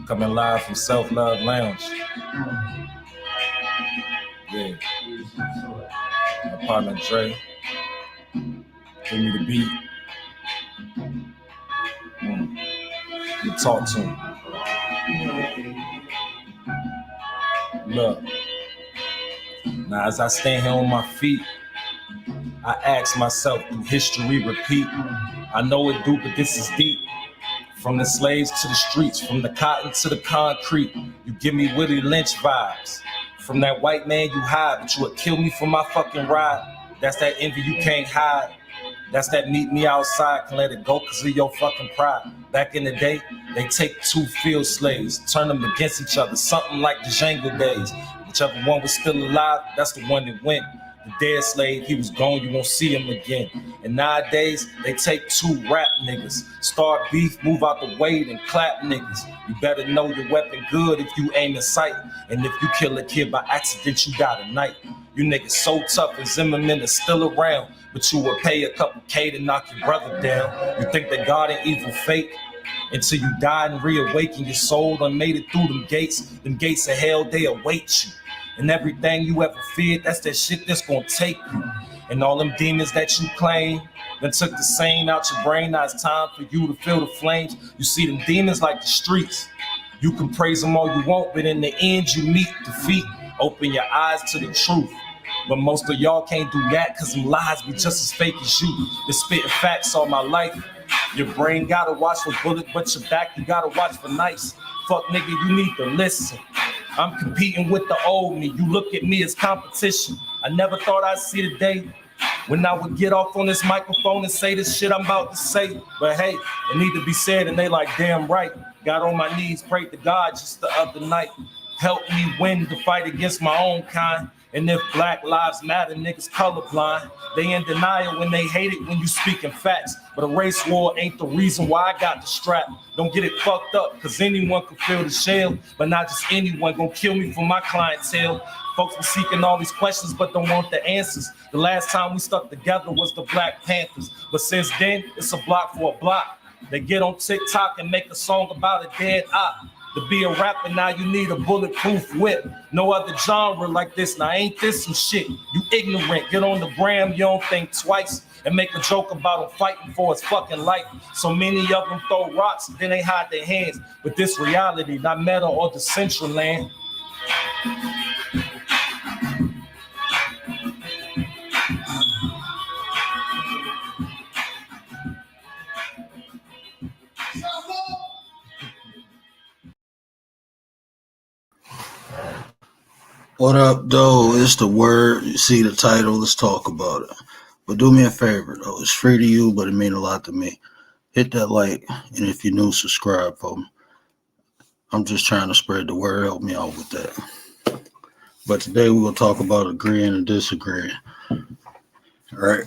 Coming live from Self Love Lounge. Yeah. My partner Dre. Give me the beat. You talk to him. Look. Now as I stand here on my feet, I ask myself, do history repeat? I know it do, but this is deep. From the slaves to the streets, from the cotton to the concrete, you give me Willie Lynch vibes. From that white man you hide, but you would kill me for my fucking ride. That's that envy you can't hide. That's that meet me outside, can let it go cause of your fucking pride. Back in the day, they take two field slaves, turn them against each other, something like the Django days. Whichever one was still alive, that's the one that went. The dead slave, he was gone, you won't see him again. And nowadays, they take two rap niggas, start beef, move out the way, and clap niggas. You better know your weapon good if you aim in sight. And if you kill a kid by accident, you got a night. You niggas so tough and Zimmerman is still around, but you would pay a couple K to knock your brother down. You think that God and evil fake? Until you die and reawaken your soul and made it through them gates of hell, they await you. And everything you ever feared, that's that shit that's gonna take you. And all them demons that you claim, then took the same out your brain. Now it's time for you to feel the flames. You see them demons like the streets. You can praise them all you want, but in the end you meet defeat. Open your eyes to the truth. But most of y'all can't do that cause them lies be just as fake as you. Been spitting facts all my life. Your brain gotta watch for bullets, but your back you gotta watch for nice. Fuck nigga, you need to listen. I'm competing with the old me. You look at me as competition. I never thought I'd see the day when I would get off on this microphone and say this shit I'm about to say. But hey, it need to be said and they like damn right. Got on my knees, prayed to God just the other night. Help me win the fight against my own kind. And if Black Lives Matter, niggas colorblind. They in denial when they hate it when you speaking facts. But a race war ain't the reason why I got the strap. Don't get it fucked up, cause anyone can feel the shell. But not just anyone gonna kill me for my clientele. Folks be seeking all these questions, but don't want the answers. The last time we stuck together was the Black Panthers. But since then, it's a block for a block. They get on TikTok and make a song about a dead op. To be a rapper now you need a bulletproof whip. No other genre like this. Now ain't this some shit? You ignorant. Get on the gram, you don't think twice. And make a joke about him fighting for his fucking life. So many of them throw rocks, then they hide their hands. But this reality, not Meta or the Central Land. What up, though? It's the word. You see the title. Let's talk about it. But do me a favor, though. It's free to you, but it means a lot to me. Hit that like, and if you're new, subscribe for me. I'm just trying to spread the word. Help me out with that. But today we're going to talk about agreeing and disagreeing. All right?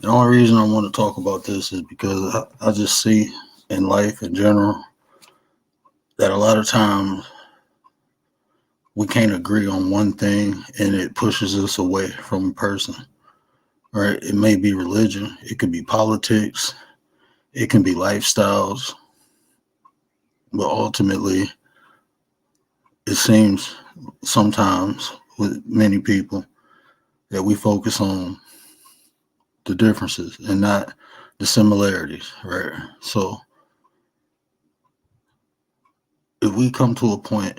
The only reason I want to talk about this is because I just see in life in general that a lot of times we can't agree on one thing and it pushes us away from a person, right? It may be religion, it could be politics, it can be lifestyles, but ultimately it seems sometimes with many people that we focus on the differences and not the similarities, right? So if we come to a point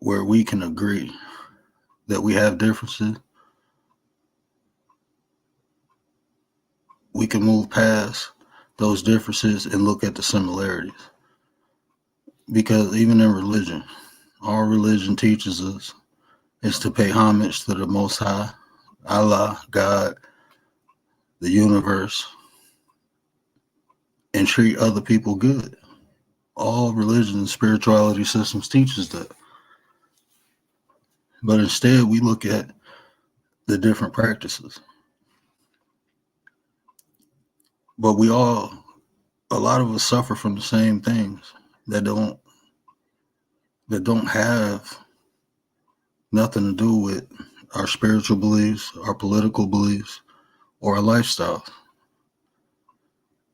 where we can agree that we have differences, we can move past those differences and look at the similarities. Because even in religion, our religion teaches us is to pay homage to the Most High, Allah, God, the universe, and treat other people good. All religion and spirituality systems teaches that. But instead, we look at the different practices. But a lot of us suffer from the same things that don't have nothing to do with our spiritual beliefs, our political beliefs, or our lifestyle.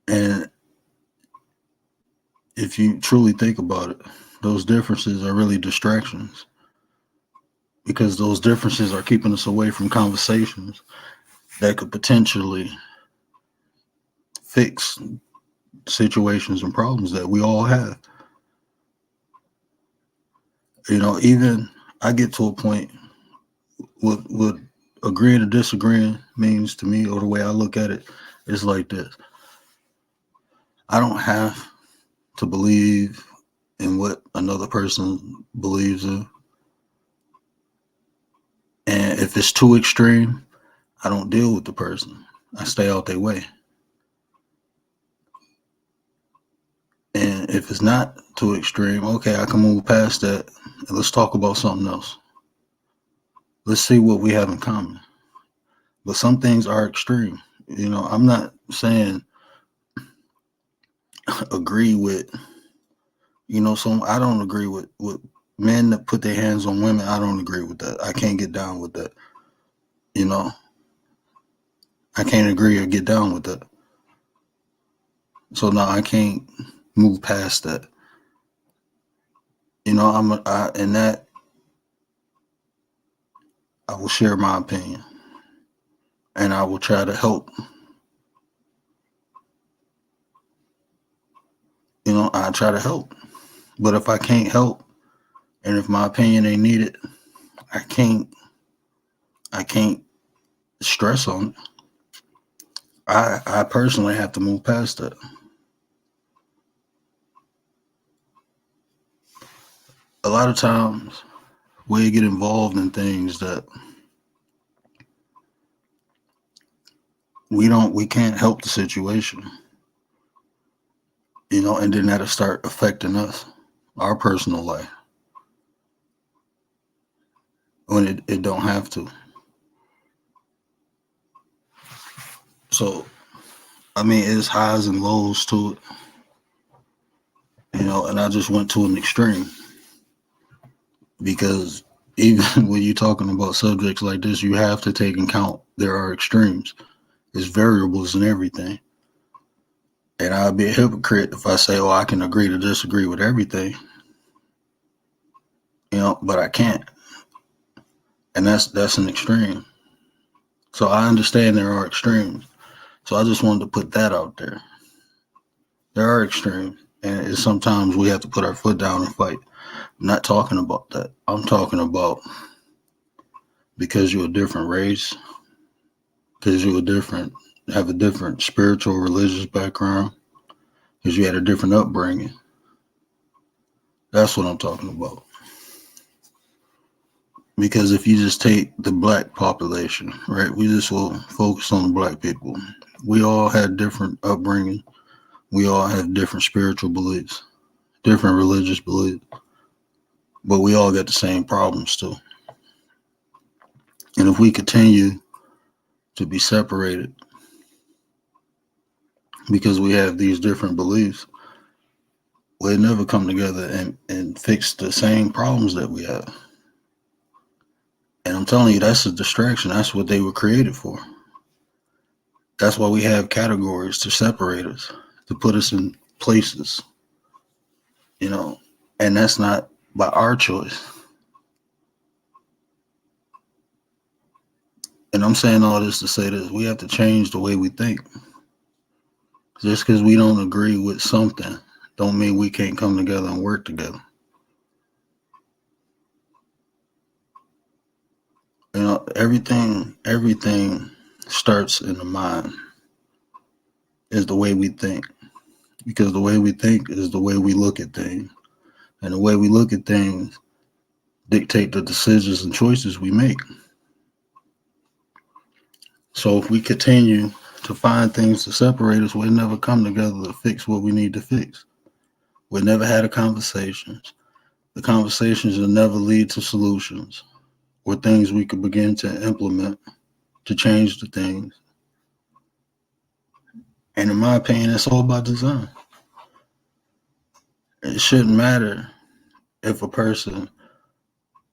And if you truly think about it, those differences are really distractions because those differences are keeping us away from conversations that could potentially fix situations and problems that we all have. Even I get to a point what agreeing or disagreeing means to me, or the way I look at it, is like this. I don't have to believe in what another person believes in. And if it's too extreme, I don't deal with the person. I stay out their way. And if it's not too extreme, okay, I can move past that and let's talk about something else. Let's see what we have in common. But some things are extreme. I'm not saying agree with, I don't agree with men that put their hands on women. I don't agree with that. I can't get down with that. I can't agree or get down with that. So now I can't move past that. In that I will share my opinion and I will try to help. I try to help. But if I can't help and if my opinion ain't needed, I can't stress on it. I personally have to move past that. A lot of times we get involved in things that we can't help the situation, and then that'll start affecting us, our personal life, when it don't have to. So, it's highs and lows to it, and I just went to an extreme because even when you're talking about subjects like this, you have to take in count there are extremes. There's variables in everything. And I'd be a hypocrite if I say, oh, I can agree to disagree with everything, but I can't. And that's an extreme. So I understand there are extremes. So I just wanted to put that out there. There are extremes. And sometimes we have to put our foot down and fight. I'm not talking about that. I'm talking about because you're a different race, because have a different spiritual, religious background, because you had a different upbringing. That's what I'm talking about. Because if you just take the black population, right, we just will focus on the black people. We all had different upbringing. We all have different spiritual beliefs, different religious beliefs, but we all got the same problems too. And if we continue to be separated because we have these different beliefs, we'll never come together and fix the same problems that we have. And I'm telling you, that's a distraction. That's what they were created for. That's why we have categories to separate us, to put us in places, and that's not by our choice. And I'm saying all this to say this: we have to change the way we think. Just because we don't agree with something don't mean we can't come together and work together. Everything starts in the mind, is the way we think. Because the way we think is the way we look at things. And the way we look at things dictate the decisions and choices we make. So if we continue to find things to separate us, we'll never come together to fix what we need to fix. We'll never have conversations. The conversations will never lead to solutions or things we could begin to implement to change the things. And in my opinion, it's all by design. It shouldn't matter if a person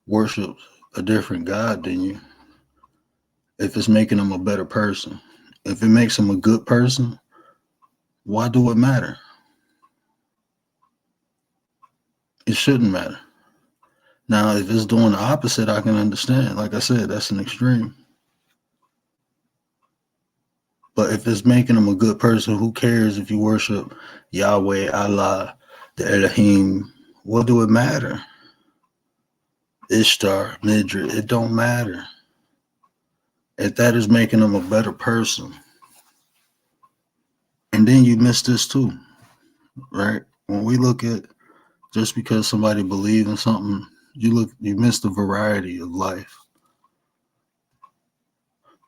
worships a different God than you, if it's making them a better person. If it makes them a good person, why do it matter? It shouldn't matter. Now, if it's doing the opposite, I can understand. Like I said, that's an extreme. But if it's making them a good person, who cares if you worship Yahweh, Allah, the Elohim? What do it matter? Ishtar, Midri, it don't matter. If that is making them a better person. And then you miss this too, right? When we look at just because somebody believes in something, you miss the variety of life.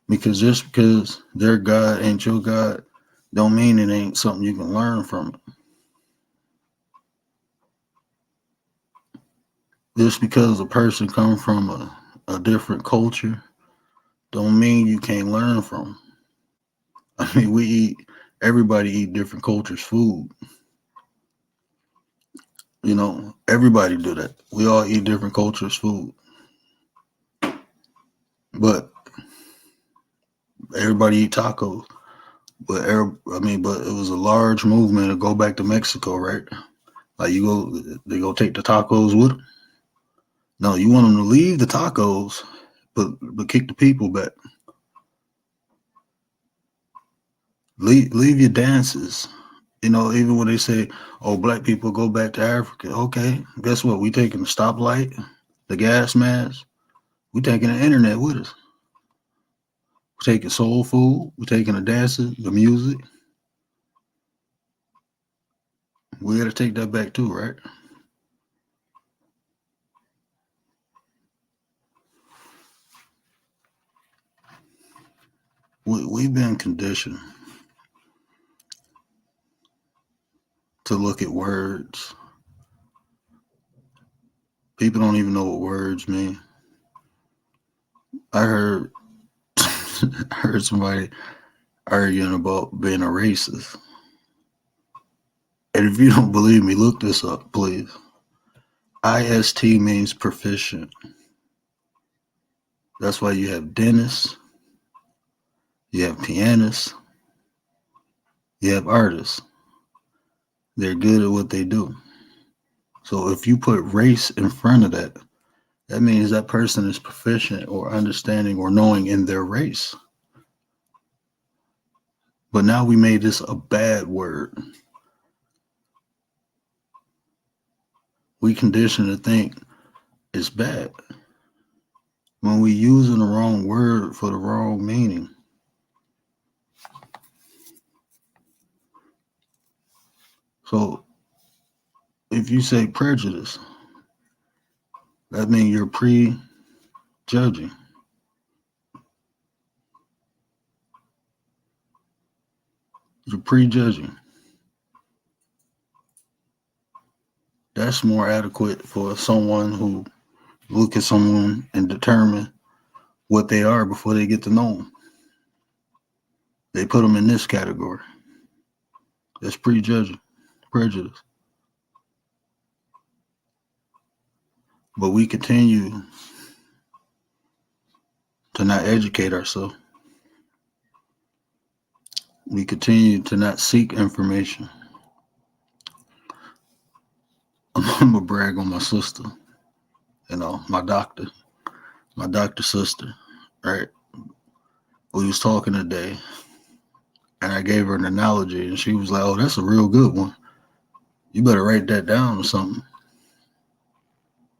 Because just because their God ain't your God, don't mean it ain't something you can learn from it. Just because a person comes from a different culture, don't mean you can't learn from them. I mean, everybody eat different cultures' food. You know, everybody do that. We all eat different cultures' food. But everybody eat tacos. But it was a large movement to go back to Mexico, right? Like they go take the tacos with them. No, you want them to leave the tacos, but kick the people back. Leave your dances. You know, even when they say, "Oh, black people go back to Africa," okay, guess what? We taking the stoplight, the gas mask. We taking the internet with us. We're taking soul food. We're taking the dances, the music. We got to take that back too, right? We've been conditioned to look at words. People don't even know what words mean. I heard somebody arguing about being a racist. And if you don't believe me, look this up, please. IST means proficient. That's why you have dentists, you have pianists, you have artists. They're good at what they do. So if you put race in front of that, that means that person is proficient or understanding or knowing in their race. But now we made this a bad word. We condition to think it's bad when we using the wrong word for the wrong meaning. So if you say prejudice, that means you're prejudging. You're prejudging. That's more adequate for someone who look at someone and determine what they are before they get to know them. They put them in this category. That's prejudging, prejudice. But we continue to not educate ourselves. We continue to not seek information. I'm gonna brag on my sister, my doctor sister, right? We was talking today, and I gave her an analogy, and she was like, "Oh, that's a real good one. You better write that down or something."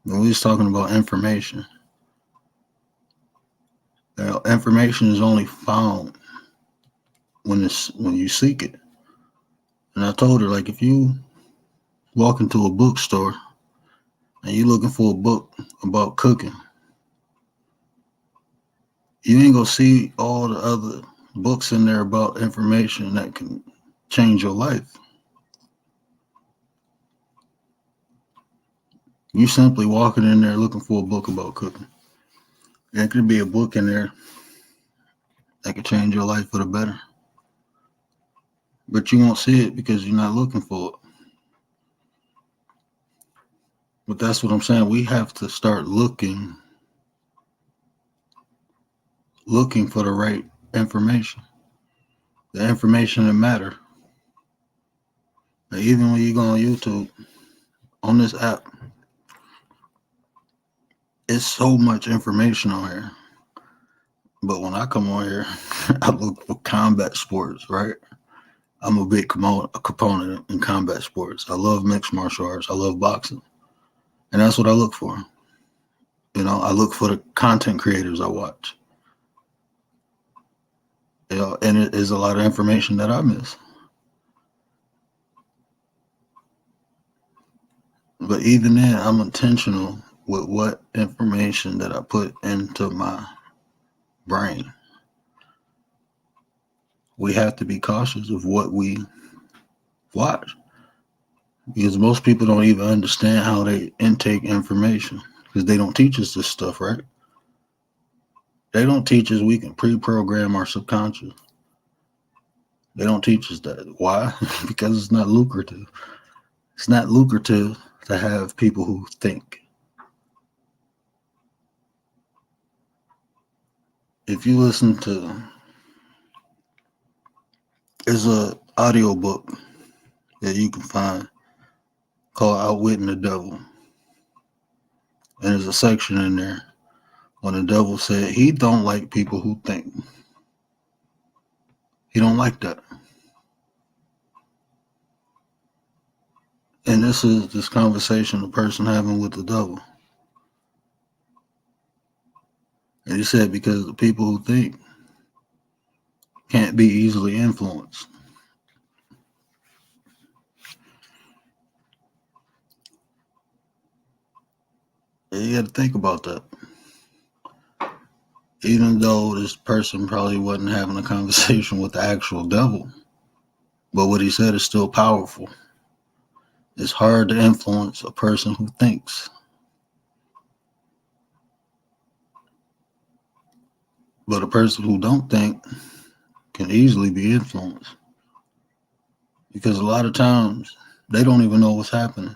And we was talking about information. Now, information is only found when you seek it. And I told her, like, if you walk into a bookstore and you're looking for a book about cooking, you ain't gonna see all the other books in there about information that can change your life. You simply walking in there looking for a book about cooking. There could be a book in there that could change your life for the better. But you won't see it because you're not looking for it. But that's what I'm saying. We have to start looking for the right information. The information that matter. Like even when you go on YouTube, on this app, It's so much information on here. But when I come on here, I look for combat sports, right? I'm a big component in combat sports. I love mixed martial arts. I love boxing. And that's what I look for. I look for the content creators I watch. And it is a lot of information that I miss. But even then, I'm intentional with what information that I put into my brain. We have to be cautious of what we watch because most people don't even understand how they intake information because they don't teach us this stuff, right? They don't teach us we can pre-program our subconscious. They don't teach us that. Why? Because it's not lucrative. It's not lucrative to have people who think. If you listen to, there's a audio book that you can find called Outwitting the Devil. And there's a section in there when the devil said he don't like people who think. He don't like that. And this is this conversation the person having with the devil. And he said because the people who think can't be easily influenced. And you got to think about that. Even though this person probably wasn't having a conversation with the actual devil, but what he said is still powerful. It's hard to influence a person who thinks. But a person who don't think can easily be influenced. Because a lot of times they don't even know what's happening.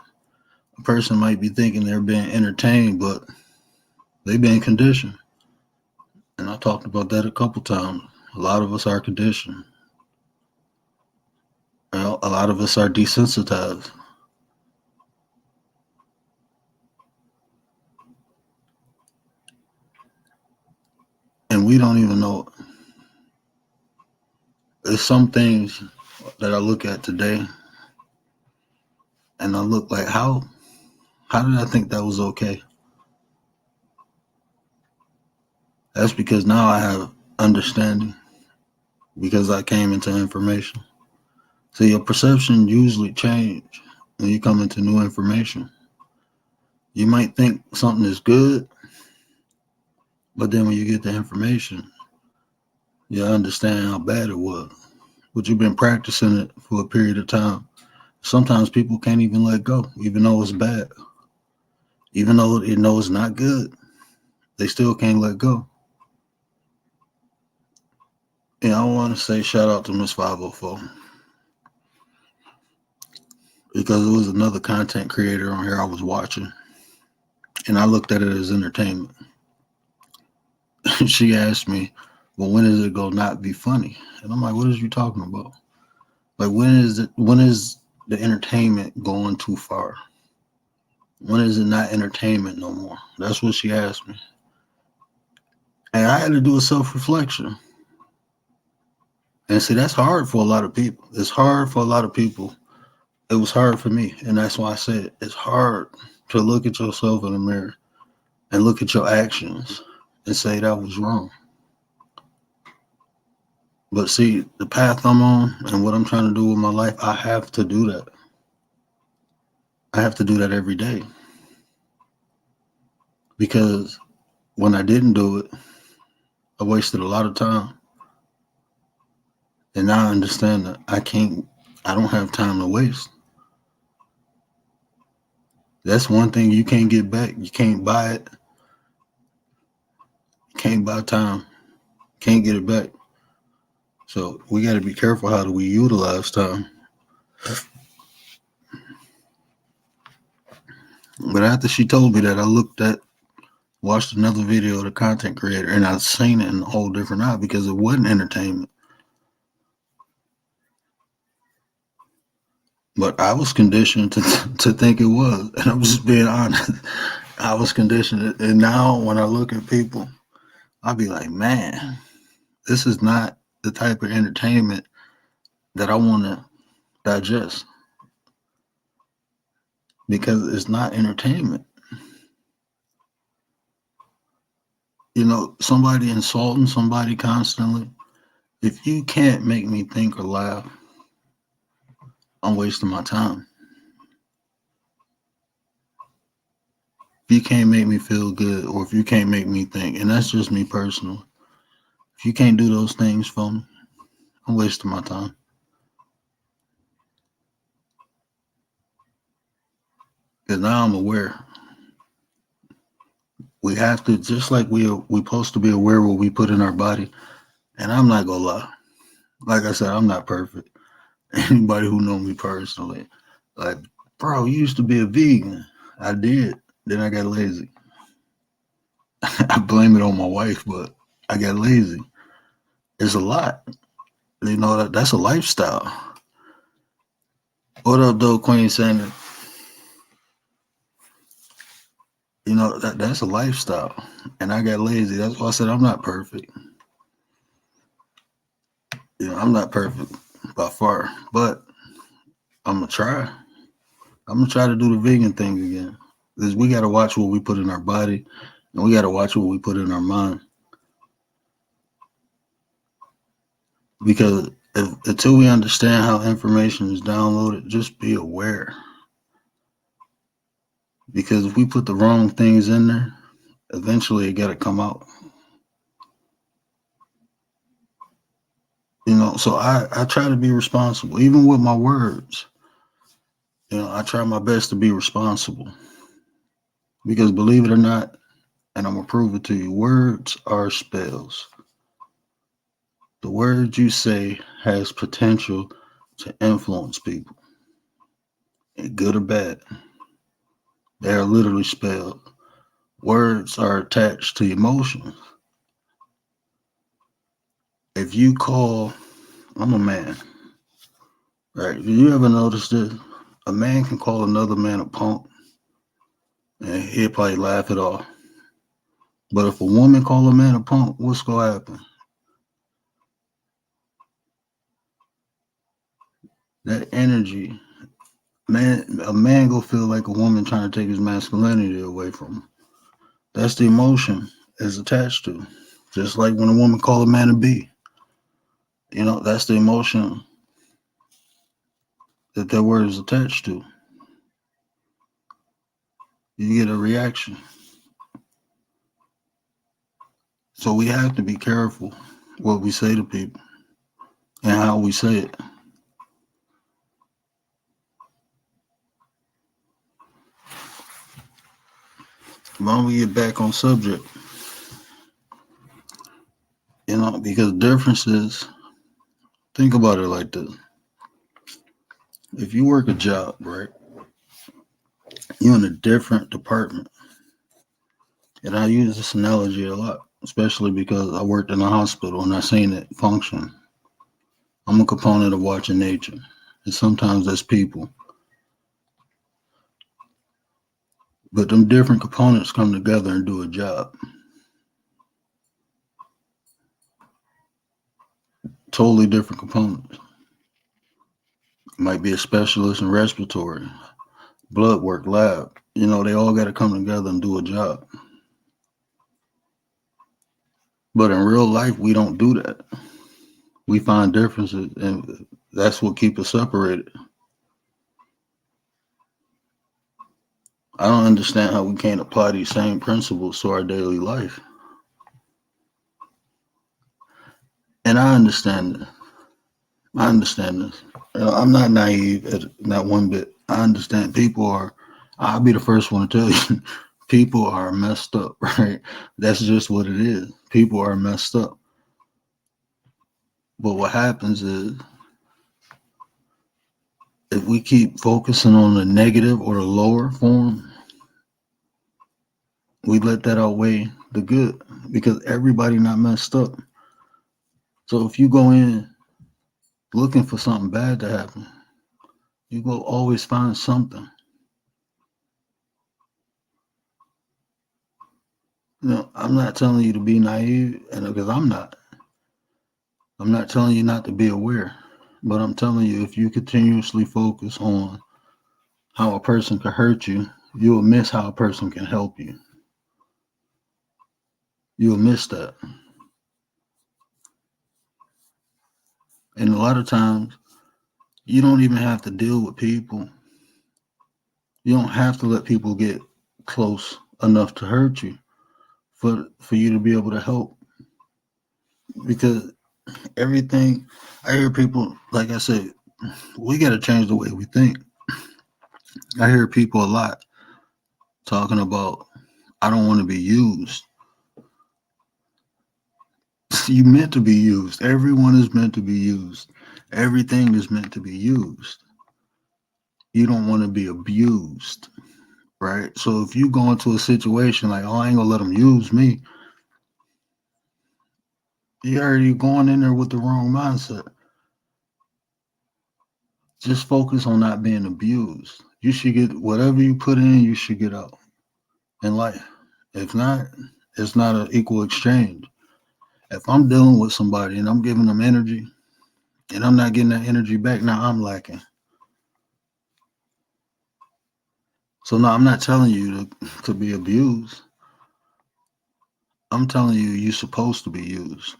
A person might be thinking they're being entertained, but they've been conditioned. And I talked about that a couple times. A lot of us are conditioned. A lot of us are desensitized. And we don't even know it. There's some things that I look at today and I look like, how did I think that was okay? That's because now I have understanding because I came into information. So your perception usually change when you come into new information. You might think something is good, but then when you get the information, you understand how bad it was. But you've been practicing it for a period of time. Sometimes people can't even let go, even though it's bad. Even though they know it's not good, they still can't let go. And I want to say shout out to Miss 504 because it was another content creator on here I was watching, and I looked at it as entertainment. She asked me, well, when is it going to not be funny? And I'm like, what is you talking about? Like, when is the entertainment going too far? When is it not entertainment no more? That's what she asked me. And I had to do a self-reflection. And see, that's hard for a lot of people. It's hard for a lot of people. It was hard for me. And that's why I said it's hard to look at yourself in the mirror and look at your actions and say that was wrong. But see, the path I'm on and what I'm trying to do with my life, I have to do that. I have to do that every day. Because when I didn't do it, I wasted a lot of time. And now I understand that I don't have time to waste. That's one thing you can't get back. You can't buy it. You can't buy time. Can't get it back. So we got to be careful how do we utilize time. But after she told me that, I watched another video of the content creator, and I seen it in a whole different eye because it wasn't entertainment. But I was conditioned to think it was, and I'm just being honest. I was conditioned, and now when I look at people, I'll be like, man, this is not the type of entertainment that I want to digest because it's not entertainment. You know, somebody insulting somebody constantly. If you can't make me think or laugh, I'm wasting my time. If you can't make me feel good, or if you can't make me think, and that's just me personally, if you can't do those things for me, I'm wasting my time. Because now I'm aware. We have to, just like we supposed to be aware of what we put in our body. And I'm not gonna lie. Like I said, I'm not perfect. Anybody who know me personally, like, bro, you used to be a vegan. I did. Then I got lazy. I blame it on my wife, but I got lazy. It's a lot. You know, that's a lifestyle. What up, though, Queen Sanders? You know, that's a lifestyle. And I got lazy. That's why I said I'm not perfect. You know, I'm not perfect by far, but I'm gonna try. I'm gonna try to do the vegan thing again. Because we gotta watch what we put in our body, and we gotta watch what we put in our mind. Because until we understand how information is downloaded, just be aware. Because if we put the wrong things in there, eventually it gotta come out. You know, so I try to be responsible, even with my words. You know, I try my best to be responsible. Because believe it or not, and I'm gonna prove it to you, words are spells. The words you say has potential to influence people, good or bad. They are literally spelled. Words are attached to emotions. If you call, I'm a man, right? Did you ever notice this? A man can call another man a punk, and he'll probably laugh it off. But if a woman call a man a punk, what's gonna happen? That energy, a man gonna feel like a woman trying to take his masculinity away from him. That's the emotion is attached to. Just like when a woman call a man a B. You know, that's the emotion that word is attached to. You get a reaction. So we have to be careful what we say to people and how we say it. Why don't we get back on subject? You know, because differences, think about it like this. If you work a job, right, you're in a different department. And I use this analogy a lot, especially because I worked in a hospital and I seen it function. I'm a component of watching nature. And sometimes that's people. But them different components come together and do a job. Totally different components. Might be a specialist in respiratory, blood work, lab. You know, they all got to come together and do a job. But in real life, we don't do that. We find differences, and that's what keeps us separated. I don't understand how we can't apply these same principles to our daily life. And I understand this. I understand this. You know, I'm not naive, not one bit. I understand I'll be the first one to tell you, people are messed up, right? That's just what it is. People are messed up. But what happens is, if we keep focusing on the negative or the lower form, we let that outweigh the good because everybody not messed up. So if you go in looking for something bad to happen, you will always find something. I'm not telling you to be naive, and because I'm not. I'm not telling you not to be aware, but I'm telling you if you continuously focus on how a person can hurt you, you'll miss how a person can help you. You'll miss that. And a lot of times, you don't even have to deal with people. You don't have to let people get close enough to hurt you for you to be able to help. Because everything, I hear people, like I said, we got to change the way we think. I hear people a lot talking about, I don't want to be used. You meant to be used. Everyone is meant to be used. Everything is meant to be used. You don't want to be abused, right? So if you go into a situation like, oh, I ain't gonna let them use me, you're already going in there with the wrong mindset. Just focus on not being abused. You should get whatever you put in, you should get out in life. If not, it's not an equal exchange. If I'm dealing with somebody and I'm giving them energy and I'm not getting that energy back, now I'm lacking. So no, I'm not telling you to be abused. I'm telling you you're supposed to be used.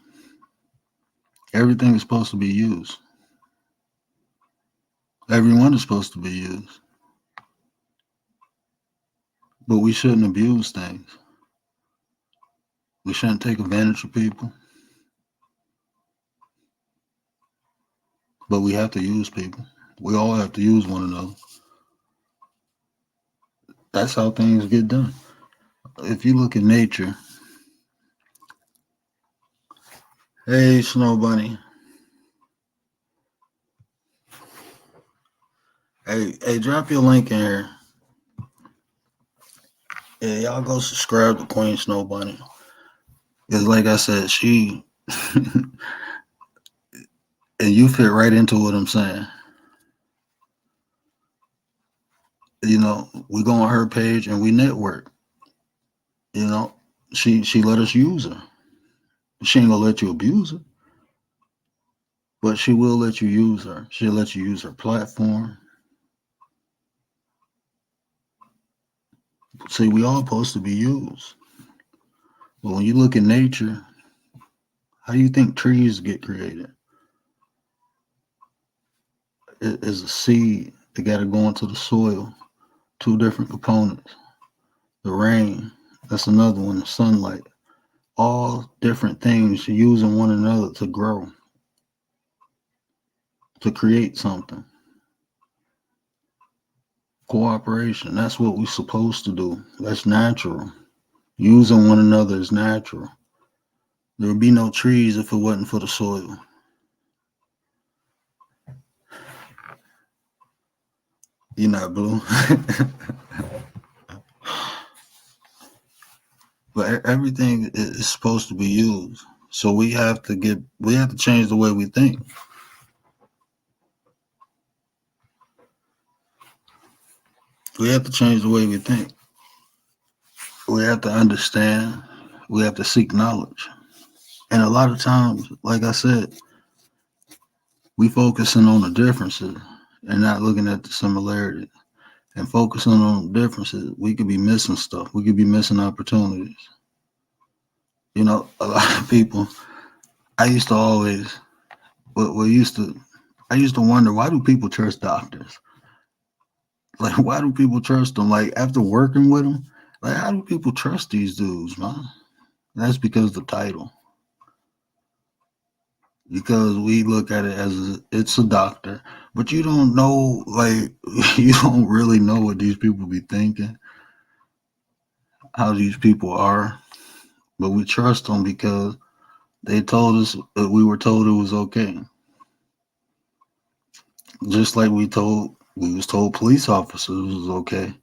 Everything is supposed to be used. Everyone is supposed to be used. But we shouldn't abuse things. We shouldn't take advantage of people. But we have to use people. We all have to use one another. That's how things get done. If you look at nature, hey Snow Bunny, hey, drop your link in here. Yeah, y'all go subscribe to Queen Snow Bunny. Because like I said, she and you fit right into what I'm saying. You know, we go on her page and we network. You know, she let us use her. She ain't gonna let you abuse her, but she will let you use her. She'll let you use her platform. See, we all supposed to be used. But when you look at nature, how do you think trees get created? It is a seed that got to go into the soil. Two different components. The rain, that's another one. The sunlight. All different things using one another to grow, to create something. Cooperation, that's what we're supposed to do. That's natural. Using one another is natural. There would be no trees if it wasn't for the soil. You're not blue. But everything is supposed to be used. So we have to change the way we think. We have to change the way we think. We have to understand. We have to seek knowledge. And a lot of times, like I said, we focusing on the differences and not looking at the similarities. And focusing on the differences, we could be missing stuff. We could be missing opportunities. You know, a lot of people, I used to always, I used to wonder, why do people trust doctors? Like, why do people trust them? Like, after working with them, like, how do people trust these dudes, man? That's because the title. Because we look at it as it's a doctor, but you don't know, like, you don't really know what these people be thinking, how these people are, but we trust them because they told us that we were told it was okay. Just like we was told police officers it was okay.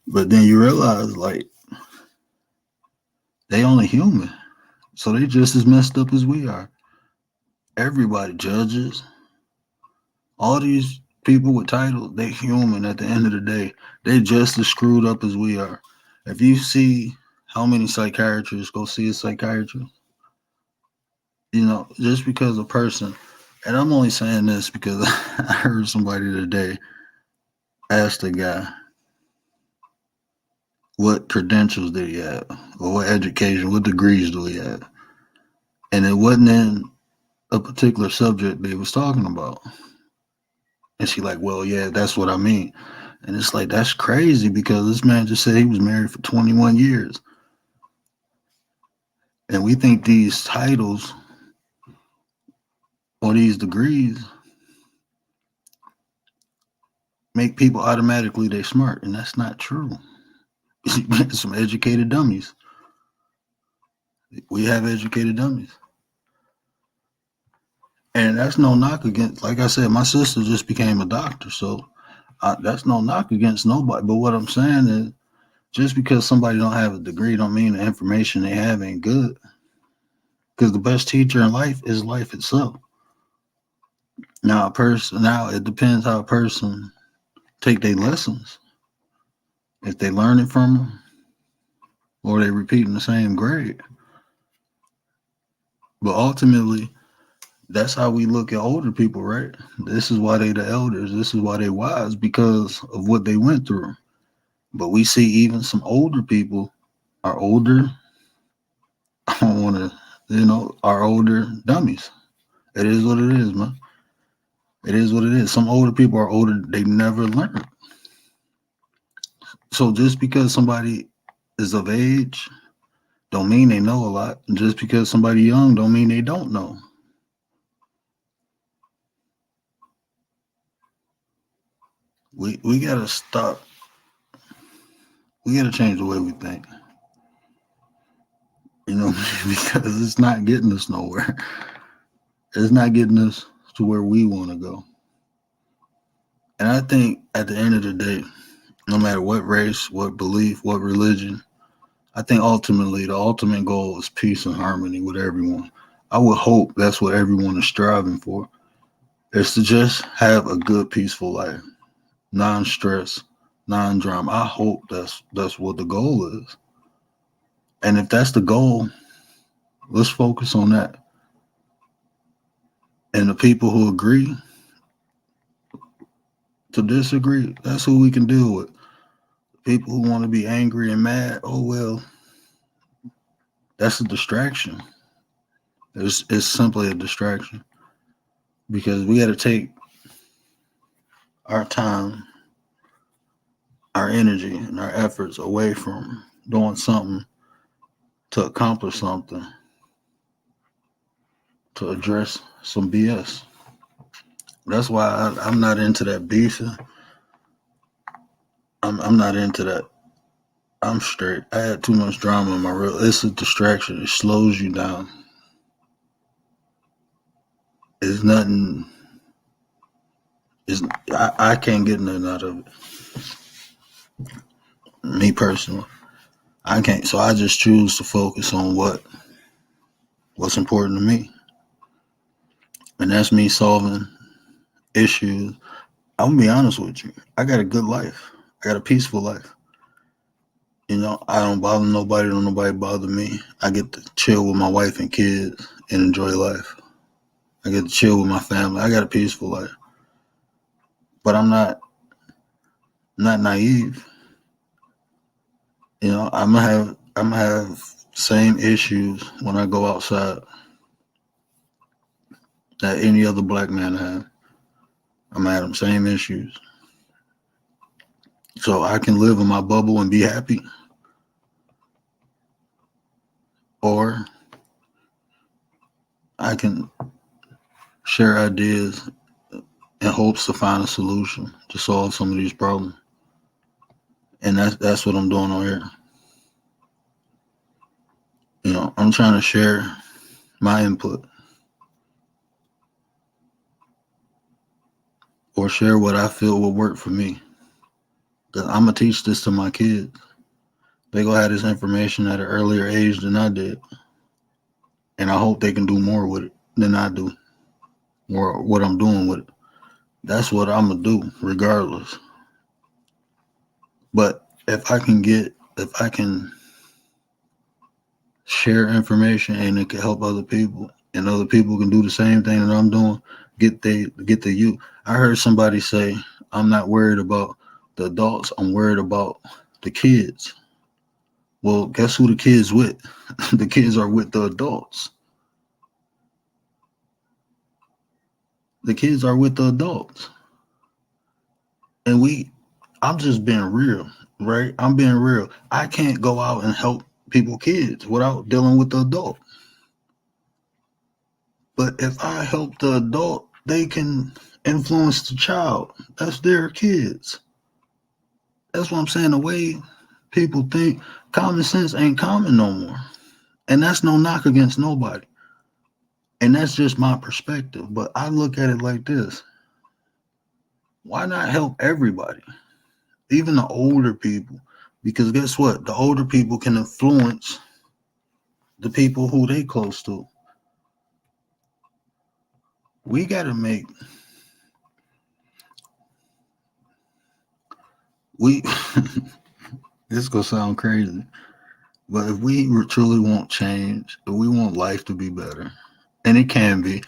But then you realize, like, they only human. So they just as messed up as we are. Everybody, judges, all these people with titles, they human at the end of the day. They just as screwed up as we are. If you see How many psychiatrists go see a psychiatrist? Just because a person, and I'm only saying this because I heard somebody today ask the guy, what credentials did he have? Or what education, what degrees do he have? And it wasn't in a particular subject they was talking about. And she like, well, yeah, that's what I mean. And it's like, that's crazy because this man just said he was married for 21 years. And we think these titles or these degrees make people automatically they smart. And that's not true. Some educated dummies. We have educated dummies. And that's no knock against, like I said, my sister just became a doctor. So that's no knock against nobody. But what I'm saying is, just because somebody don't have a degree don't mean the information they have ain't good. Because the best teacher in life is life itself. Now it depends how a person take their lessons. If they learn it from them or they repeating the same grade. But ultimately, that's how we look at older people, right? This is why they the elders. This is why they wise, because of what they went through. But we see even some older people are older. I don't want to, are older dummies. It is what it is, man. It is what it is. Some older people are older. They never learn. So just because somebody is of age, don't mean they know a lot. And just because somebody young, don't mean they don't know. We gotta stop. We gotta change the way we think. Because it's not getting us nowhere. It's not getting us to where we want to go. And I think at the end of the day, no matter what race, what belief, what religion, I think ultimately the ultimate goal is peace and harmony with everyone. I would hope that's what everyone is striving for, is to just have a good, peaceful life, non-stress, non-drama. I hope that's what the goal is. And if that's the goal, let's focus on that. And the people who agree to disagree, that's who we can deal with. People who want to be angry and mad, oh well, that's a distraction. It's simply a distraction. Because we got to take our time, our energy, and our efforts away from doing something to accomplish something, to address some BS. That's why I'm not into that beefing. I'm not into that. I'm straight. I had too much drama in my real. It's a distraction. It slows you down. It's nothing. I can't get nothing out of it. Me personally, I can't. So I just choose to focus on what's important to me, and that's me solving issues. I'm gonna be honest with you. I got a good life. I got a peaceful life. I don't bother nobody. Don't nobody bother me. I get to chill with my wife and kids and enjoy life. I get to chill with my family. I got a peaceful life. But I'm not naive. I'm gonna have same issues when I go outside that any other black man have. I'm gonna have them same issues. So I can live in my bubble and be happy. Or I can share ideas in hopes to find a solution to solve some of these problems. And that's what I'm doing on here. I'm trying to share my input or share what I feel will work for me. Because I'm going to teach this to my kids. They're going to have this information at an earlier age than I did. And I hope they can do more with it than I do, or what I'm doing with it. That's what I'm going to do regardless. But if I can share information and it can help other people, and other people can do the same thing that I'm doing. Get the youth. I heard somebody say, "I'm not worried about the adults. I'm worried about the kids." Well, guess who the kids with? The kids are with the adults. The kids are with the adults, and I'm just being real, right? I'm being real. I can't go out and help people kids without dealing with the adult. But if I help the adult, they can influence the child. That's their kids. That's what I'm saying. The way people think, common sense ain't common no more. And that's no knock against nobody. And that's just my perspective. But I look at it like this. Why not help everybody? Even the older people. Because guess what? The older people can influence the people who they close to. We got to make we this gonna sound crazy, but if we truly want change, if we want life to be better, and it can be,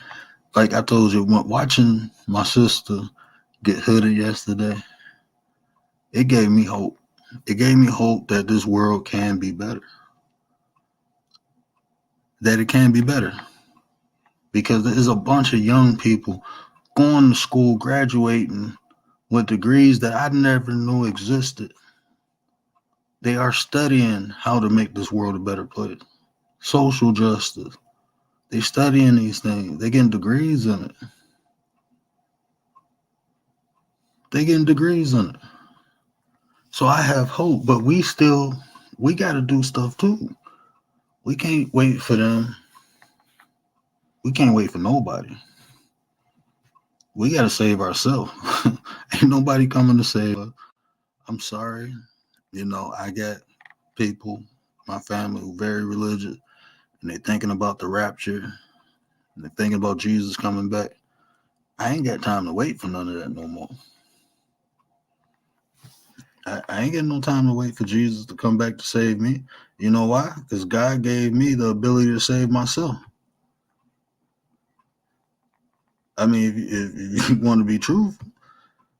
like I told you, watching my sister get hooded yesterday, it gave me hope. It gave me hope that this world can be better, that it can be better, because there's a bunch of young people going to school, graduating with degrees that I never knew existed. They are studying how to make this world a better place. Social justice. They studying these things. They getting degrees in it. They getting degrees in it. So I have hope, but we got to do stuff too. We can't wait for them. We can't wait for nobody. We got to save ourselves. Ain't nobody coming to save us. I'm sorry. I got people, my family, who very religious, and they thinking about the rapture, and they're thinking about Jesus coming back. I ain't got time to wait for none of that no more. I ain't got no time to wait for Jesus to come back to save me. You know why? Because God gave me the ability to save myself. I mean, if you want to be truthful,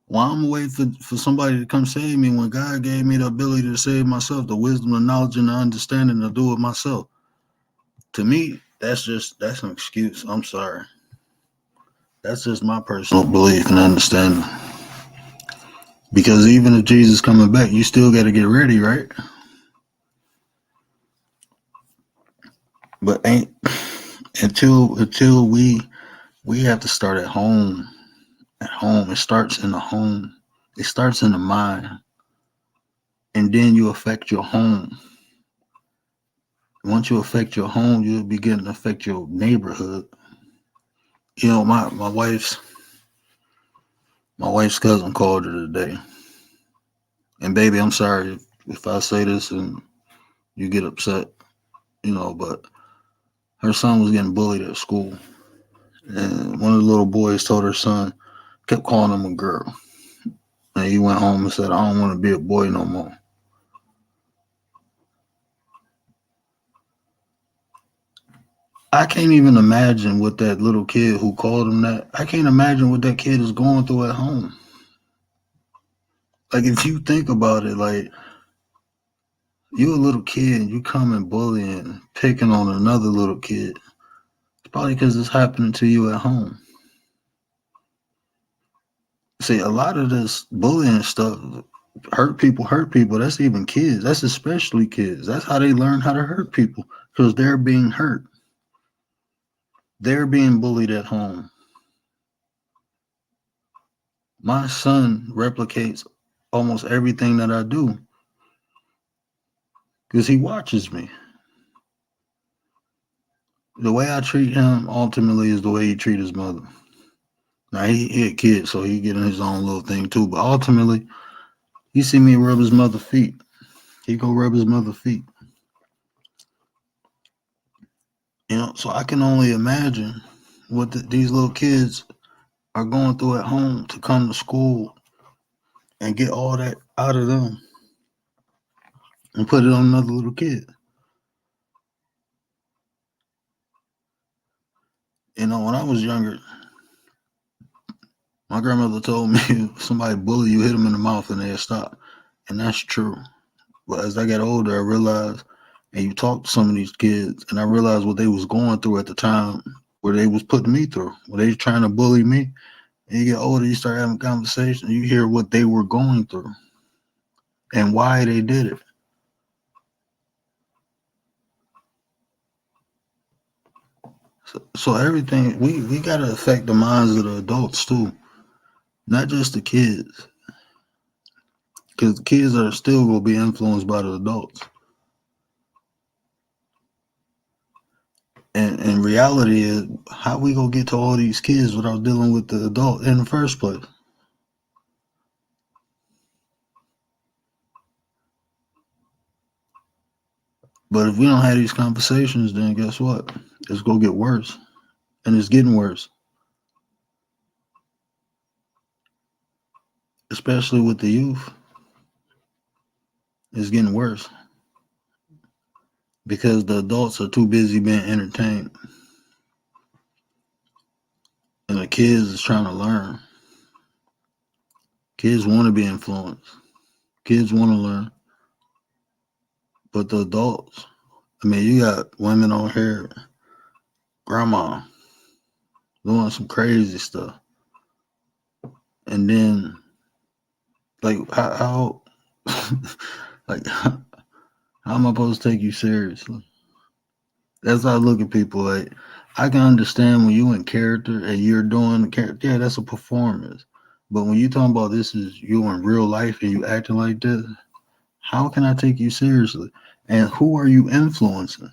why I'm wait for somebody to come save me when God gave me the ability to save myself, the wisdom, the knowledge, and the understanding to do it myself? To me, that's an excuse. I'm sorry. That's just my personal belief and understanding. Because even if Jesus coming back, you still got to get ready, right? But until we have to start at home. At home, it starts in the home. It starts in the mind, and then you affect your home. Once you affect your home, you'll begin to affect your neighborhood. My wife's cousin called her today, and baby, I'm sorry if I say this and you get upset, but her son was getting bullied at school, and one of the little boys told her son, kept calling him a girl, and he went home and said, "I don't want to be a boy no more." I can't even imagine what that little kid who called him that. I can't imagine what that kid is going through at home. Like, if you think about it, like, you a little kid and you come and bullying, picking on another little kid. It's probably because it's happening to you at home. See, a lot of this bullying stuff, hurt people. That's even kids. That's especially kids. That's how they learn how to hurt people, because they're being hurt. They're being bullied at home. My son replicates almost everything that I do because he watches me. The way I treat him ultimately is the way he treats his mother. Now he a kid, so he getting his own little thing too. But ultimately, he see me rub his mother's feet. He go rub his mother's feet. So I can only imagine what these little kids are going through at home to come to school and get all that out of them and put it on another little kid. You know, when I was younger, my grandmother told me if somebody bully you, hit them in the mouth and they'll stop. And that's true. But as I got older, I realized, and you talk to some of these kids, and I realized what they was going through at the time where they was putting me through, where they was trying to bully me. And you get older, you start having conversations, you hear what they were going through and why they did it. So everything, we got to affect the minds of the adults too, not just the kids. Because the kids are still going to be influenced by the adults. And reality is, how we going to get to all these kids without dealing with the adult in the first place? But if we don't have these conversations, then guess what? It's going to get worse. And it's getting worse. Especially with the youth. It's getting worse. Because the adults are too busy being entertained. And the kids is trying to learn. Kids want to be influenced. Kids want to learn. But the adults, I mean, you got women on here, grandma, doing some crazy stuff. And then, like, how like, how am I supposed to take you seriously? That's how I look at people. Like, I can understand when you in character and you're doing the character. Yeah, that's a performance. But when you talking about this is you in real life and you acting like this, how can I take you seriously? And who are you influencing?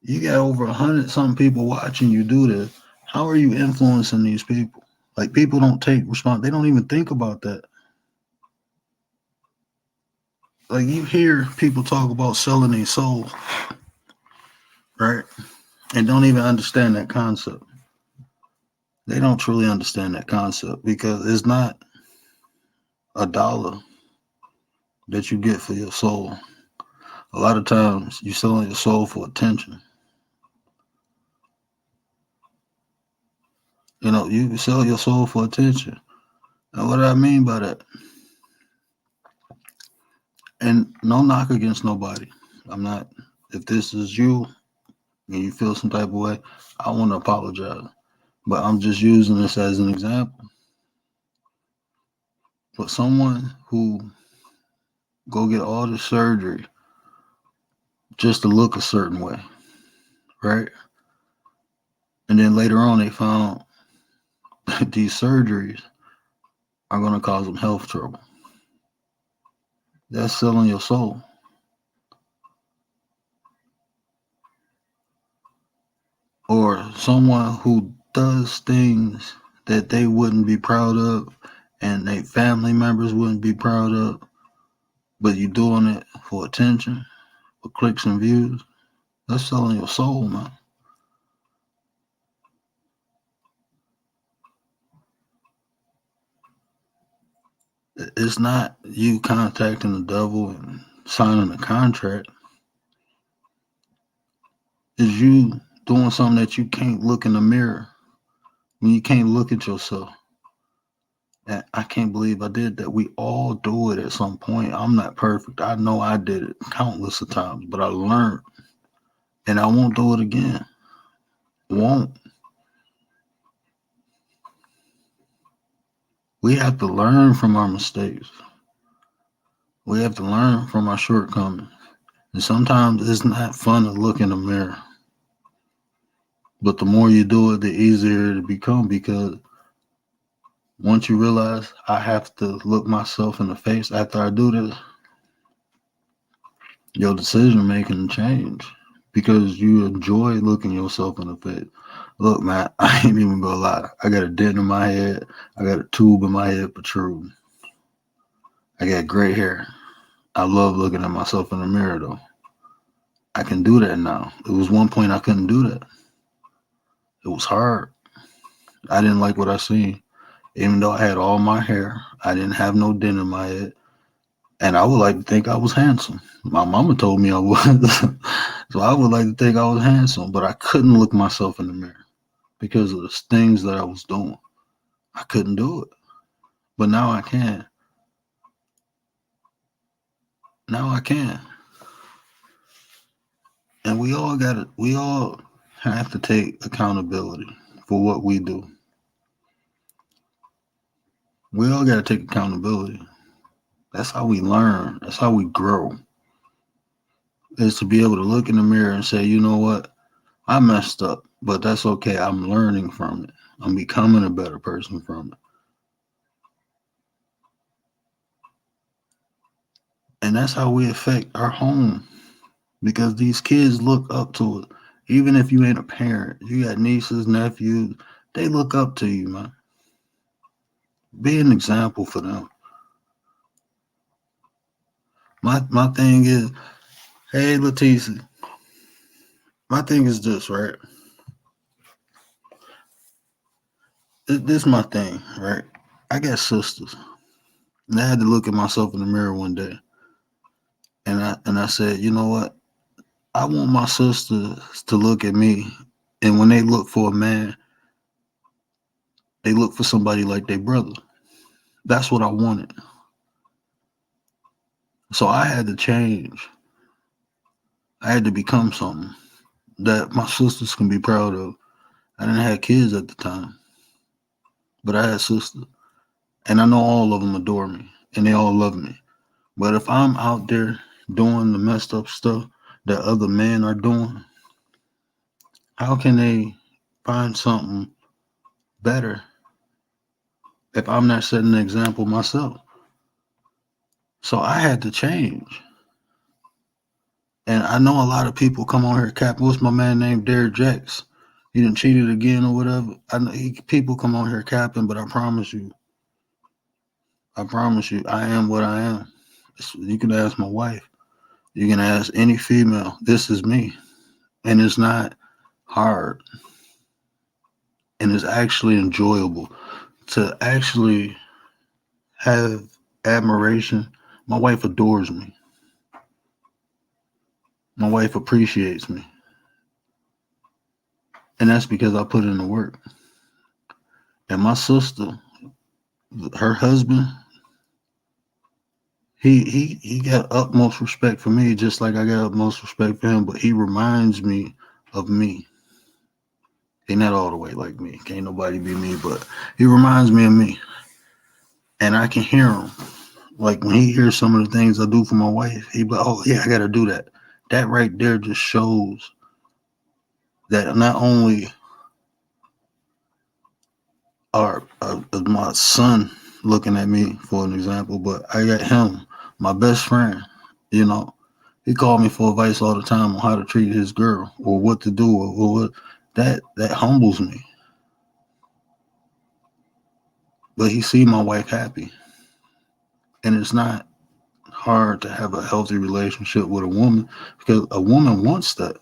You got over 100-something people watching you do this. How are you influencing these people? Like, people don't take response. They don't even think about that. Like, you hear people talk about selling their soul, right? And don't even understand that concept. They don't truly understand that concept because it's not $1 that you get for your soul. A lot of times you're selling your soul for attention. You know, you can sell your soul for attention. And what do I mean by that? And no knock against nobody. I'm not, if this is you and you feel some type of way, I want to apologize. But I'm just using this as an example. But someone who go get all the surgery just to look a certain way, right? And then later on they found that these surgeries are going to cause them health trouble. That's selling your soul. Or someone who does things that they wouldn't be proud of and their family members wouldn't be proud of, but you're doing it for attention, for clicks and views. That's selling your soul, man. It's not you contacting the devil and signing a contract. It's you doing something that you can't look in the mirror when you can't look at yourself. And I can't believe I did that. We all do it at some point. I'm not perfect. I know I did it countless of times, but I learned. And I won't do it again. Won't. We have to learn from our mistakes. We have to learn from our shortcomings. And sometimes it's not fun to look in the mirror. But the more you do it, the easier it become, because once you realize I have to look myself in the face after I do this, your decision making change because you enjoy looking yourself in the face. Look, man, I ain't even gonna lie. I got a dent in my head. I got a tube in my head protruding. I got gray hair. I love looking at myself in the mirror, though. I can do that now. It was one point I couldn't do that. It was hard. I didn't like what I seen. Even though I had all my hair, I didn't have no dent in my head. And I would like to think I was handsome. My mama told me I was. So I would like to think I was handsome, but I couldn't look myself in the mirror because of the things that I was doing. I couldn't do it. But now I can. Now I can. And we all have to take accountability for what we do. We all got to take accountability. That's how we learn. That's how we grow. Is to be able to look in the mirror and say, you know what? I messed up, but that's okay. I'm learning from it. I'm becoming a better person from it. And that's how we affect our home because these kids look up to it. Even if you ain't a parent, you got nieces, nephews, they look up to you, man. Be an example for them. My thing is, hey, Leticia, my thing is this, right? This is my thing, right? I got sisters. And I had to look at myself in the mirror one day. And I said, you know what? I want my sisters to look at me. And when they look for a man, they look for somebody like their brother. That's what I wanted. So I had to change. I had to become something that my sisters can be proud of. I didn't have kids at the time, but I had sisters. And I know all of them adore me and they all love me. But if I'm out there doing the messed up stuff that other men are doing, how can they find something better if I'm not setting an example myself? So I had to change. And I know a lot of people come on here capping. What's my man named Derek Jacks? He done cheated again or whatever. I know people come on here capping, but I promise you, I am what I am. You can ask my wife. You can ask any female. This is me. And it's not hard. And it's actually enjoyable to actually have admiration. My wife adores me. My wife appreciates me. And that's because I put in the work. And my sister, her husband, he got utmost respect for me, just like I got utmost respect for him, but he reminds me of me. He not all the way like me. Can't nobody be me, but he reminds me of me. And I can hear him. Like when he hears some of the things I do for my wife, he be like, oh yeah, I gotta do that. That right there just shows that not only are my son looking at me for an example, but I got him, my best friend, you know. He called me for advice all the time on how to treat his girl or what to do or what that humbles me. But he see my wife happy. And it's not hard to have a healthy relationship with a woman because a woman wants that.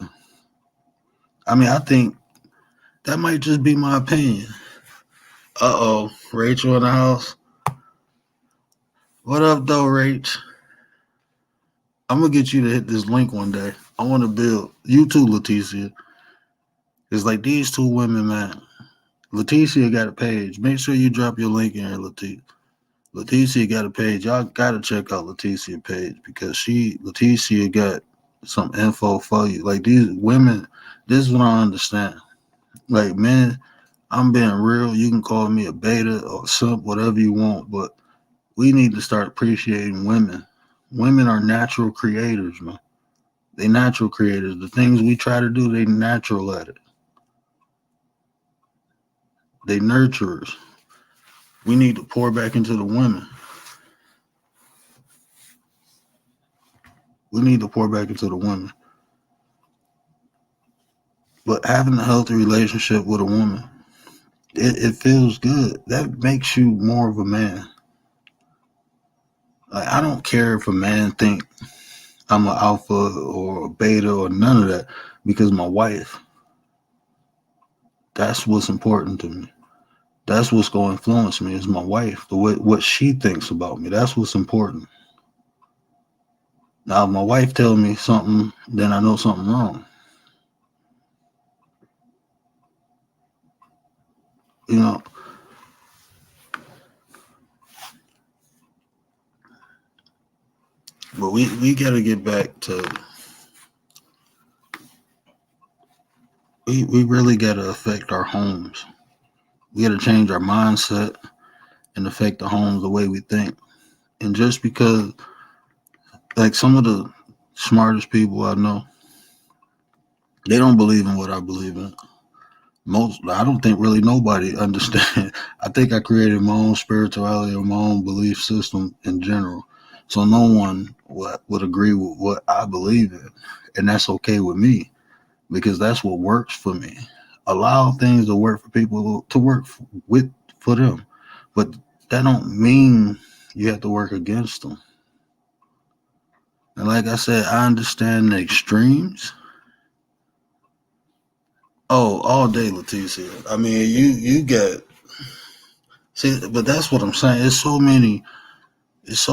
I mean, I think that might just be my opinion. Uh-oh, Rachel in the house. What up, though, Rach? I'm going to get you to hit this link one day. I want to build, you too, Leticia. It's like these two women, man. Leticia got a page. Make sure you drop your link in here, Leticia. Leticia got a page. Y'all got to check out Leticia page because Leticia got some info for you. Like these women, this is what I understand. Like, men, I'm being real. You can call me a beta or simp, whatever you want, but we need to start appreciating women. Women are natural creators, man. They natural creators. The things we try to do, they natural at it. They nurturers. We need to pour back into the women. We need to pour back into the women. But having a healthy relationship with a woman, it feels good. That makes you more of a man. Like, I don't care if a man think I'm an alpha or a beta or none of that because my wife, that's what's important to me. That's what's going to influence me is my wife, what she thinks about me. That's what's important. Now, if my wife tells me something, then I know something wrong. You know, but we got to get back to, we really got to affect our homes. We got to change our mindset and affect the homes the way we think. And just because, like, some of the smartest people I know, they don't believe in what I believe in. I don't think really nobody understand. I think I created my own spirituality or my own belief system in general. So no one would agree with what I believe in. And that's okay with me because that's what works for me. Allow things to work for people to work for them. But that don't mean you have to work against them. And like I said, I understand the extremes. Oh, all day, Leticia. I mean, you get see, but that's what I'm saying. There's so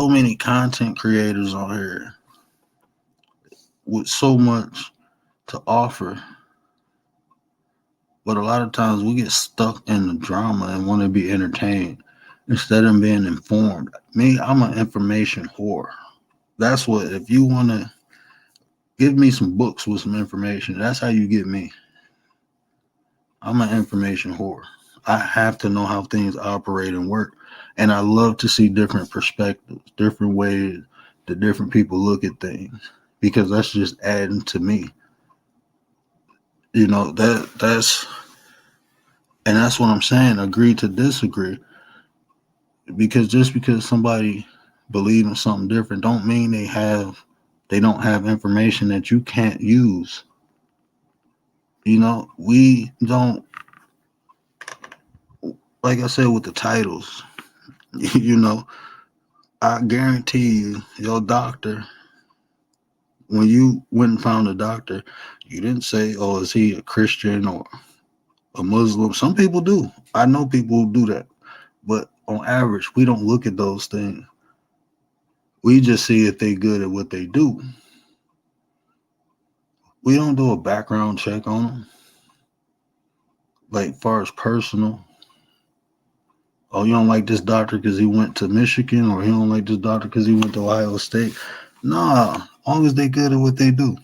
many content creators on here with so much to offer. But a lot of times we get stuck in the drama and want to be entertained instead of being informed. Me, I'm an information whore. That's what, if you want to give me some books with some information, that's how you get me. I'm an information whore. I have to know how things operate and work. And I love to see different perspectives, different ways that different people look at things, because that's just adding to me. You know, that's what I'm saying. Agree to disagree. Because just because somebody believes in something different don't mean they don't have information that you can't use. You know, we don't, like I said with the titles, you know, I guarantee you, your doctor, when you went and found a doctor, you didn't say, oh, is he a Christian or a Muslim? Some people do. I know people who do that. But on average, we don't look at those things. We just see if they good at what they do. We don't do a background check on them. Like, far as personal. Oh, you don't like this doctor because he went to Michigan, or you don't like this doctor because he went to Ohio State. Nah, as long as they good at what they do.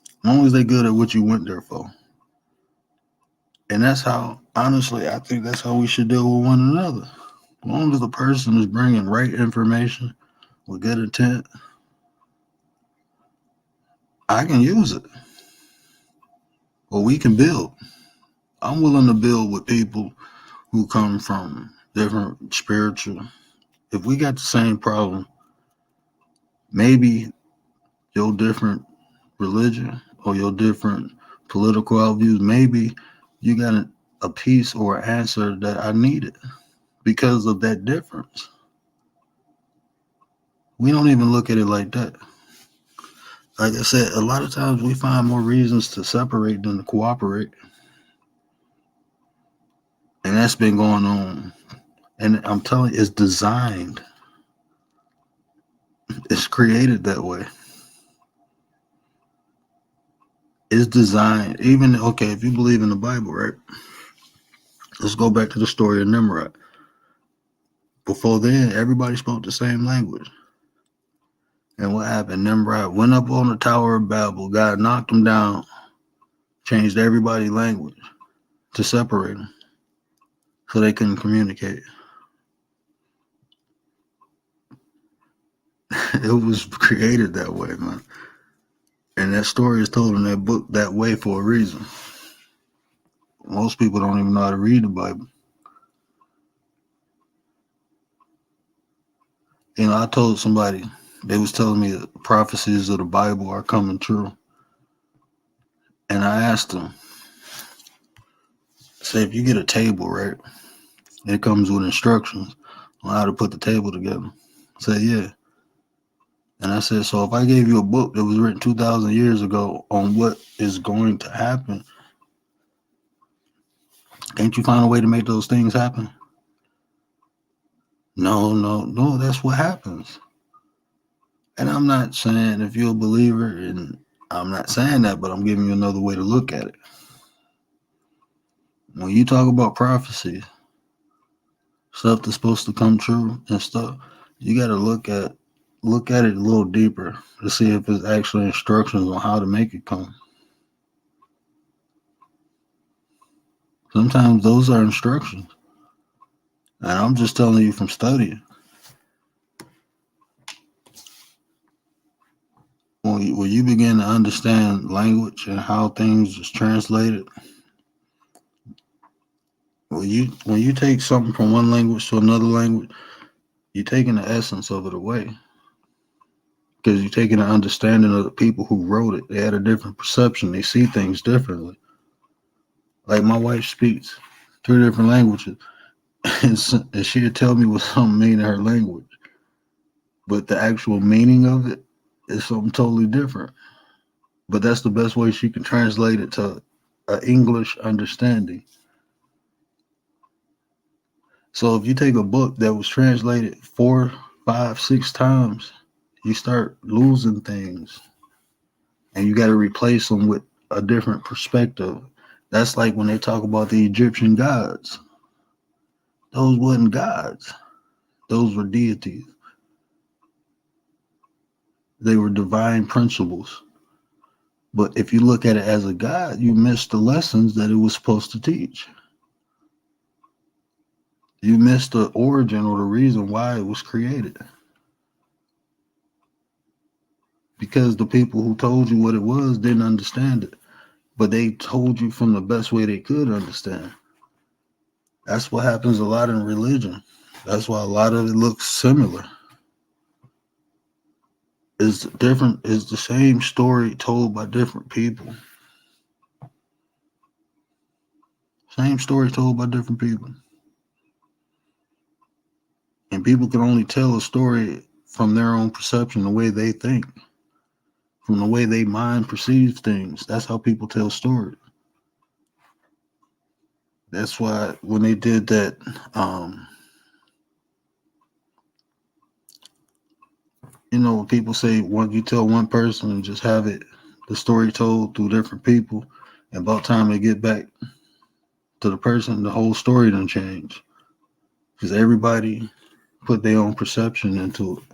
As long as they good at what you went there for. And that's how, honestly, I think that's how we should deal with one another. As long as the person is bringing right information with good intent, I can use it. Or we can build. I'm willing to build with people who come from different spiritual. If we got the same problem, maybe your different religion or your different political views, maybe you got a piece or an answer that I needed because of that difference. We don't even look at it like that. Like I said, a lot of times we find more reasons to separate than to cooperate. And that's been going on. And I'm telling you, it's designed. It's created that way. It's designed. Even, okay, if you believe in the Bible, right? Let's go back to the story of Nimrod. Before then, everybody spoke the same language. And what happened? Nimrod went up on the Tower of Babel. God knocked him down, changed everybody's language to separate them so they couldn't communicate. It was created that way, man. And that story is told in that book that way for a reason. Most people don't even know how to read the Bible. You know, I told somebody, they was telling me that prophecies of the Bible are coming true. And I asked them, say, if you get a table, right, it comes with instructions on how to put the table together. I said, yeah. And I said, so if I gave you a book that was written 2,000 years ago on what is going to happen, can't you find a way to make those things happen? No, that's what happens. And I'm not saying if you're a believer, and I'm not saying that, but I'm giving you another way to look at it. When you talk about prophecy, stuff that's supposed to come true and stuff, you got to look at it a little deeper to see if it's actually instructions on how to make it come. Sometimes those are instructions, and I'm just telling you from studying. When you begin to understand language and how things is translated, when you take something from one language to another language, you're taking the essence of it away. Because you're taking an understanding of the people who wrote it. They had a different perception. They see things differently. Like my wife speaks 3 different languages, and she'll tell me what something mean in her language, but the actual meaning of it is something totally different. But that's the best way she can translate it to an English understanding. So if you take a book that was translated 4, 5, 6 times, you start losing things, and you got to replace them with a different perspective. That's like when they talk about the Egyptian gods. Those wasn't gods. Those were deities. They were divine principles. But if you look at it as a god, you miss the lessons that it was supposed to teach. You miss the origin or the reason why it was created. Because the people who told you what it was didn't understand it. But they told you from the best way they could understand. That's what happens a lot in religion. That's why a lot of it looks similar. It's different. It's the same story told by different people. Same story told by different people. And people can only tell a story from their own perception, the way they think, from the way they mind perceives things. That's how people tell stories. That's why when they did that, people say when you tell one person and just have it, the story told through different people, and about time they get back to the person, the whole story done change. Because everybody put their own perception into it.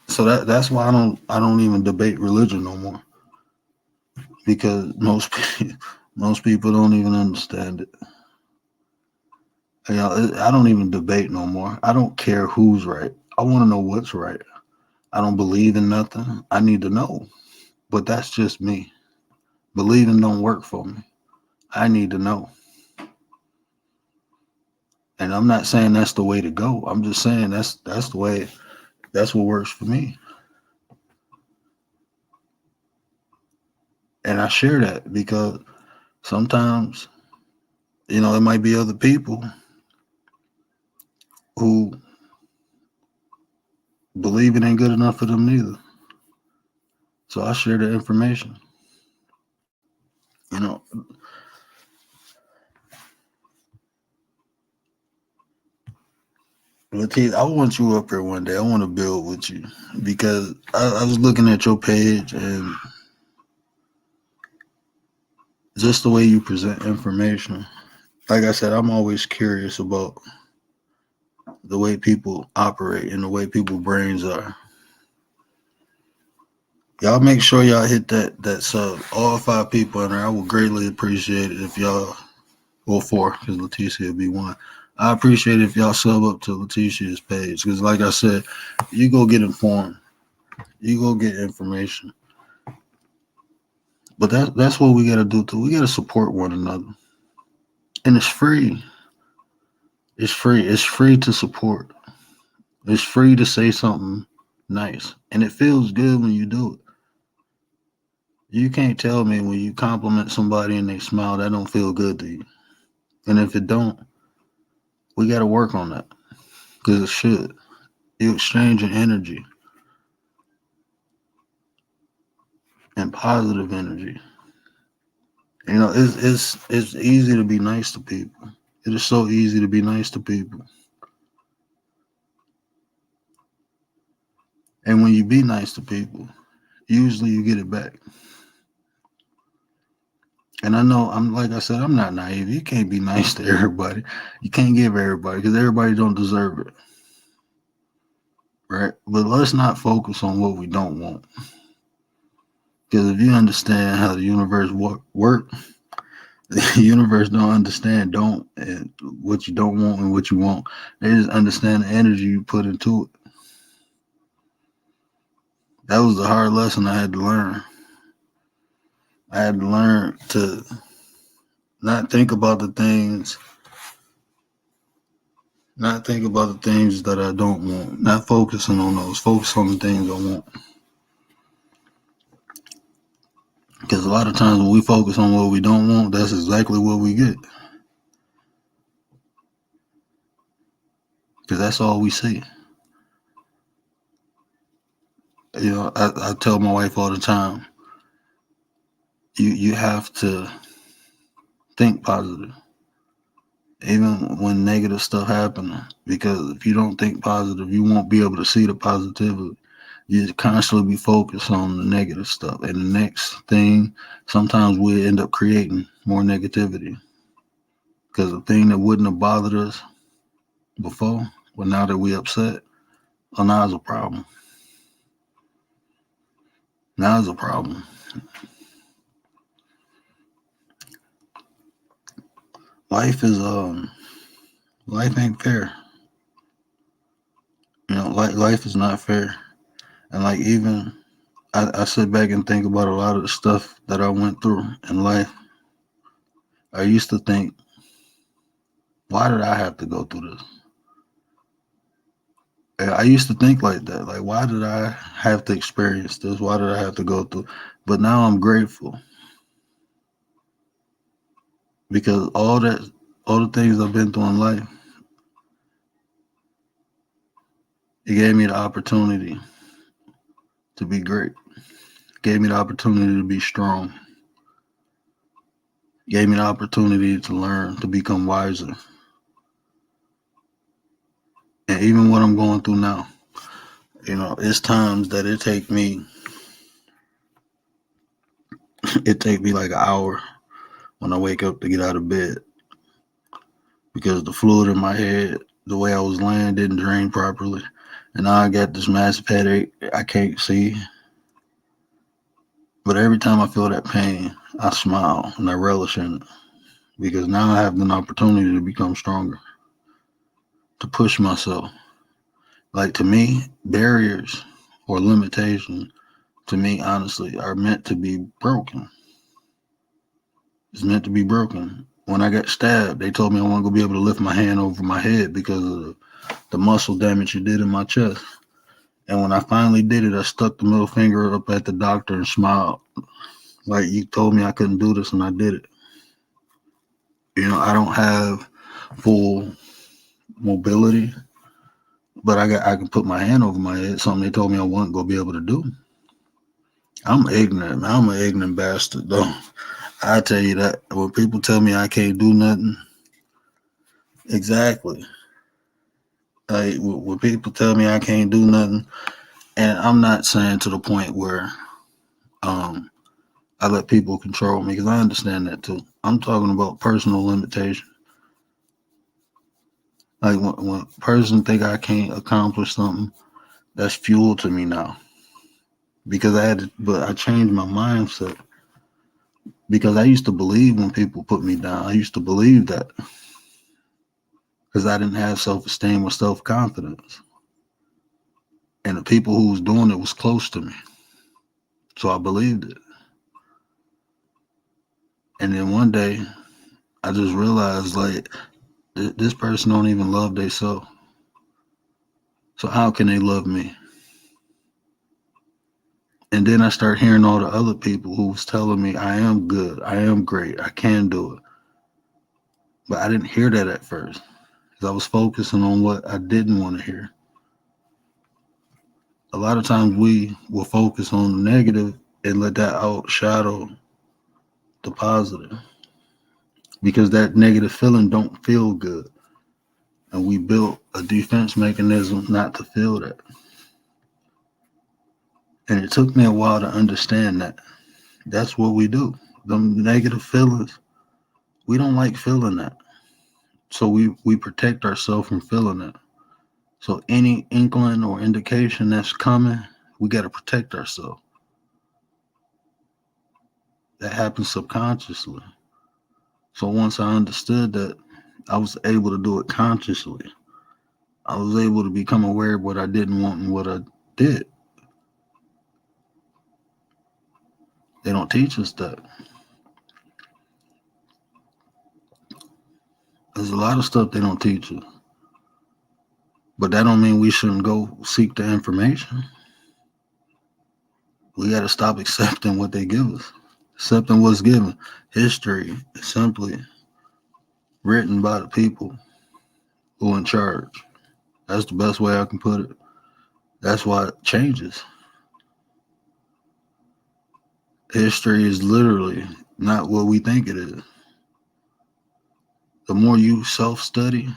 So that's why I don't even debate religion no more. Because most people don't even understand it. I don't even debate no more. I don't care who's right. I want to know what's right. I don't believe in nothing. I need to know. But that's just me. Believing don't work for me. I need to know. And I'm not saying that's the way to go. I'm just saying that's the way. That's what works for me. And I share that because sometimes, it might be other people who believe it ain't good enough for them neither. So I share the information. Latif, I want you up here one day. I want to build with you because I was looking at your page and just the way you present information. Like I said, I'm always curious about the way people operate and the way people's brains are. Y'all make sure y'all hit that sub. All 5 people in there. I would greatly appreciate it if y'all, well, 4, because Leticia will be 1. I appreciate it if y'all sub up to Leticia's page because, like I said, you go get informed. You go get information. But that's what we got to do, too. We got to support one another. And it's free. It's free. It's free to support. It's free to say something nice. And it feels good when you do it. You can't tell me when you compliment somebody and they smile, that don't feel good to you. And if it don't, we got to work on that because it should. You exchanging energy and positive energy. It's easy to be nice to people. It is so easy to be nice to people. And when you be nice to people, usually you get it back. And I know, like I said, I'm not naive. You can't be nice to everybody. You can't give everybody because everybody don't deserve it. Right? But let's not focus on what we don't want. Because if you understand how the universe work, the universe don't understand don't and what you don't want and what you want. They just understand the energy you put into it. That was the hard lesson I had to learn. I had to learn to not think about the things, not think about the things that I don't want, not focusing on those, focus on the things I want. Because a lot of times when we focus on what we don't want, that's exactly what we get. Because that's all we see. You know, I tell my wife all the time, you have to think positive, even when negative stuff happens. Because if you don't think positive, you won't be able to see the positivity. You constantly be focused on the negative stuff. And the next thing, sometimes we end up creating more negativity. Because the thing that wouldn't have bothered us before, well, now that we upset, well, now it's a problem. Now it's a problem. Life is life ain't fair. You know, life is not fair. And like even I sit back and think about a lot of the stuff that I went through in life. I used to think, why did I have to go through this? I used to think like that. Like, why did I have to experience this? Why did I have to go through? But now I'm grateful because all the things I've been through in life, it gave me the opportunity to be great. It gave me the opportunity to be strong. It gave me the opportunity to learn, to become wiser. And even what I'm going through now, you know, it's times that it take me like an hour when I wake up to get out of bed because the fluid in my head, the way I was laying, didn't drain properly. And now I got this massive headache. I can't see. But every time I feel that pain, I smile and I relish in it because now I have an opportunity to become stronger, to push myself. Like to me, barriers or limitations, to me, honestly, are meant to be broken. It's meant to be broken. When I got stabbed, they told me I wasn't going to be able to lift my hand over my head because of the muscle damage it did in my chest. And when I finally did it, I stuck the middle finger up at the doctor and smiled. Like, you told me I couldn't do this, and I did it. You know, I don't have full mobility, but I can put my hand over my head, something they told me I wasn't going to be able to do. I'm ignorant, man. I'm an ignorant bastard, though. I tell you that. When people tell me I can't do nothing, exactly. Like, when people tell me I can't do nothing, and I'm not saying to the point where I let people control me, because I understand that too. I'm talking about personal limitation. Like when a person think I can't accomplish something, that's fuel to me now. Because but I changed my mindset. Because I used to believe when people put me down, I used to believe that. Because I didn't have self-esteem or self-confidence. And the people who was doing it was close to me. So I believed it. And then one day, I just realized, like, this person don't even love themselves. So how can they love me? And then I start hearing all the other people who was telling me I am good, I am great, I can do it. But I didn't hear that at first because I was focusing on what I didn't want to hear. A lot of times we will focus on the negative and let that outshadow the positive. because that negative feeling don't feel good. And we built a defense mechanism not to feel that. And it took me a while to understand that. That's what we do. Them negative feelings, we don't like feeling that. So we protect ourselves from feeling it. So any inkling or indication that's coming, we got to protect ourselves. That happens subconsciously. So once I understood that, I was able to do it consciously. I was able to become aware of what I didn't want and what I did. They don't teach us that. There's a lot of stuff they don't teach us. But that don't mean we shouldn't go seek the information. We got to stop accepting what they give us. Accepting what's given. History is simply written by the people who are in charge. That's the best way I can put it. That's why it changes. History is literally not what we think it is. The more you self-study,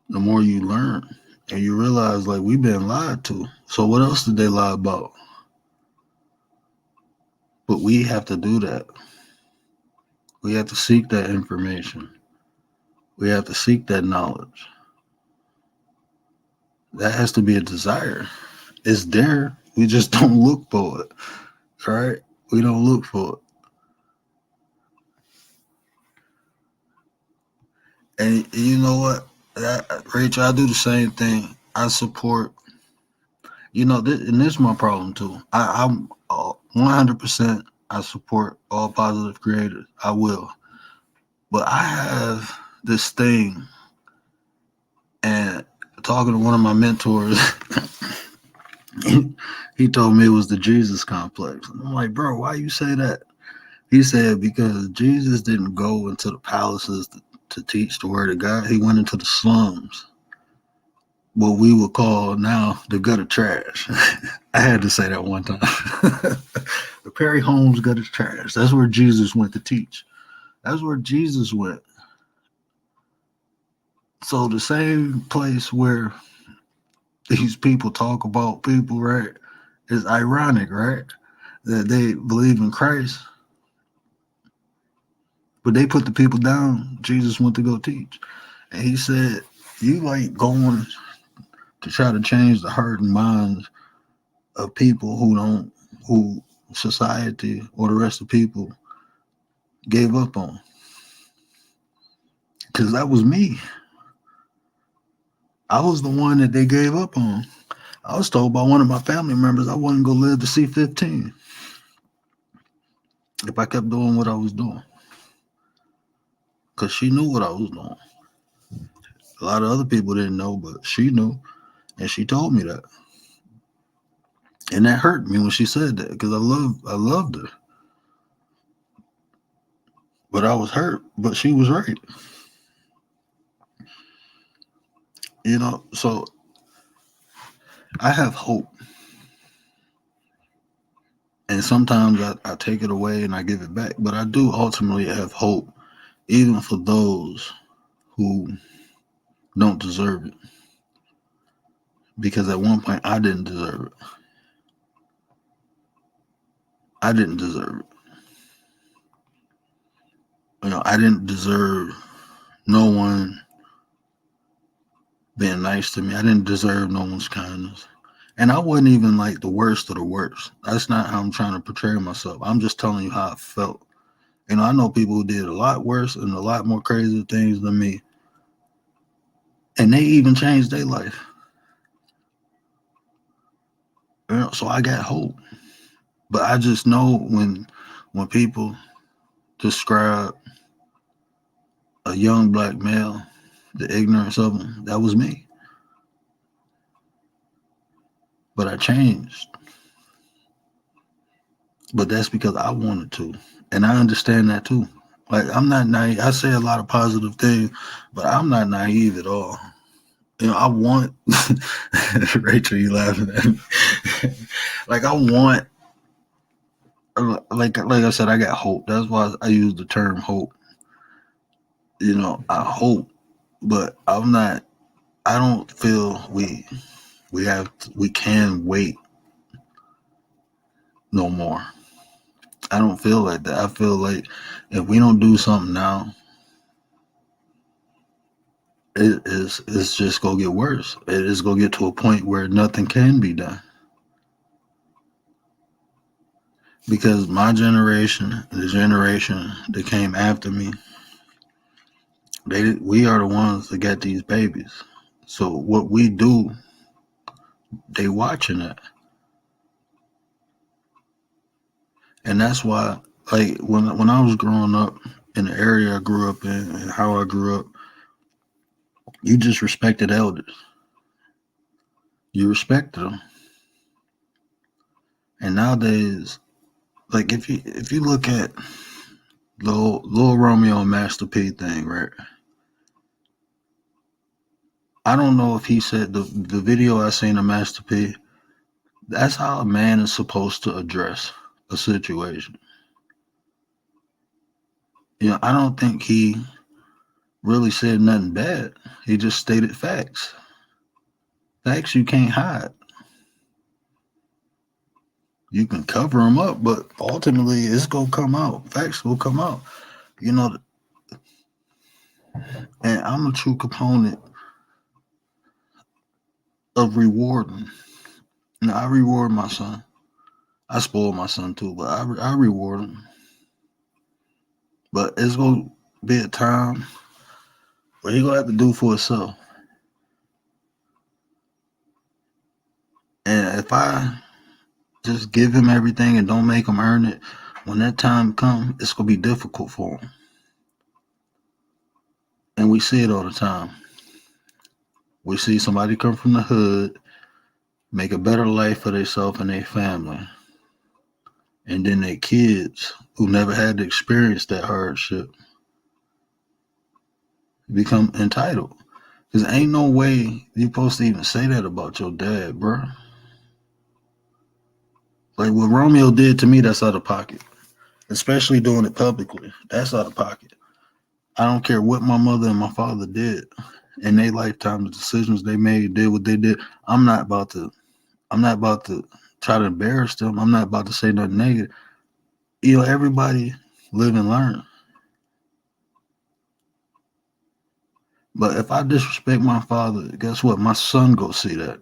the more you learn. And you realize, like, we've been lied to. So what else did they lie about? But we have to do that. We have to seek that information. We have to seek that knowledge. That has to be a desire. It's there. We just don't look for it. Right? We don't look for it. And you know what? Rachel, I do the same thing. I support, and this is my problem too. I'm 100%, I support all positive creators. I will. But I have this thing, and talking to one of my mentors, he told me it was the Jesus complex. And I'm like, bro, why you say that? He said, because Jesus didn't go into the palaces to teach the word of God. He went into the slums, what we would call now the gutter trash. I had to say that one time. The Perry Homes gutter trash. That's where Jesus went to teach. That's where Jesus went. So the same place where these people talk about people, right, is ironic, right? That they believe in Christ, but they put the people down. Jesus went to go teach. And he said, you like going to try to change the heart and minds of people who society or the rest of people gave up on. Because that was me. I was the one that they gave up on. I was told by one of my family members I wasn't going to live to see 15 if I kept doing what I was doing. Because she knew what I was doing. A lot of other people didn't know, but she knew. And she told me that. And that hurt me when she said that, because I loved her. But I was hurt, but she was right. So I have hope. And sometimes I take it away and I give it back. But I do ultimately have hope, even for those who don't deserve it. Because at one point, I didn't deserve it. I didn't deserve it. I didn't deserve no one being nice to me. I didn't deserve no one's kindness. And I wasn't even like the worst of the worst. That's not how I'm trying to portray myself. I'm just telling you how I felt. I know people who did a lot worse and a lot more crazy things than me. And they even changed their life. So I got hope. But I just know when people describe a young black male, the ignorance of him, that was me. But I changed. But that's because I wanted to. And I understand that too. Like, I'm not naive. I say a lot of positive things, but I'm not naive at all. I want, Rachel, you laughing at me. Like, I want like I said, I got hope. That's why I use the term hope. I hope, but I'm not. I don't feel we can wait no more. I don't feel like that. I feel like if we don't do something now, it's just gonna get worse. It is gonna get to a point where nothing can be done. Because my generation, the generation that came after me, we are the ones that got these babies. So what we do, they watching it. And that's why, like when I was growing up in the area I grew up in and how I grew up, you just respected elders. You respected them. And nowadays, like if you look at Lil Romeo and Master P thing, right? I don't know if he said the video I seen of Master P. That's how a man is supposed to address a situation. I don't think he really said nothing bad. He just stated facts. Facts you can't hide. You can cover them up, but ultimately it's gonna come out. Facts will come out. You know, and I'm a true component of rewarding. Now I reward my son. I spoil my son too, but I reward him. But it's gonna be a time where he gonna have to do for himself. And if I just give him everything and don't make him earn it, when that time comes, it's gonna be difficult for him. And we see it all the time. We see somebody come from the hood, make a better life for themselves and their family. And then their kids who never had to experience that hardship become entitled. Because ain't no way you supposed to even say that about your dad, bro. Like what Romeo did to me, that's out of pocket. Especially doing it publicly. That's out of pocket. I don't care what my mother and my father did in their lifetime, the decisions they made, did what they did. I'm not about to try to embarrass them. I'm not about to say nothing negative. Everybody live and learn. But if I disrespect my father, guess what? My son go see that.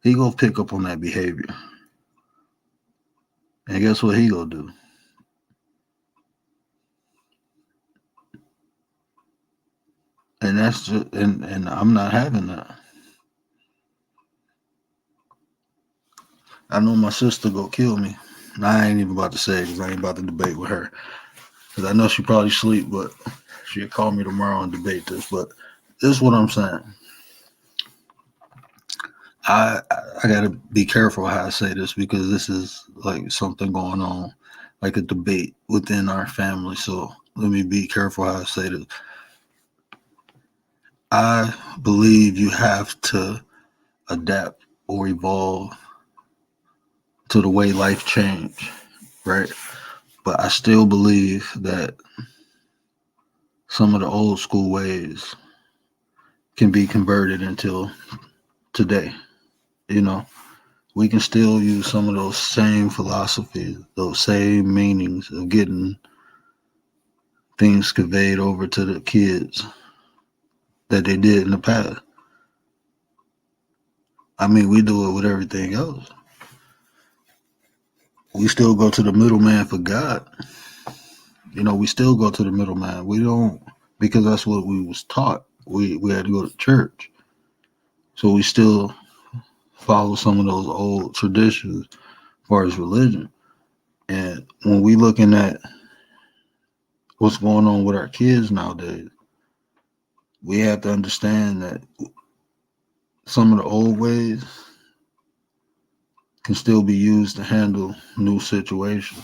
He go pick up on that behavior. And guess what he gonna do? And that's just and I'm not having that. I know my sister go kill me. I ain't even about to say it because I ain't about to debate with her. Because I know she probably sleep, but she'll call me tomorrow and debate this. But this is what I'm saying. I gotta be careful how I say this because this is like something going on, like a debate within our family. So let me be careful how I say this. I believe you have to adapt or evolve to the way life change, right? But I still believe that some of the old school ways can be converted until today. You know, we can still use some of those same philosophies, those same meanings of getting things conveyed over to the kids that they did in the past. I mean, we do it with everything else. We still go to the middleman for God. We still go to the middleman. We don't because that's what we was taught. We had to go to church. So we still follow some of those old traditions as far as religion. And when we looking at what's going on with our kids nowadays, we have to understand that some of the old ways can still be used to handle new situations.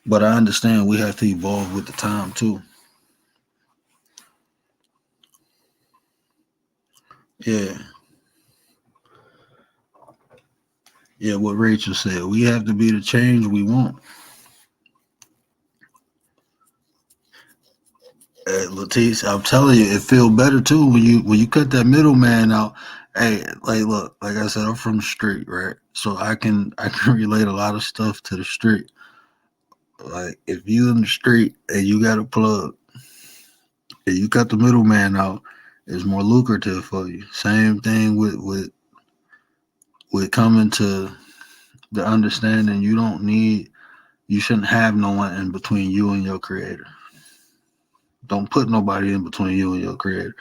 But I understand we have to evolve with the time too. Yeah. Yeah, what Rachel said. We have to be the change we want. Letice, I'm telling you, it feel better too when you cut that middleman out. Hey, like look, like I said, I'm from the street, right? So I can relate a lot of stuff to the street. Like if you in the street and you got a plug and you cut the middleman out, it's more lucrative for you. Same thing with coming to the understanding you shouldn't have no one in between you and your creator. Don't put nobody in between you and your creator.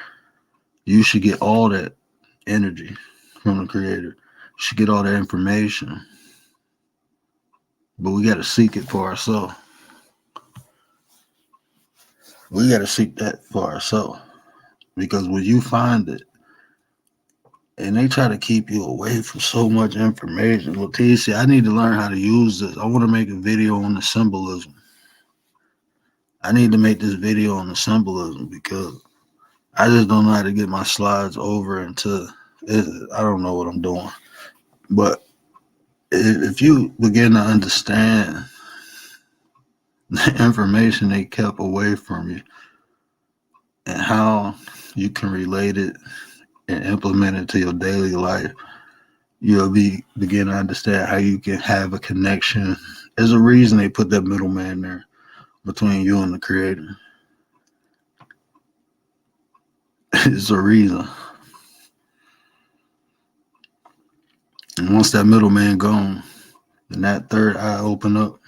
You should get all that energy from the creator. You should get all that information. But we got to seek it for ourselves. We got to seek that for ourselves. Because when you find it, and they try to keep you away from so much information. Leticia, I need to learn how to use this. I want to make a video on the symbolism. I need to make this video on the symbolism because I just don't know how to get my slides over into it. I don't know what I'm doing. But if you begin to understand the information they kept away from you and how you can relate it and implement it to your daily life, you'll begin to understand how you can have a connection. There's a reason they put that middleman there between you and the creator. It's a reason. And once that middleman gone, and that third eye open up,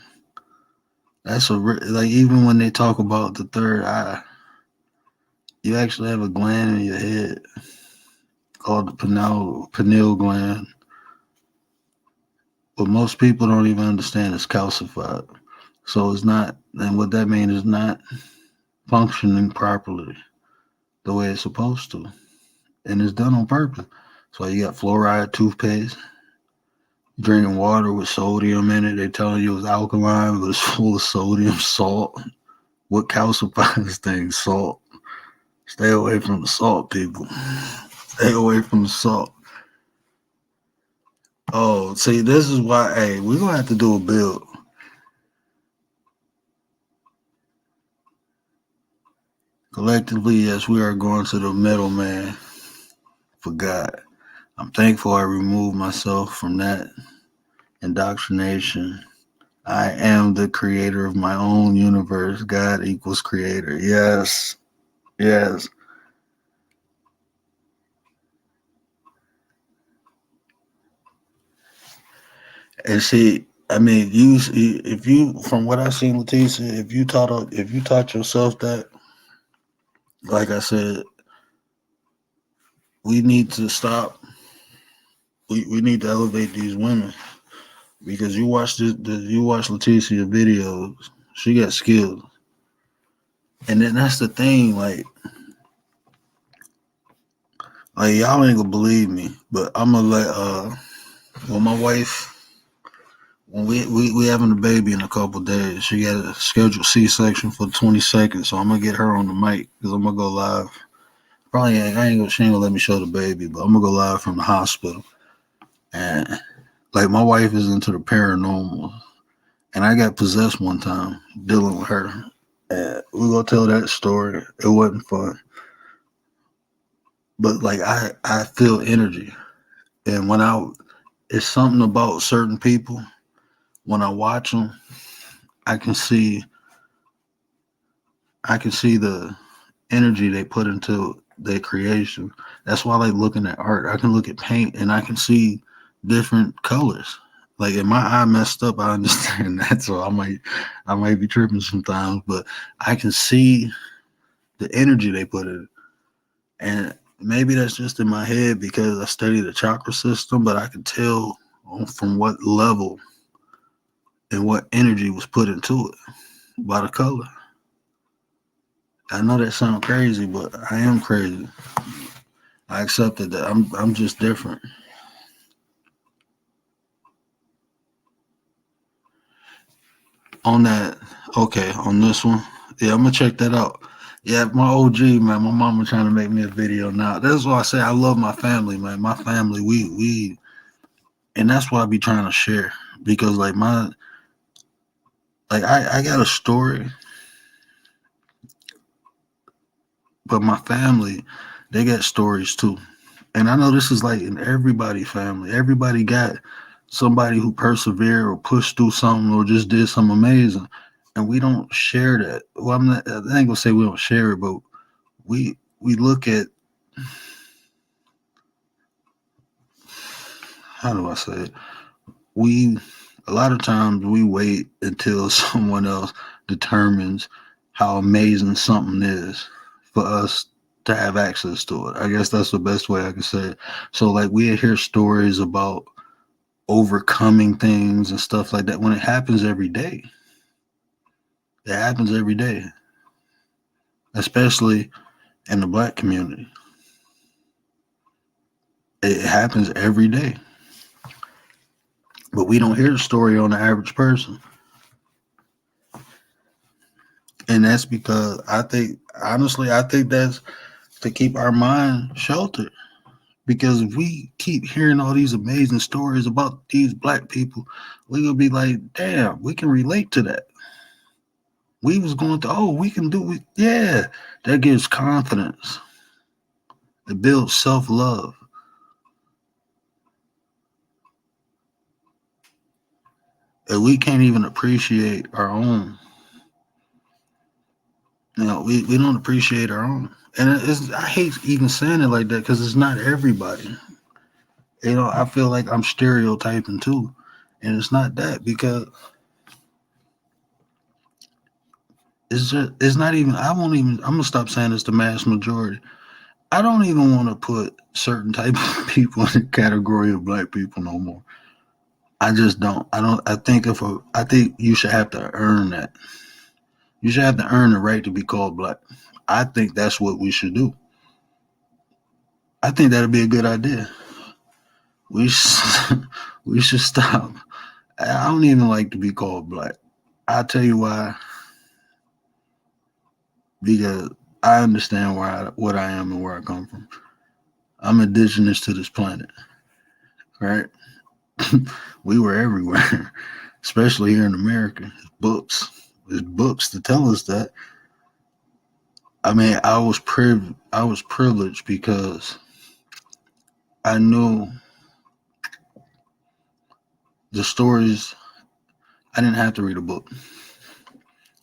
that's like even when they talk about the third eye, you actually have a gland in your head called the pineal gland. But most people don't even understand it's calcified. So it's not, and what that means is not functioning properly the way it's supposed to. And it's done on purpose. So you got fluoride toothpaste, drinking water with sodium in it. They're telling you it's alkaline, but it's full of sodium, salt. What calcifies things? Salt. Stay away from the salt, people. Stay away from the salt. Oh, see, this is why, hey, we're going to have to do a build. Collectively, yes, we are going to the middleman for God. I'm thankful I removed myself from that indoctrination. I am the creator of my own universe. God equals creator. Yes. Yes. And see, I mean, if you, from what I've seen, Leticia, if you taught yourself that, like I said, we need to stop. We need to elevate these women because you watch Leticia videos, she got skills, and then that's the thing, like y'all ain't gonna believe me, but I'm gonna let well, my wife. When we having a baby in a couple days, she got a scheduled C-section for the 22nd, so I'm gonna get her on the mic because I'm gonna go live. Probably she ain't gonna let me show the baby, but I'm gonna go live from the hospital. And like my wife is into the paranormal, and I got possessed one time dealing with her. And we're gonna tell that story. It wasn't fun, but like I feel energy, and it's something about certain people. When I watch them, I can see the energy they put into their creation. That's why I like looking at art. I can look at paint and I can see different colors. Like if my eye messed up, I understand that. So I might be tripping sometimes, but I can see the energy they put in it. And maybe that's just in my head because I study the chakra system, but I can tell from what level and what energy was put into it by the color. I know that sounds crazy, but I am crazy. I accepted that. I'm just different. On that, okay, on this one, yeah, I'm gonna check that out. Yeah, my OG, man, my mama trying to make me a video now. That's why I say I love my family, man. My family, we And that's what I be trying to share because like I got a story, but my family, they got stories too. And I know this is like in everybody's family. Everybody got somebody who persevered or pushed through something or just did something amazing. And we don't share that. Well, I ain't gonna say we don't share it, but we look at, how do I say it? We A lot of times we wait until someone else determines how amazing something is for us to have access to it. I guess that's the best way I can say it. So like we hear stories about overcoming things and stuff like that when it happens every day. It happens every day, especially in the black community. It happens every day. But we don't hear the story on the average person. And that's because I think that's to keep our mind sheltered. Because if we keep hearing all these amazing stories about these black people, we're gonna be like, damn, we can relate to that. We was going to, oh, we can do it. Yeah, that gives confidence. It builds self-love. And we can't even appreciate our own. We don't appreciate our own. And I hate even saying it like that because it's not everybody. I feel like I'm stereotyping too. And it's not that because it's not even, I'm going to stop saying it's the mass majority. I don't even want to put certain type of people in the category of black people no more. I just don't. I think you should have to earn that. You should have to earn the right to be called black. I think that's what we should do. I think that'd be a good idea. We should, we should stop. I don't even like to be called black. I'll tell you why. Because I understand what I am and where I come from. I'm indigenous to this planet, right? We were everywhere, especially here in America. There's books to tell us that. I mean, I was privileged because I knew the stories. I didn't have to read a book.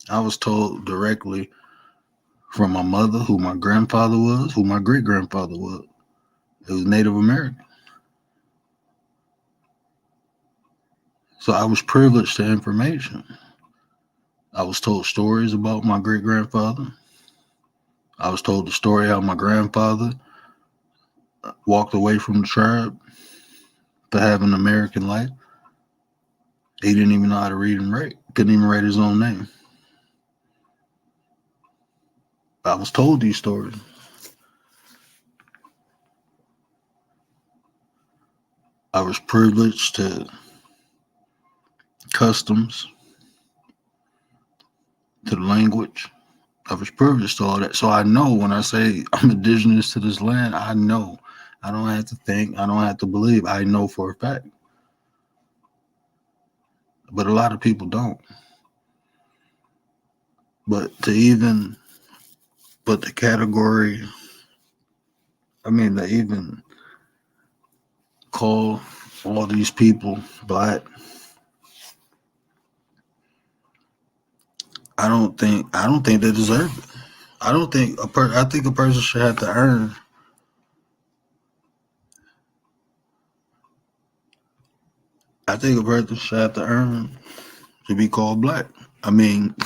I was told directly from my mother who my grandfather was, who my great grandfather was. It was Native American. So I was privileged to information. I was told stories about my great grandfather. I was told the story how my grandfather walked away from the tribe to have an American life. He didn't even know how to read and write. Couldn't even write his own name. I was told these stories. I was privileged to customs, to the language. I was privileged to all that. So I know when I say I'm indigenous to this land, I know. I don't have to think. I don't have to believe. I know for a fact. But a lot of people don't. But to even put the category, to even call all these people black, I don't think they deserve it. I think a person should have to earn. I think a person should have to earn to be called black. I mean,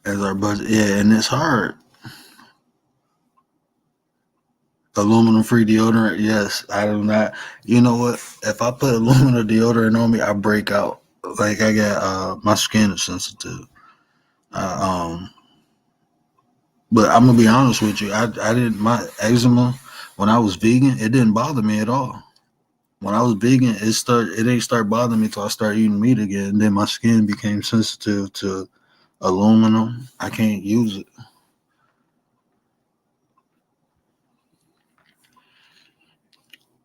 as our budget, yeah, and it's hard. Aluminum free deodorant, yes. I do not. You know what? If I put aluminum deodorant on me, I break out. Like I got my skin is sensitive. Uh, but I'm gonna be honest with you. I didn't my eczema when I was vegan. It didn't bother me at all. When I was vegan, it didn't start bothering me until I started eating meat again. And then my skin became sensitive to Aluminum, I can't use it.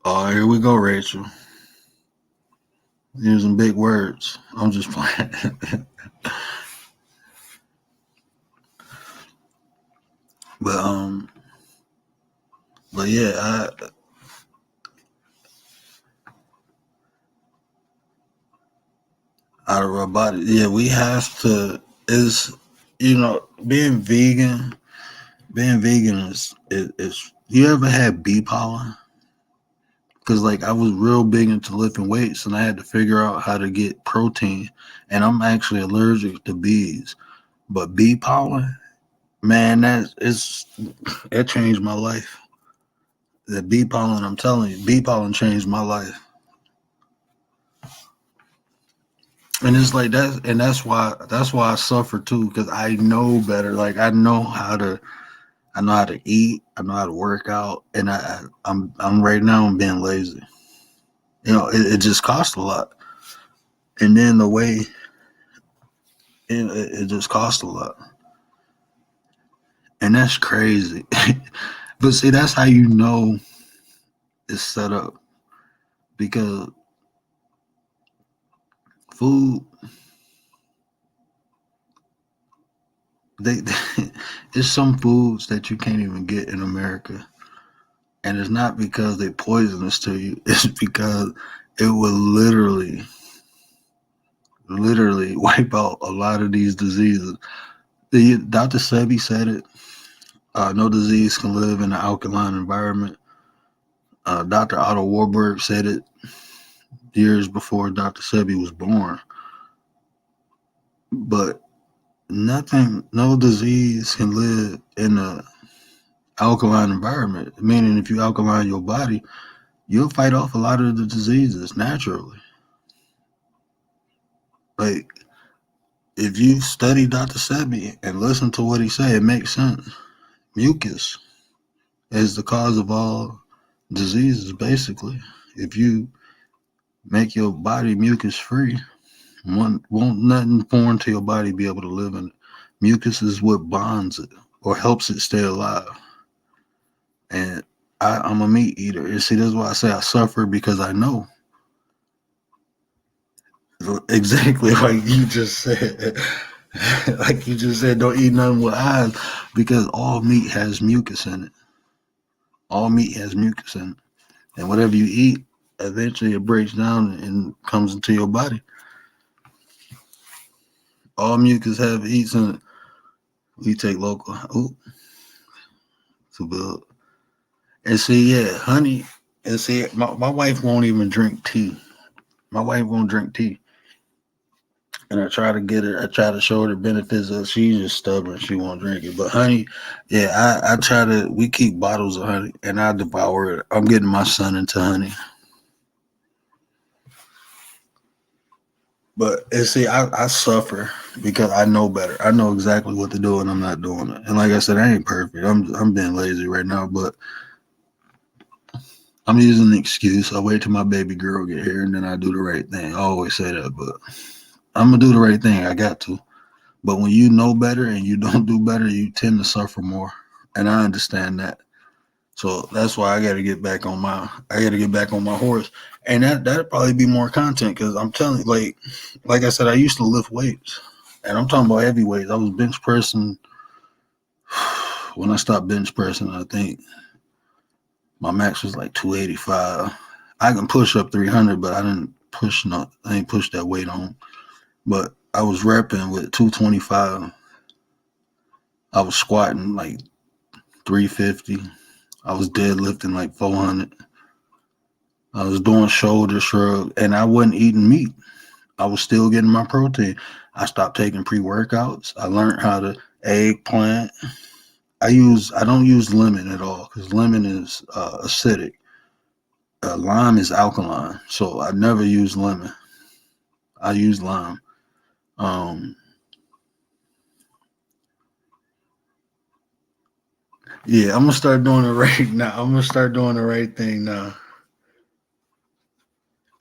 Oh, here we go, Rachel. Using big words. I'm just playing. but um, but yeah, out of our body. Yeah, we have to. Is being vegan. Being vegan is. You ever had bee pollen? Because like I was real big into lifting weights, and I had to figure out how to get protein. And I'm actually allergic to bees, but bee pollen, man, it changed my life. The bee pollen, I'm telling you, bee pollen changed my life. And it's like that, and that's why I suffer too, because I know better. Like I know how to eat, I know how to work out, and I'm right now I'm being lazy. It just costs a lot, and then the way it just costs a lot, and that's crazy. But see, that's how you know it's set up because food they it's some foods that you can't even get in America. And it's not because they poisonous to you. It's because it will literally wipe out a lot of these diseases. Dr. Sebi said it. No disease can live in an alkaline environment. Dr. Otto Warburg said it years before Dr. Sebi was born. But no disease can live in an alkaline environment. Meaning, if you alkaline your body, you'll fight off a lot of the diseases naturally. Like if you study Dr. Sebi and listen to what he said, it makes sense. Mucus is the cause of all diseases, basically. If you make your body mucus free, won't nothing foreign to your body be able to live in it. Mucus is what bonds it or helps it stay alive. And I'm a meat eater. And see, that's why I say I suffer because I know. Exactly like you just said. Like you just said, don't eat nothing with eyes because all meat has mucus in it. All meat has mucus in it. And whatever you eat, eventually it breaks down and comes into your body. All mucus have eats in it. We take local. Ooh, to build. And see, yeah, honey. And see, my wife won't even drink tea. My wife won't drink tea. And I try to show her the benefits of she's just stubborn. She won't drink it. But honey, yeah, we keep bottles of honey and I devour it. I'm getting my son into honey. But and see, I suffer because I know better. I know exactly what to do and I'm not doing it. And like I said, I ain't perfect. I'm being lazy right now, but I'm using an excuse. I wait till my baby girl get here and then I do the right thing. I always say that, but I'm gonna do the right thing. I got to. But when you know better and you don't do better, you tend to suffer more. And I understand that. So that's why I gotta get back on my horse. And that'd probably be more content because I'm telling you, like I said, I used to lift weights. And I'm talking about heavy weights. I was bench pressing when I stopped bench pressing, I think my max was like 285. I can push up 300, but I didn't push that weight on. But I was repping with 225. I was squatting like 350. I was deadlifting like 400. I was doing shoulder shrug and I wasn't eating meat. I was still getting my protein. I stopped taking pre-workouts. I learned how to eggplant. I don't use lemon at all because lemon is acidic. Lime is alkaline, so I never use lemon. I use lime. Um, yeah, I'm gonna start doing it right now. I'm gonna start doing the right thing now.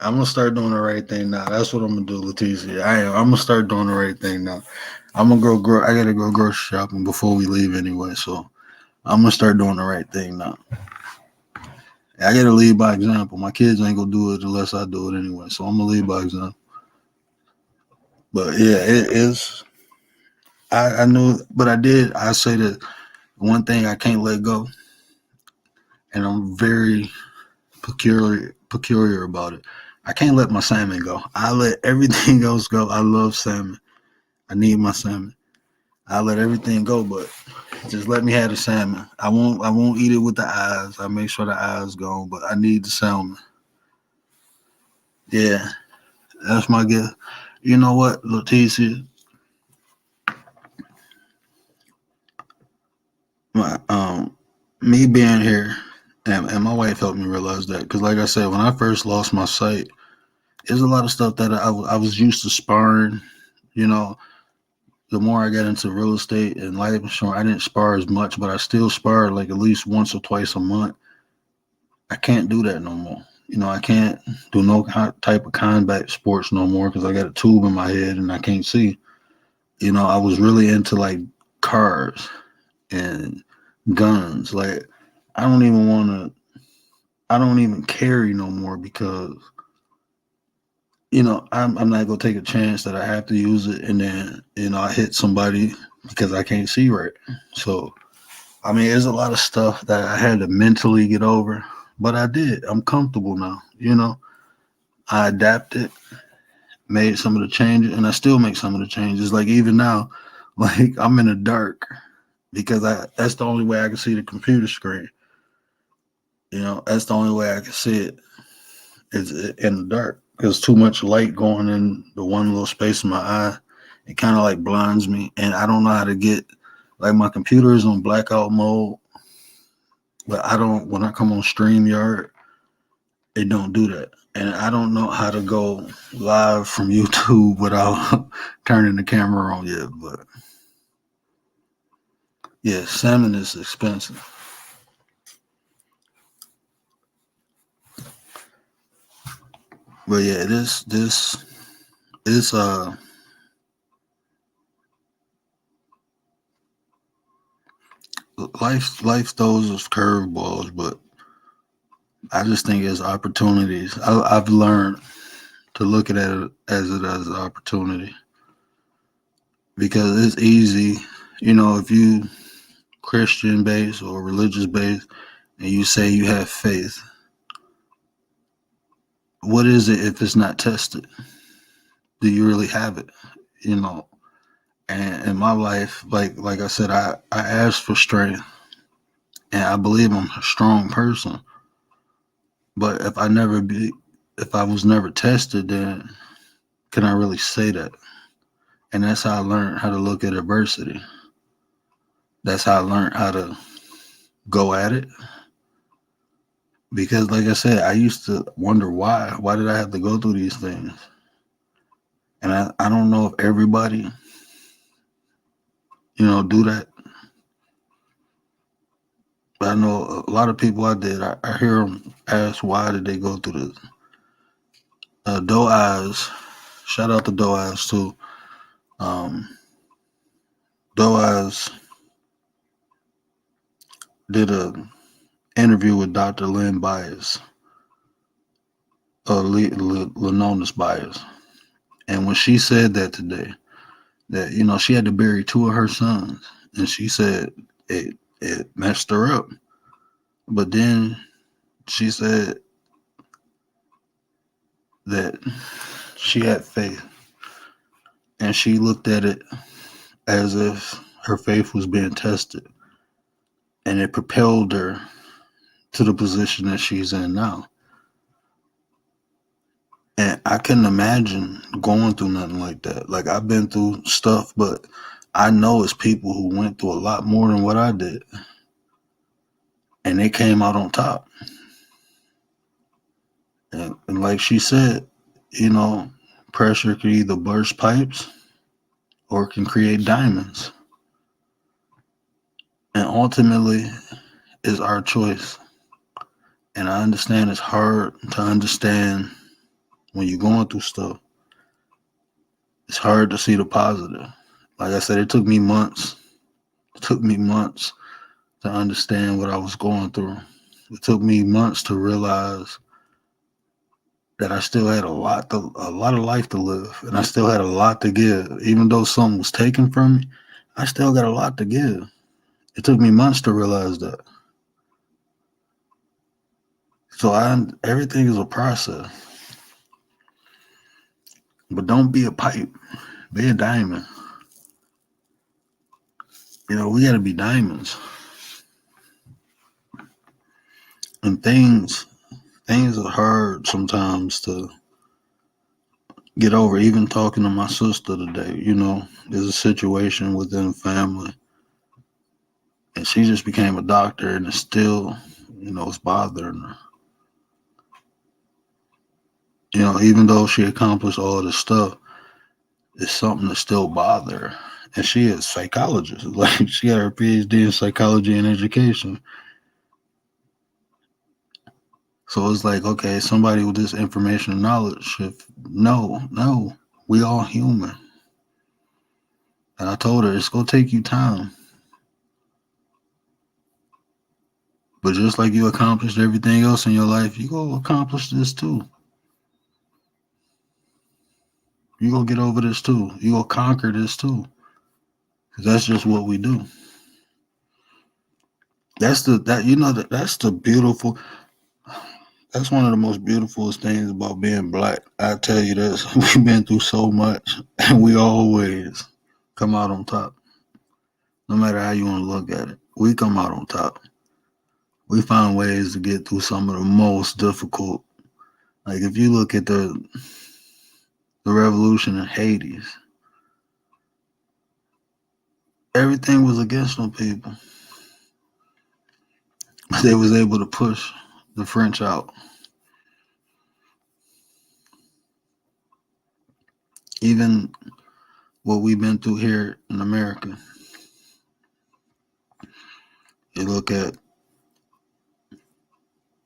I'm gonna start doing the right thing now. That's what I'm gonna do, Leticia. I am. I'm gonna start doing the right thing now. I'm gonna go. I gotta go grocery shopping before we leave anyway. So I'm gonna start doing the right thing now. I gotta lead by example. My kids ain't gonna do it unless I do it anyway. So I'm gonna lead by example. But yeah, it is. I knew, but I did. I say that one thing I can't let go, and I'm very peculiar about it. I can't let my salmon go. I let everything else go. I love salmon. I need my salmon. I let everything go, but just let me have the salmon. I won't eat it with the eyes. I make sure the eyes gone, but I need the salmon. Yeah, that's my gift. You know what, Leticia? My me being here and my wife helped me realize that because, like I said, when I first lost my sight, there's a lot of stuff that I was used to sparring. You know, the more I got into real estate and life insurance, I didn't spar as much, but I still spar like at least once or twice a month. I can't do that no more. You know, I can't do no type of combat sports no more because I got a tube in my head and I can't see. You know, I was really into like cars and guns. Like, I don't even want to, I don't even carry no more because, I'm not going to take a chance that I have to use it and then, I hit somebody because I can't see right. So, I mean, there's a lot of stuff that I had to mentally get over, but I did. I'm comfortable now. I adapted, made some of the changes, and I still make some of the changes. Like even now, like I'm in the dark because that's the only way I can see the computer screen. That's the only way I can see it is in the dark. There's too much light going in the one little space in my eye. It kind of like blinds me, and I don't know how to get like my computer is on blackout mode, but I don't. When I come on StreamYard, it don't do that. And I don't know how to go live from YouTube without turning the camera on yet. But yeah, salmon is expensive. But yeah, this is life throws us curveballs, but I just think it's opportunities. I've learned to look at it as an opportunity because it's easy. If you Christian based or religious based and you say you have faith, what is it if it's not tested? Do you really have it? You know, and in my life, like I said, I asked for strength and I believe I'm a strong person. But if I was never tested, then can I really say that? And that's how I learned how to look at adversity. That's how I learned how to go at it. Because like I said, I used to wonder why. Why did I have to go through these things? And I don't know if everybody, do that. But I know a lot of people I did. I hear them ask why did they go through this. Doe Eyes, shout out to Doe Eyes too. Um, Doe Eyes did a interview with Dr. Lynn Byers, Lenonis Byers. And when she said that today, that, she had to bury two of her sons. And she said it messed her up. But then she said that she had faith. And she looked at it as if her faith was being tested. And it propelled her to the position that she's in now. And I couldn't imagine going through nothing like that. Like I've been through stuff, but I know it's people who went through a lot more than what I did. And they came out on top. And like she said, pressure can either burst pipes or it can create diamonds. And ultimately, it's our choice. And I understand it's hard to understand when you're going through stuff, it's hard to see the positive. Like I said, it took me months. It took me months to understand what I was going through. It took me months to realize that I still had a lot of life to live, and I still had a lot to give. Even though something was taken from me, I still got a lot to give. It took me months to realize that. So everything is a process. But don't be a pipe. Be a diamond. We got to be diamonds. And things are hard sometimes to get over. Even talking to my sister today, there's a situation within the family. And she just became a doctor, and it's still, it's bothering her. Even though she accomplished all this stuff, it's something that still bother her. And she is a psychologist. Like, she got her PhD in psychology and education. So it's like, okay, somebody with this information and knowledge should no, we all human. And I told her, it's going to take you time. But just like you accomplished everything else in your life, you're going to accomplish this too. You're going to get over this too. You're going to conquer this too. Because that's just what we do. That's the beautiful, that's one of the most beautiful things about being black. I tell you this, we've been through so much, and we always come out on top. No matter how you want to look at it, we come out on top. We find ways to get through some of the most difficult. Like, if you look at the revolution in Haiti, everything was against them people. But they was able to push the French out. Even what we've been through here in America. You look at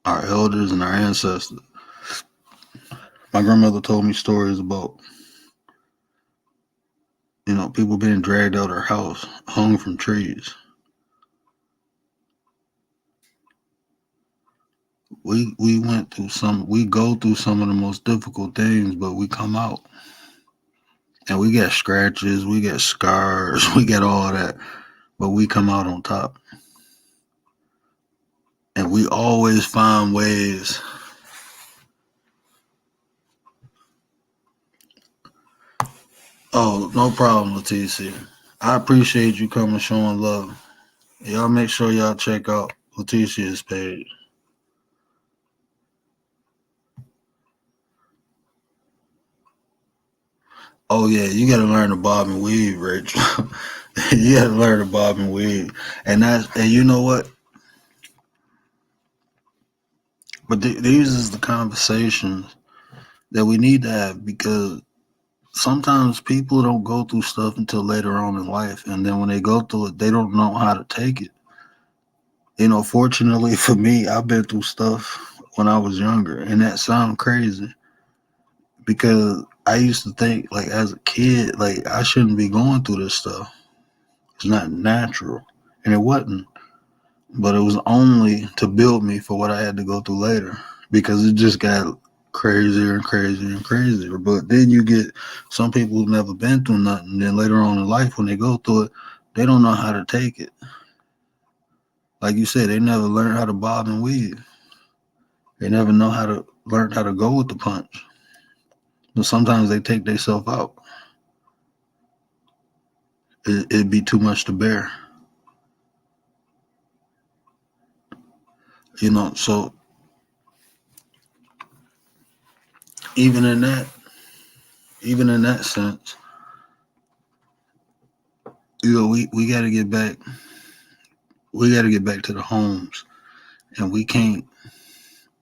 our elders and our ancestors. My grandmother told me stories about, people being dragged out of their house, hung from trees. We go through some of the most difficult things, but we come out. And we get scratches, we get scars, we get all that, but we come out on top. And we always find ways. Oh, no problem, Leticia. I appreciate you coming showing love. Y'all make sure y'all check out Leticia's page. Oh yeah, you gotta learn to bob and weave, Rachel. You gotta learn to bob and weave. And you know what? But these is the conversations that we need to have, because sometimes people don't go through stuff until later on in life. And then when they go through it, they don't know how to take it. Fortunately for me, I've been through stuff when I was younger. And that sounds crazy, because I used to think, like, as a kid, like, I shouldn't be going through this stuff. It's not natural. And it wasn't. But it was only to build me for what I had to go through later, because it just got crazier and crazier and crazier. But then you get some people who've never been through nothing. Then later on in life, when they go through it, they don't know how to take it. Like you said, they never learned how to bob and weave. They never know how to learn how to go with the punch. But sometimes they take themselves out. It'd be too much to bear. So even in that sense, we got to get back. We got to get back to the homes, and we can't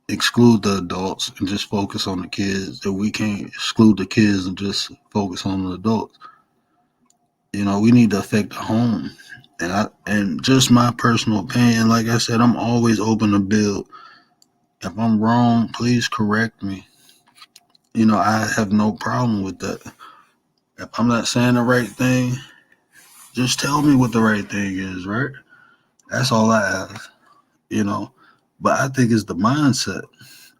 exclude the adults and just focus on the kids. And we can't exclude the kids and just focus on the adults. We need to affect the home. And just my personal opinion, like I said, I'm always open to build. If I'm wrong, please correct me. I have no problem with that. If I'm not saying the right thing, just tell me what the right thing is, right? That's all I ask. But I think it's the mindset.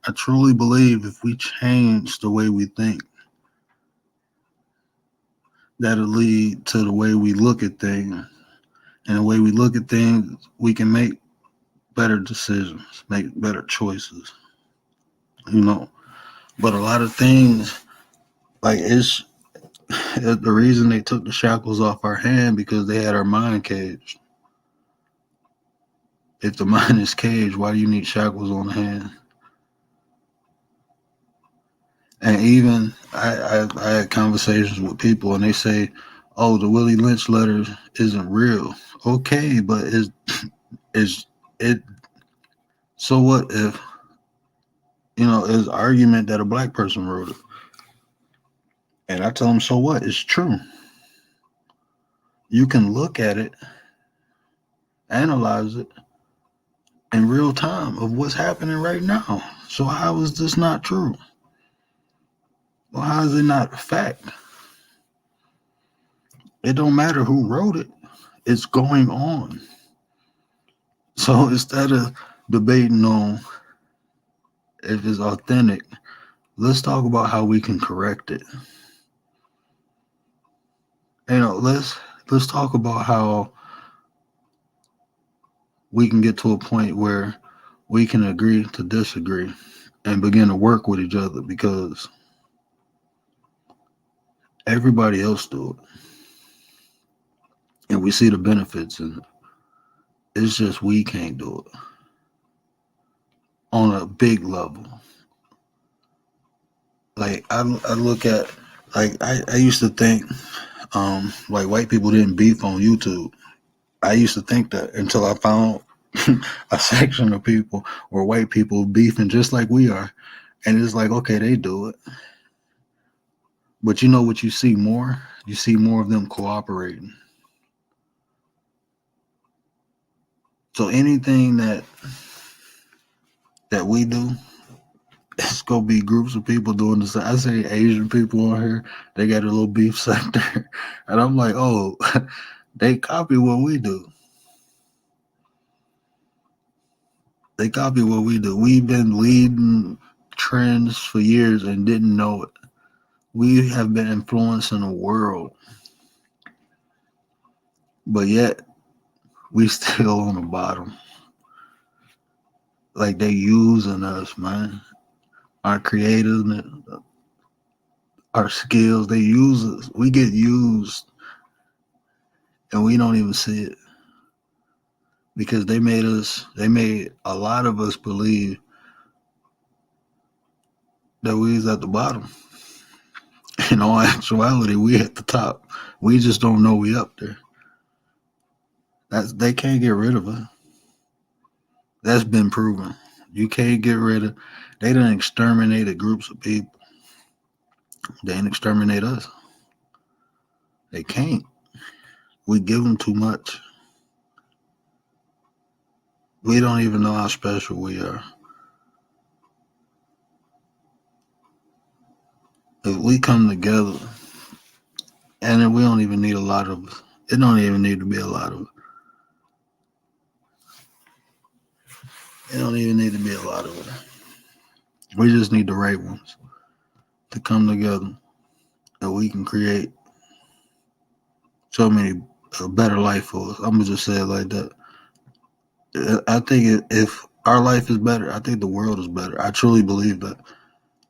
I truly believe if we change the way we think, that'll lead to the way we look at things. And the way we look at things, we can make better decisions, make better choices, you know. But a lot of things, like it's the reason they took the shackles off our hand because they had our mind caged. If the mind is caged, why do you need shackles on the hand? And even I had conversations with people and they say, "Oh, the Willie Lynch letter isn't real." Okay, but is it? So what if is an argument that a black person wrote it? And I tell them, so what? It's true. You can look at it, analyze it in real time of what's happening right now. So how is this not true? Well, how is it not a fact? It don't matter who wrote it. It's going on. So instead of debating on if it's authentic, let's talk about how we can correct it. Let's talk about how we can get to a point where we can agree to disagree and begin to work with each other because everybody else do it. And we see the benefits and it's just we can't do it on a big level. Like I look at I used to think like white people didn't beef on YouTube. I used to think that until I found a section of people or white people beefing just like we are. And it's like, okay, they do it. But you know what you see more? You see more of them cooperating. So anything that we do, it's gonna be groups of people doing this. I say Asian people on here, they got a little beef sector. And I'm like, oh, they copy what we do. They copy what we do. We've been leading trends for years and didn't know it. We have been influencing the world. But yet, we still on the bottom. Like they using us, man. Our creativeness, our skills, they use us. We get used and we don't even see it. Because they made a lot of us believe that we was at the bottom. In all actuality, we at the top. We just don't know we up there. They can't get rid of us. That's been proven. You can't get rid of. They done exterminated groups of people. They ain't exterminate us. They can't. We give them too much. We don't even know how special we are. If we come together, and we don't even need a lot of us. It don't even need to be a lot of us. It don't even need to be a lot of us. We just need the right ones to come together and we can create a better life for us. I'm gonna just say it like that. I think if our life is better, I think the world is better. I truly believe that.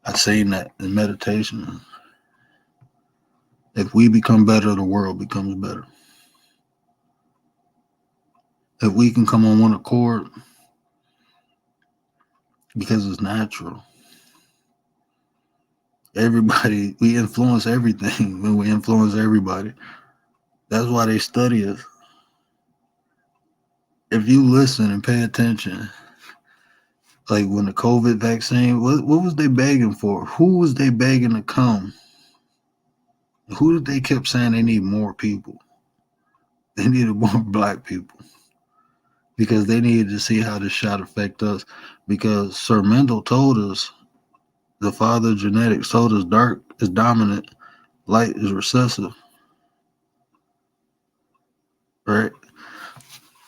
I've seen that in meditation. If we become better, the world becomes better. If we can come on one accord, because it's natural. Everybody, we influence everything when we influence everybody. That's why they study us. If you listen and pay attention, like when the COVID vaccine, what was they begging for? Who was they begging to come? Who did they kept saying they need more people? They needed more black people because they needed to see how this shot affect us. Because Sir Mendel told us The father genetics told us dark is dominant, light is recessive, right?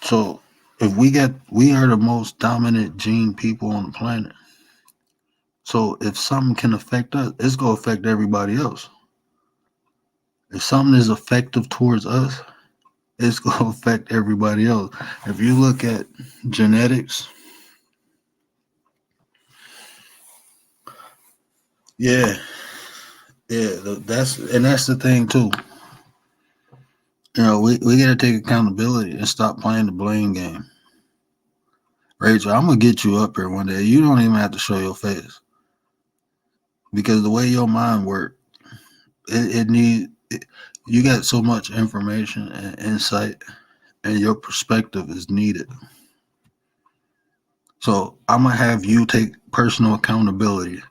So if we are the most dominant gene people on the planet. So if something can affect us, it's gonna affect everybody else. If something is effective towards us, it's gonna affect everybody else. If you look at genetics, yeah, that's the thing too. We gotta take accountability and stop playing the blame game. Rachel, I'm gonna get you up here one day. You don't even have to show your face because the way your mind works, you got so much information and insight, and your perspective is needed. So I'm gonna have you take personal accountability,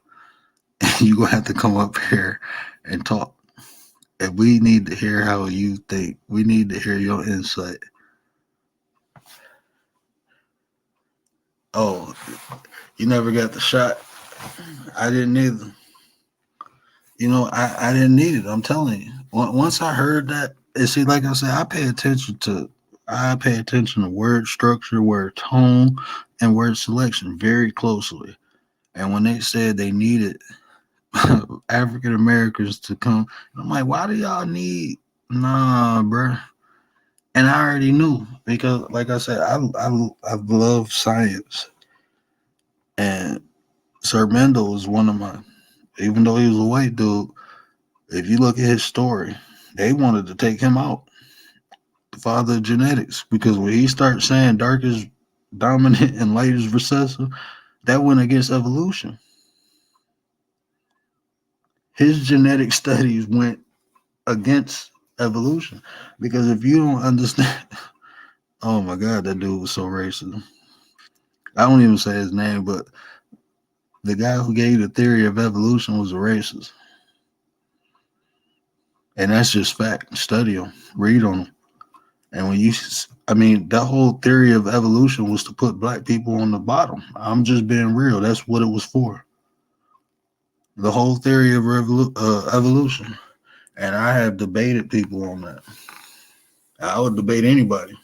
and you gonna have to come up here and talk. And we need to hear how you think. We need to hear your insight. Oh, you never got the shot. I didn't either. I didn't need it. I'm telling you. Once I heard that, and see, like I said, I pay attention to word structure, word tone, and word selection very closely. And when they said they needed African Americans to come, I'm like, why do y'all need? Nah, bruh. And I already knew because, like I said, I love science, and Sir Mendel was one of my. Even though he was a white dude, if you look at his story, they wanted to take him out, the father of genetics, because when he starts saying dark is dominant and light is recessive, that went against evolution. His genetic studies went against evolution because if you don't understand, oh my God, that dude was so racist. I don't even say his name, but the guy who gave the theory of evolution was a racist. And that's just fact. Study them, read on them. And that whole theory of evolution was to put black people on the bottom. I'm just being real. That's what it was for. The whole theory of evolution. And I have debated people on that. I would debate anybody.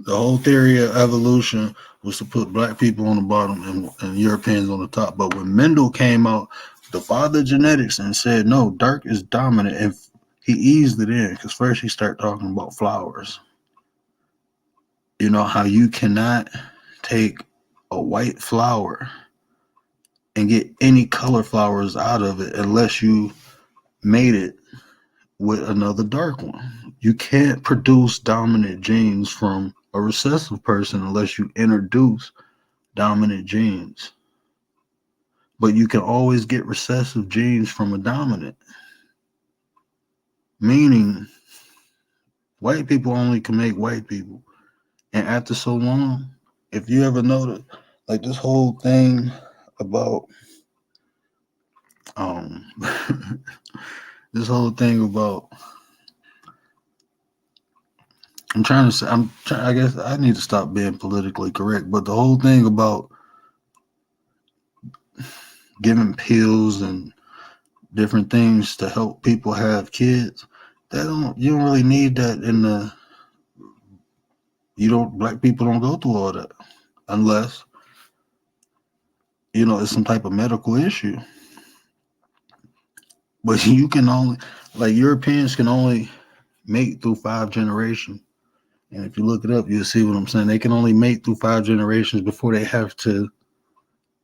The whole theory of evolution was to put black people on the bottom and Europeans on the top. But when Mendel came out, the father of genetics, and said, no, dark is dominant, and he eased it in because first he started talking about flowers. You know how you cannot take a white flower and get any color flowers out of it unless you made it with another dark one. You can't produce dominant genes from a recessive person unless you introduce dominant genes. But you can always get recessive genes from a dominant. Meaning, white people only can make white people. And after so long, if you ever notice, like this whole thing about this whole thing about I guess I need to stop being politically correct, but the whole thing about giving pills and different things to help people have kids, you don't really need that black people don't go through all that unless it's some type of medical issue. But you can only, like, Europeans can only mate through 5 generations. And if you look it up, you'll see what I'm saying. They can only mate through 5 generations before they have to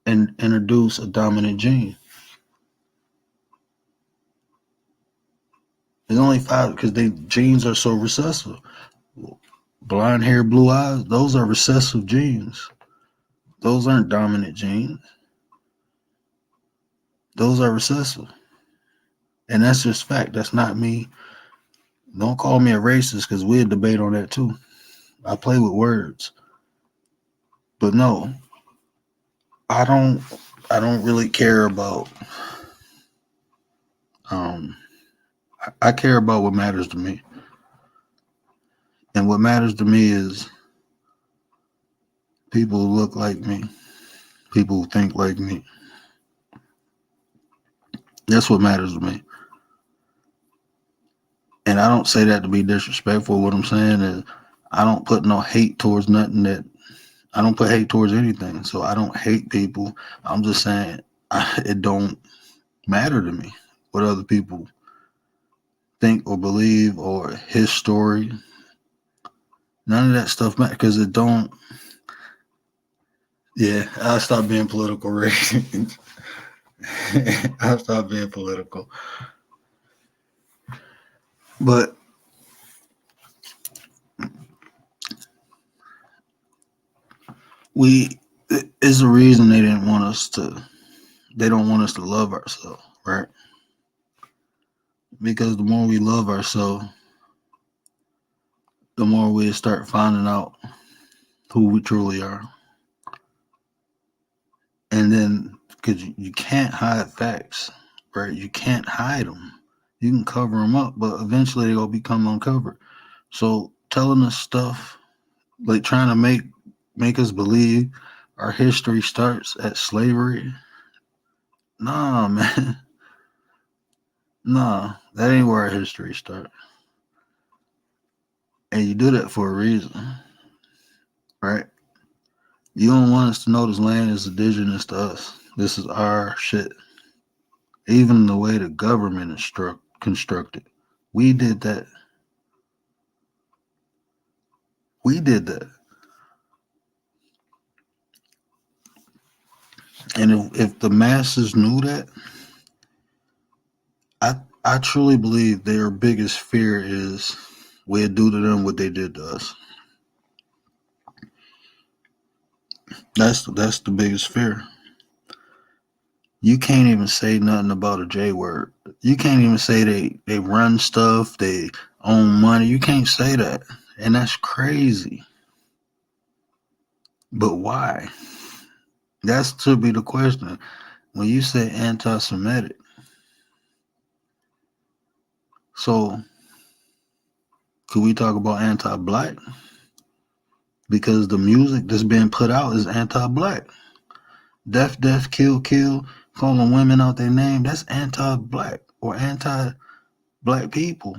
introduce a dominant gene. There's only 5 because their genes are so recessive. Blonde hair, blue eyes, those are recessive genes. Those aren't dominant genes. Those are recessive. And that's just fact. That's not me. Don't call me a racist because we'll debate on that too. I play with words. But no, I don't really care about I care about what matters to me. And what matters to me is people who look like me, people who think like me. That's what matters to me. And I don't say that to be disrespectful. What I'm saying is I don't put no hate towards nothing that I don't put hate towards anything. So I don't hate people. I'm just saying it don't matter to me what other people think or believe or his story. None of that stuff matters because it don't. Yeah, I'll stop being political, Ray. I'll stop being political. But we is a reason they didn't want us to. They don't want us to love ourselves, right? Because the more we love ourselves, the more we start finding out who we truly are. And then, because you can't hide facts, right? You can't hide them. You can cover them up, but eventually they're going to become uncovered. So telling us stuff, like trying to make us believe our history starts at slavery, nah, man. Nah, that ain't where our history starts. And you do that for a reason, right? You don't want us to know this land is indigenous to us. This is our shit. Even the way the government is constructed. We did that. We did that. And if the masses knew that, I truly believe their biggest fear is we'd do to them what they did to us. That's the biggest fear. You can't even say nothing about a J word. You can't even say they run stuff, they own money. You can't say that. And that's crazy. But why? That should be the question. When you say anti-Semitic, so could we talk about anti-black? Because the music that's being put out is anti-black. Death, death, kill, kill, calling women out their name, that's anti-black or anti-black people.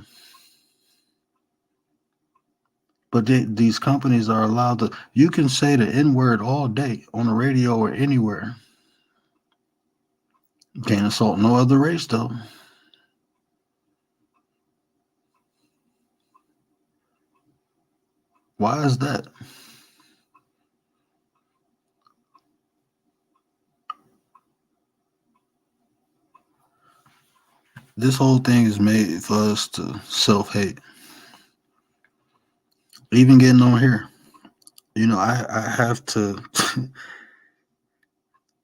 But these companies are allowed to, you can say the N-word all day on the radio or anywhere. You can't assault no other race though. Why is that? This whole thing is made for us to self-hate. Even getting on here. You know, I have to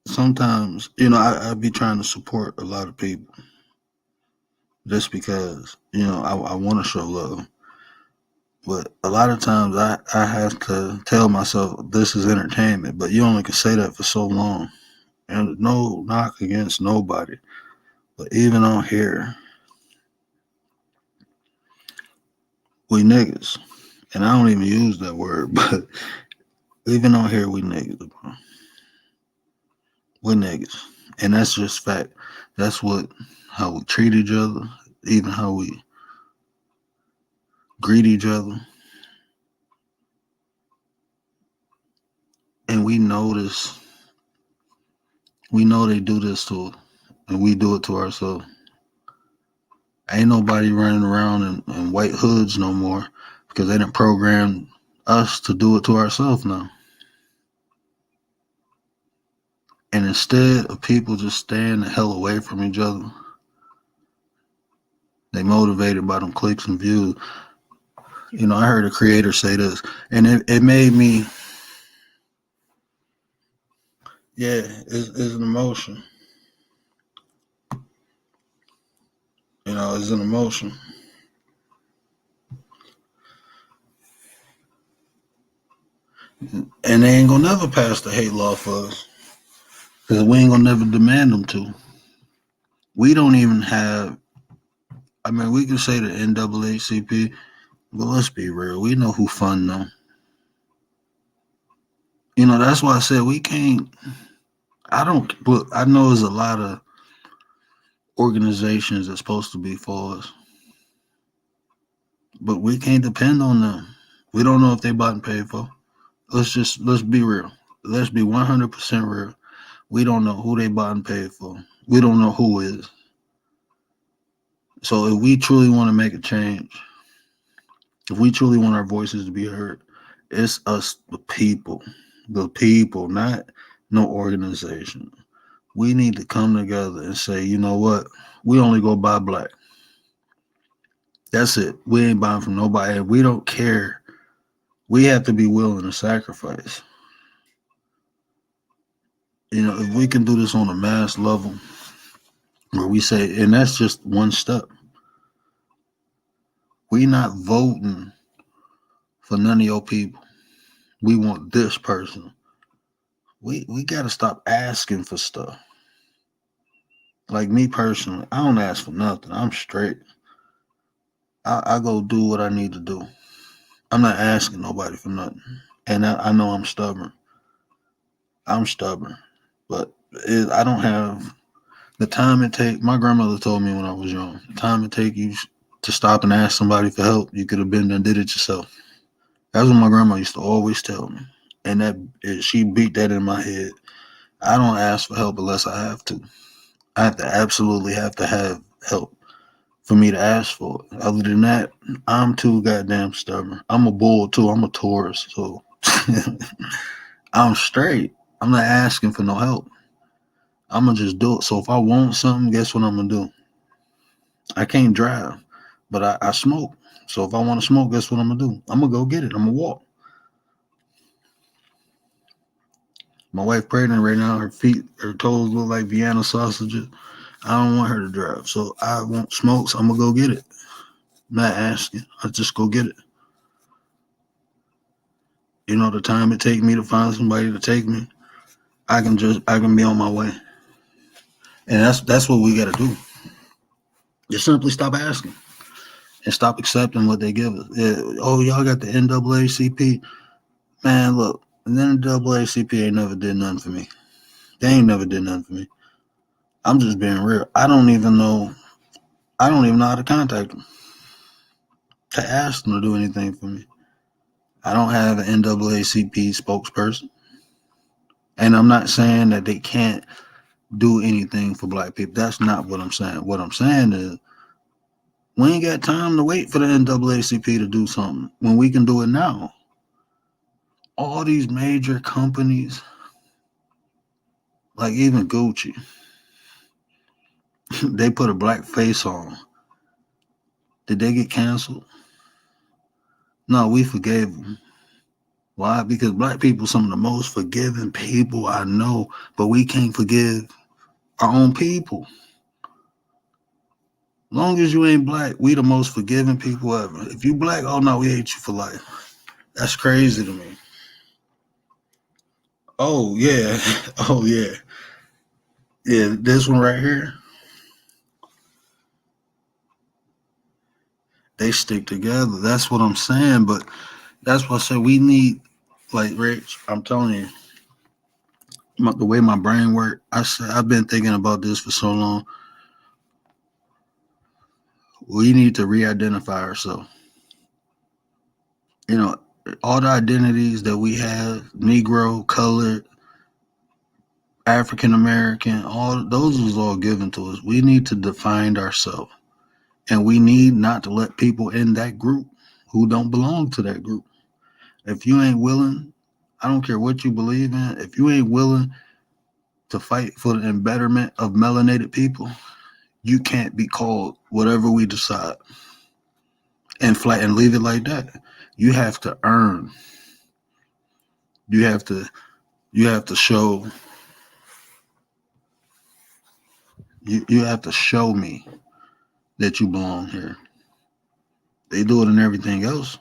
sometimes, you know, I be trying to support a lot of people just because, you know, I want to show love. But a lot of times I have to tell myself this is entertainment, but you only can say that for so long. And no knock against nobody. But even on here, we niggas. And I don't even use that word, but even on here, we niggas, bro. We niggas. And that's just fact. That's how we treat each other, even how we greet each other. And we know this. We know they do this to us, and we do it to ourselves. Ain't nobody running around in white hoods no more because they didn't program us to do it to ourselves now. And instead of people just staying the hell away from each other, they motivated by them clicks and views. You know, I heard a creator say this, and it made me, yeah, it's an emotion. You know, it's an emotion. And they ain't gonna never pass the hate law for us because we ain't gonna never demand them to. We don't even have, I mean, we can say the NAACP, but let's be real. We know who fund them. You know, that's why I said we can't, I know there's a lot of organizations that's supposed to be for us, but we can't depend on them. We don't know if they bought and paid for. Let's be real. Let's be 100% real. We don't know who they bought and paid for. We don't know who is. So if we truly want to make a change, if we truly want our voices to be heard, it's us, the people, not no organization. We need to come together and say, you know what? We only go buy black. That's it. We ain't buying from nobody. We don't care. We have to be willing to sacrifice. If we can do this on a mass level, where we say, and that's just one step. We not voting for none of your people. We want this person. We got to stop asking for stuff. Like me personally, I don't ask for nothing. I'm straight. I go do what I need to do. I'm not asking nobody for nothing. And I know I'm stubborn. But I don't have the time it take. My grandmother told me when I was young, the time it take you to stop and ask somebody for help, you could have been there and did it yourself. That's what my grandma used to always tell me. And she beat that in my head. I don't ask for help unless I have to. I have to absolutely have to have help for me to ask for it. Other than that, I'm too goddamn stubborn. I'm a bull too. I'm a Taurus. So I'm straight. I'm not asking for no help. I'm going to just do it. So if I want something, guess what I'm going to do? I can't drive, but I smoke. So if I want to smoke, guess what I'm going to do? I'm going to go get it. I'm going to walk. My wife pregnant right now. Her toes look like Vienna sausages. I don't want her to drive. So I want smoke, so I'm going to go get it. I'm not asking. I just go get it. The time it take me to find somebody to take me, I can be on my way. And that's what we got to do. Just simply stop asking and stop accepting what they give us. Oh, y'all got the NAACP. Man, look, the NAACP ain't never did nothing for me. They ain't never did nothing for me. I'm just being real. I don't even know how to contact them to ask them to do anything for me. I don't have an NAACP spokesperson. And I'm not saying that they can't do anything for black people. That's not what I'm saying. What I'm saying is we ain't got time to wait for the NAACP to do something when we can do it now. All these major companies, like even Gucci, they put a black face on. Did they get canceled? No, we forgave them. Why? Because black people are some of the most forgiving people I know, but we can't forgive our own people. Long as you ain't black, we the most forgiving people ever. If you black, oh no, we hate you for life. That's crazy to me. Oh yeah. Oh yeah. Yeah, this one right here. They stick together. That's what I'm saying. But that's what I said we need, like Rich, I'm telling you, the way my brain works, I've been thinking about this for so long. We need to re-identify ourselves. All the identities that we have, Negro, colored, African American, all those was all given to us. We need to define ourselves. And we need not to let people in that group who don't belong to that group. If you ain't willing, I don't care what you believe in, if you ain't willing to fight for the betterment of melanated people, you can't be called whatever we decide and leave it like that. You have to earn. You have to show. You have to show me that you belong here. They do it in everything else.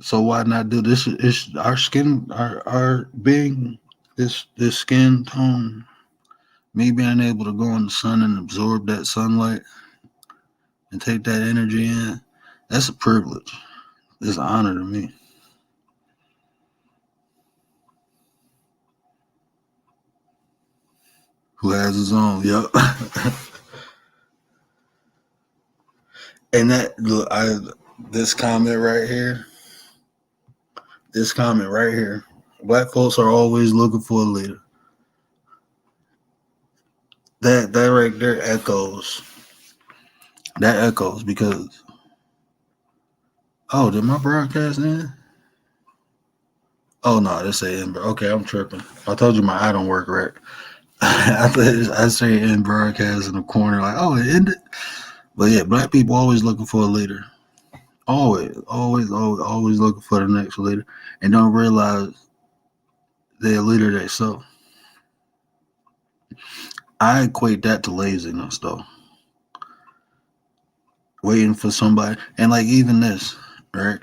So why not do this? It's our skin, our being, this skin tone, me being able to go in the sun and absorb that sunlight and take that energy in, that's a privilege. It's an honor to me. Who has his own? Yep. And that look, this comment right here. This comment right here. Black folks are always looking for a leader. That right there echoes. That echoes because did my broadcast end? Oh no, this say end. Okay, I'm tripping. I told you my eye don't work right. I say end broadcast in the corner like, oh, it ended. But yeah, black people always looking for a leader. Always looking for the next leader, and don't realize they're a leader themselves. I equate that to laziness, though. Waiting for somebody, and like even this, right?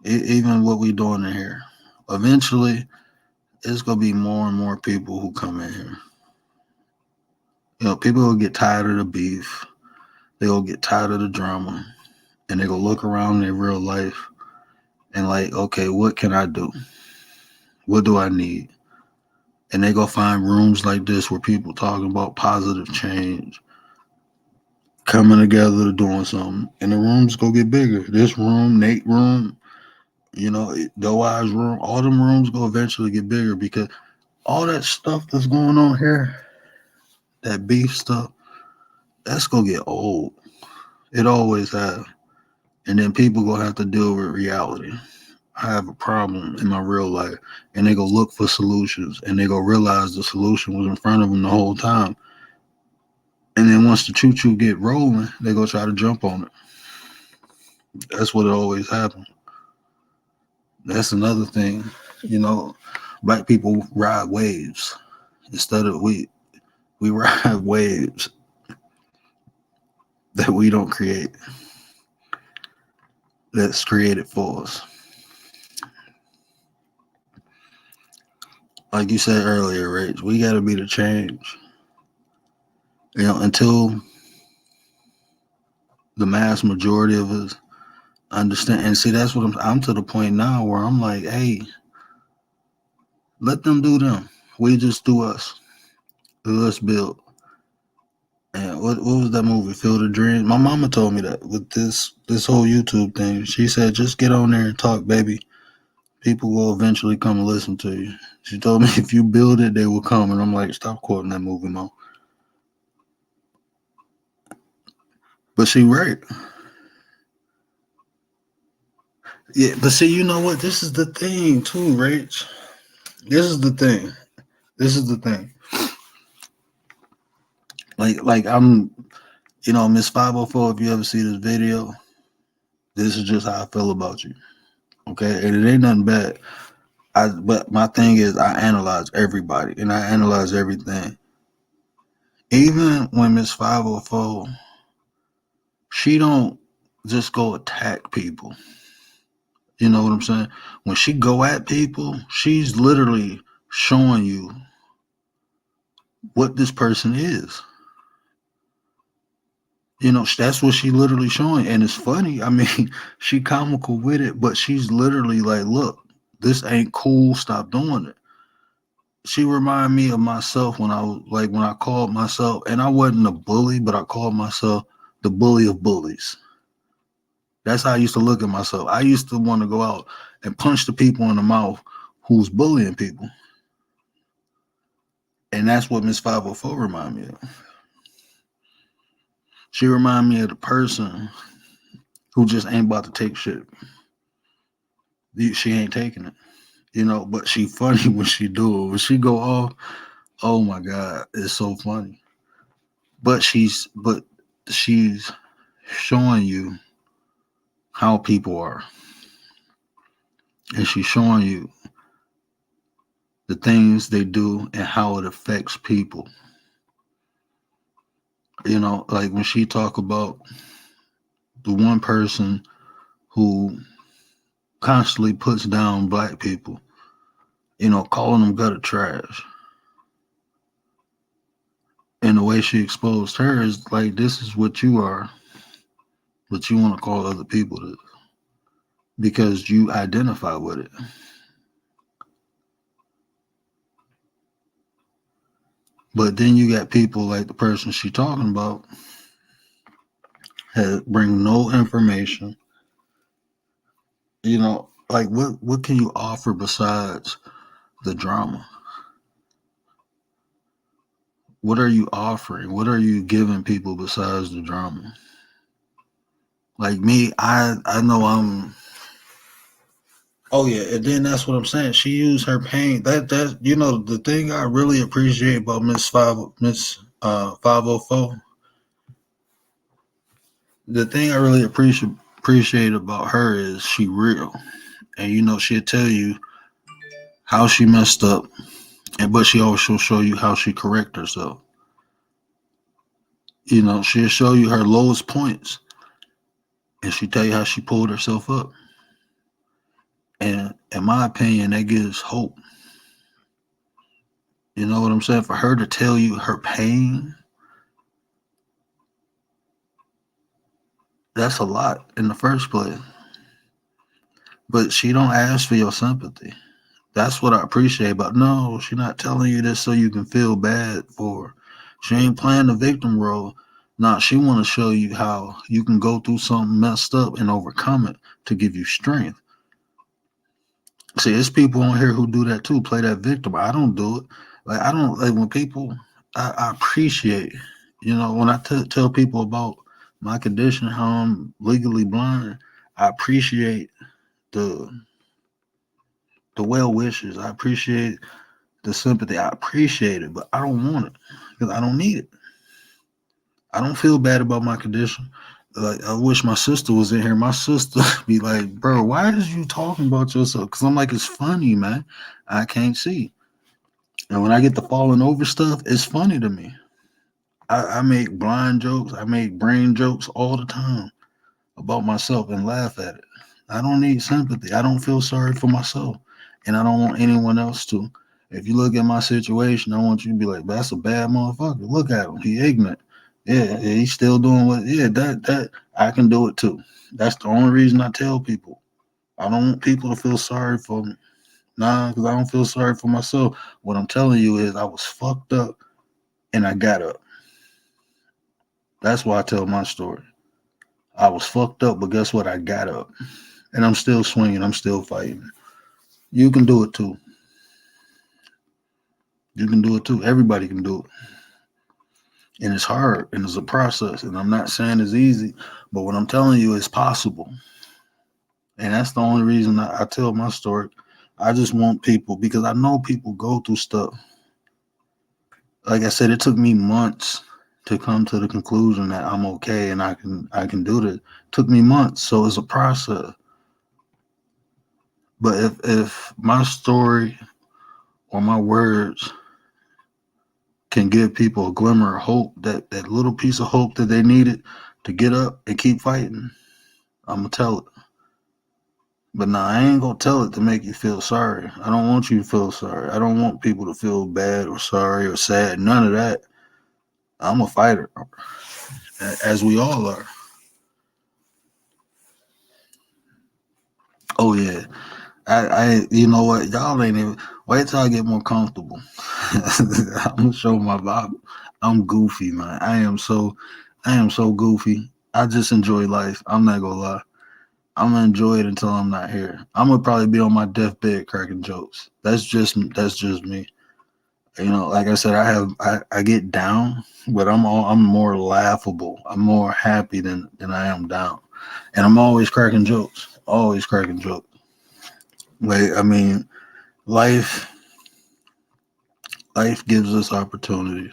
Even what we doing in here, eventually, it's gonna be more and more people who come in here. You know, people will get tired of the beef. They'll get tired of the drama, and they go look around their real life and like, okay, what can I do? What do I need? And they go find rooms like this where people talking about positive change, coming together to doing something, and the rooms go get bigger. This room, Nate room, you know, Doe Eyes room, all them rooms go eventually get bigger because all that stuff that's going on here, that beef stuff, that's gonna get old. It always has. And then people gonna have to deal with reality. I have a problem in my real life, and they go look for solutions, and they go realize the solution was in front of them the whole time. And then once the choo-choo get rolling, they go try to jump on it. That's what it always happens. That's another thing, you know. Black people ride waves instead of we ride waves that we don't create. That's created for us. Like you said earlier, Rich, we got to be the change. You know, until the mass majority of us understand. And see, that's what I'm to the point now where I'm like, hey, let them do them. We just do us. Let's build. And what was that movie, Field of Dreams? My mama told me that with this whole YouTube thing. She said, just get on there and talk, baby. People will eventually come and listen to you. She told me if you build it, they will come. And I'm like, stop quoting that movie, Mom. But she right. Yeah, but see, you know what? This is the thing too, Rach. This is the thing. Like I'm, you know, Miss 504, if you ever see this video, this is just how I feel about you. Okay? And it ain't nothing bad. But my thing is I analyze everybody and I analyze everything. Even when Miss 504, she don't just go attack people. You know what I'm saying? When she go at people, she's literally showing you what this person is. You know, that's what she literally showing. And it's funny. I mean, she comical with it, but she's literally like, look, this ain't cool. Stop doing it. She reminded me of myself when I called myself, and I wasn't a bully, but I called myself the bully of bullies. That's how I used to look at myself. I used to want to go out and punch the people in the mouth who's bullying people. And that's what Miss 504 reminded me of. She reminded me of the person who just ain't about to take shit. She ain't taking it, you know, but she funny when she do it. When she go off, oh my God, it's so funny. But she's showing you how people are. And she's showing you the things they do and how it affects people. You know, like when she talk about the one person who constantly puts down black people, you know, calling them gutter trash. And the way she exposed her is like, this is what you are, but you want to call other people this because you identify with it. But then you got people like the person she talking about bring no information. Like what can you offer besides the drama? What are you offering? What are you giving people besides the drama? Like me, I know I'm. Oh yeah, and then that's what I'm saying. She used her pain. That the thing I really appreciate about Miss 504. The thing I really appreciate about her is she real, and she'll tell you how she messed up, but she also show you how she correct herself. She'll show you her lowest points, and she tell you how she pulled herself up. And in my opinion, that gives hope. You know what I'm saying? For her to tell you her pain, that's a lot in the first place. But she don't ask for your sympathy. That's what I appreciate about. No, she's not telling you this so you can feel bad for her. She ain't playing the victim role. Nah, she want to show you how you can go through something messed up and overcome it to give you strength. See, there's people on here who do that too, play that victim. I don't do it. Like I don't like when people. I appreciate. When I tell people about my condition, how I'm legally blind, I appreciate the well wishes. I appreciate the sympathy. I appreciate it, but I don't want it because I don't need it. I don't feel bad about my condition. Like I wish my sister was in here. My sister be like, "Bro, why is you talking about yourself?" Because I'm like, it's funny, man. I can't see, and when I get the falling over stuff, it's funny to me. I make blind jokes. I make brain jokes all the time about myself and laugh at it. I don't need sympathy. I don't feel sorry for myself, and I don't want anyone else to. If you look at my situation, I want you to be like, "That's a bad motherfucker. Look at him. He ignorant. Yeah, he's still doing what. Yeah, that I can do it too. That's the only reason I tell people. I don't want people to feel sorry for me. Nah, because I don't feel sorry for myself. What I'm telling you is I was fucked up, and I got up. That's why I tell my story. I was fucked up, but guess what? I got up, and I'm still swinging. I'm still fighting. You can do it too. You can do it too. Everybody can do it. And it's hard and it's a process. And I'm not saying it's easy, but what I'm telling you is possible. And that's the only reason I tell my story. I just want people because I know people go through stuff. Like I said, it took me months to come to the conclusion that I'm okay and I can do this. It took me months, so it's a process. But if my story or my words can give people a glimmer of hope, that little piece of hope that they needed to get up and keep fighting, I'm going to tell it. But nah, I ain't going to tell it to make you feel sorry. I don't want you to feel sorry. I don't want people to feel bad or sorry or sad. None of that. I'm a fighter, as we all are. Oh, yeah. You know what? Y'all ain't even. Wait till I get more comfortable. I'm going to show my vibe. I'm goofy, man. I am so goofy. I just enjoy life. I'm not gonna lie. I'm gonna enjoy it until I'm not here. I'm gonna probably be on my deathbed cracking jokes. That's just me. Like I said, I get down, but I'm more laughable. I'm more happy than I am down, and I'm always cracking jokes. Always cracking jokes. Like I mean, life gives us opportunities.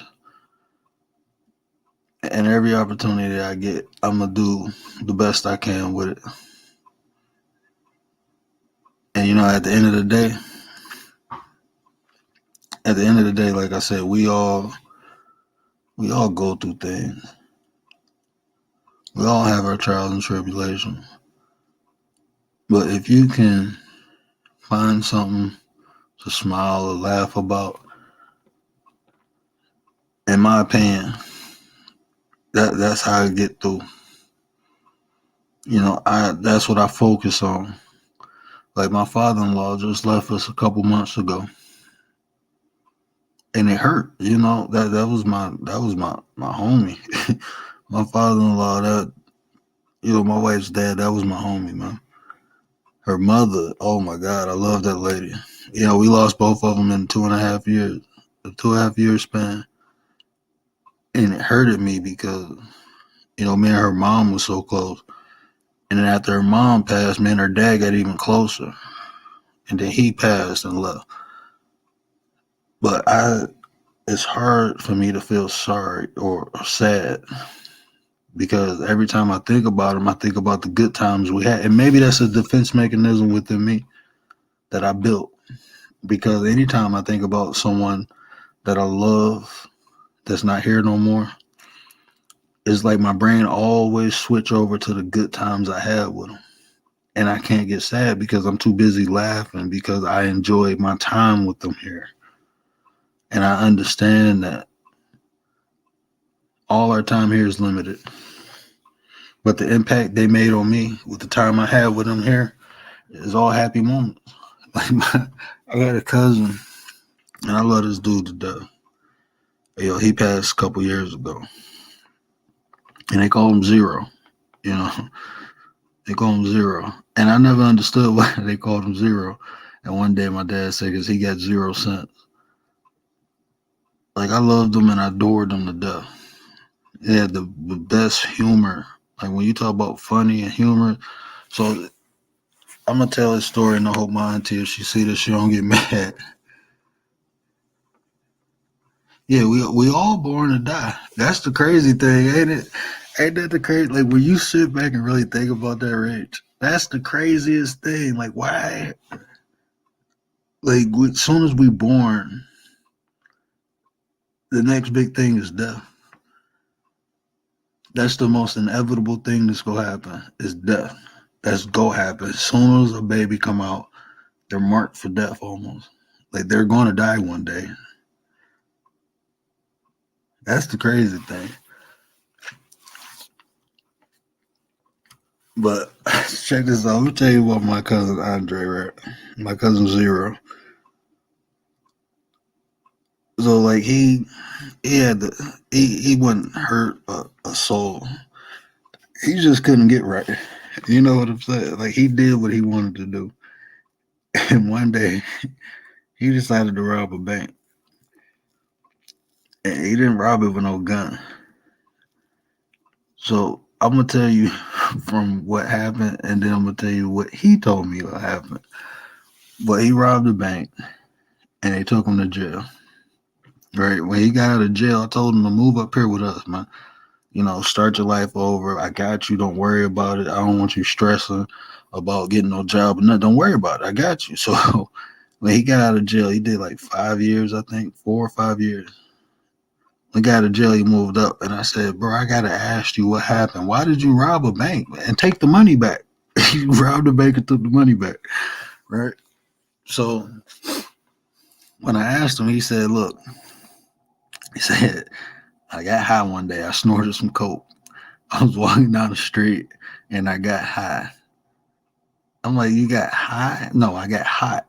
And every opportunity I get, I'm going to do the best I can with it. And, at the end of the day, like I said, we all go through things. We all have our trials and tribulations. But if you can find something to smile or laugh about, in my opinion, that's how I get through. That's what I focus on. Like my father-in-law just left us a couple months ago. and it hurt. That was my homie. My father-in-law, my wife's dad, that was my homie, man. Her mother, oh my God, I love that lady. We lost both of them in 2.5 years, a 2.5 year span. And it hurted me because, me and her mom was so close. And then after her mom passed, me and her dad got even closer. And then he passed and left. But it's hard for me to feel sorry or sad because every time I think about him, I think about the good times we had. And maybe that's a defense mechanism within me that I built. Because anytime I think about someone that I love that's not here no more, it's like my brain always switch over to the good times I had with them. And I can't get sad because I'm too busy laughing because I enjoyed my time with them here. And I understand that all our time here is limited. But the impact they made on me with the time I had with them here is all happy moments. I got a cousin, and I love this dude to death. He passed a couple years ago. And they call him Zero. They call him Zero. And I never understood why they called him Zero. And one day my dad said, because he got 0 cents. Like, I loved him and I adored him to death. He had the best humor. Like, when you talk about funny and humor. So, I'm going to tell his story, and I hope my auntie, if she see this, she don't get mad. Yeah, we all born to die. That's the crazy thing, ain't it? Ain't that the crazy? Like, when you sit back and really think about that, Rich, that's the craziest thing. Like, why? Like, as soon as we born, the next big thing is death. That's the most inevitable thing that's gonna happen is death. That's gonna happen. As soon as a baby come out, they're marked for death almost. Like, they're gonna die one day. That's the crazy thing. But check this out. Let me tell you about my cousin Andre, right? My cousin Zero. So, like, he wouldn't hurt a soul. He just couldn't get right. You know what I'm saying? Like, he did what he wanted to do. And one day, he decided to rob a bank. And he didn't rob it with no gun. So, I'm going to tell you from what happened, and then I'm going to tell you what he told me what happened. But he robbed a bank, and they took him to jail. Right? When he got out of jail, I told him to move up here with us, man. Start your life over. I got you. Don't worry about it. I don't want you stressing about getting no job or nothing. Don't worry about it. I got you. So when he got out of jail, he did like 5 years, I think, 4 or 5 years. When he got out of jail, he moved up. And I said, bro, I got to ask you what happened. Why did you rob a bank and take the money back? You robbed the bank and took the money back. Right? So when I asked him, he said, look, he said, I got high one day. I snorted some coke. I was walking down the street and I got high. I'm like, you got high? No, I got hot.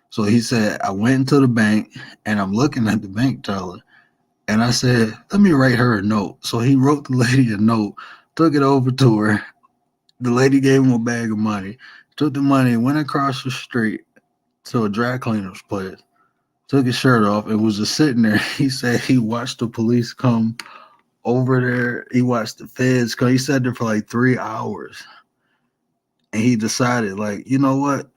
So he said, I went into the bank and I'm looking at the bank teller and I said, let me write her a note. So he wrote the lady a note, took it over to her. The lady gave him a bag of money, took the money, went across the street to a dry cleaner's place, took his shirt off and was just sitting there. He said he watched the police come over there. He watched the feds come. He sat there for like 3 hours. And he decided, like, you know what?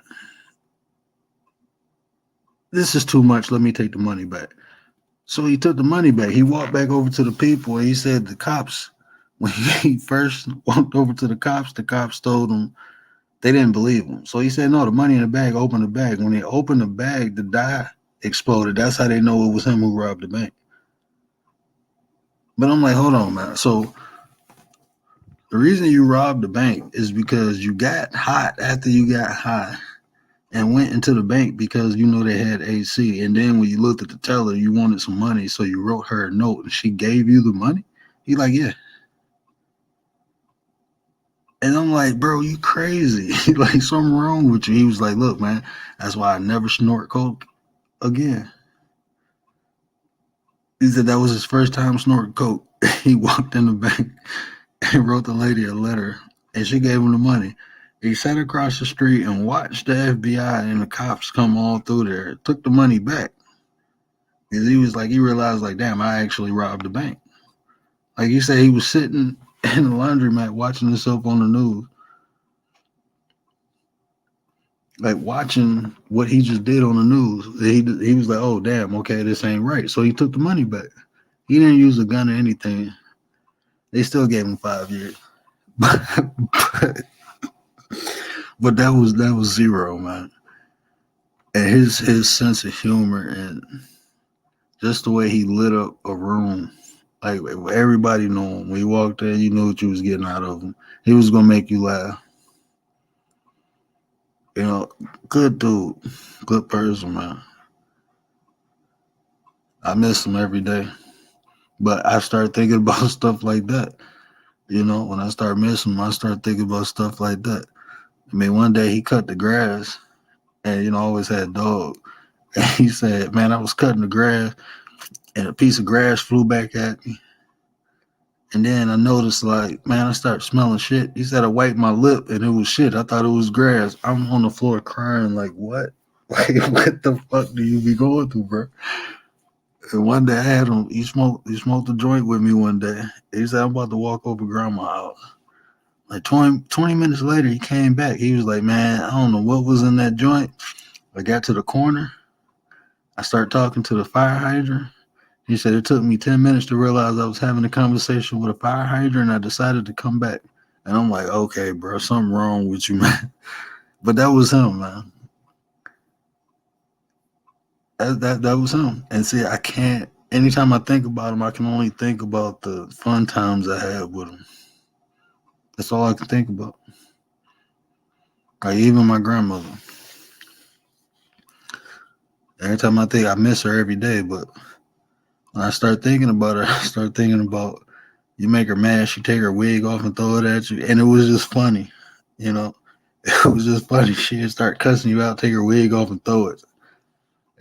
This is too much. Let me take the money back. So he took the money back. He walked back over to the people and he said the cops, when he first walked over to the cops told him they didn't believe him. So he said, no, the money in the bag, open the bag. When they opened the bag, the dye exploded. That's how they know it was him who robbed the bank. But I'm like, hold on, man. So the reason you robbed the bank is because you got hot after you got high and went into the bank because you know they had AC. And then when you looked at the teller, you wanted some money. So you wrote her a note and she gave you the money. He like, yeah. And I'm like, bro, you crazy. Like, something wrong with you. He was like, look, man, that's why I never snort coke again. He said that was his first time snorting coke. He walked in the bank and wrote the lady a letter, and she gave him the money. He sat across the street and watched the FBI and the cops come all through there, took the money back. Because he realized, like, damn, I actually robbed the bank. Like he said, he was sitting in the laundromat watching himself on the news, like watching what he just did on the news. He was like, oh, damn, okay, this ain't right. So he took the money back. He didn't use a gun or anything. They still gave him 5 years. But that was zero, man. And his sense of humor and just the way he lit up a room, like everybody knew him. When you walked in, you knew what you was getting out of him. He was gonna make you laugh. You know, good dude, good person, man. I miss him every day. But I start thinking about stuff like that. You know, when I start missing him, I start thinking about stuff like that. I mean, one day he cut the grass, and I always had a dog. And he said, "Man, I was cutting the grass, and a piece of grass flew back at me. And then I noticed, like, man, I started smelling shit." He said, "I wiped my lip, and it was shit. I thought it was grass." I'm on the floor crying, like, what? Like, what the fuck do you be going through, bro? And one day I had him. He smoked a joint with me one day. He said, "I'm about to walk over grandma's house." Like 20 minutes later, he came back. He was like, "Man, I don't know what was in that joint. I got to the corner. I started talking to the fire hydrant." He said, "It took me 10 minutes to realize I was having a conversation with a fire hydrant, and I decided to come back." And I'm like, okay, bro, something wrong with you, man. But that was him, man. That was him. And see, I can't, anytime I think about him, I can only think about the fun times I had with him. That's all I can think about. Like, even my grandmother. Every time I think, I miss her every day, but when I start thinking about her, I start thinking about, you make her mad, she take her wig off and throw it at you. And it was just funny, you know. It was just funny. She'd start cussing you out, take her wig off and throw it.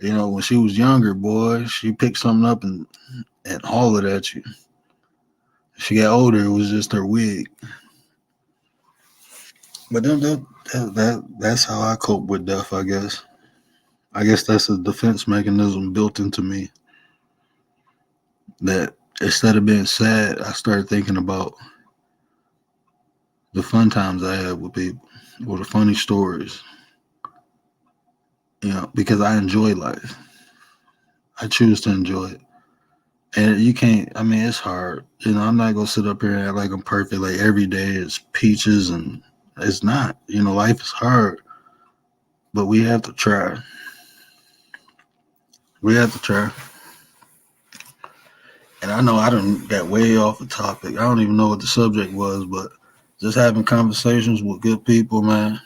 You know, when she was younger, boy, she picked something up and haul it at you. She got older, it was just her wig. But that's how I cope with death, I guess. I guess that's a defense mechanism built into me. That instead of being sad, I started thinking about the fun times I had with people, or the funny stories. Because I enjoy life. I choose to enjoy it. And you can't, I mean, it's hard. I'm not going to sit up here and act like I'm perfect. Like every day is peaches, and it's not. Life is hard. But we have to try. We have to try. And I know I done got way off the topic. I don't even know what the subject was, but just having conversations with good people, man.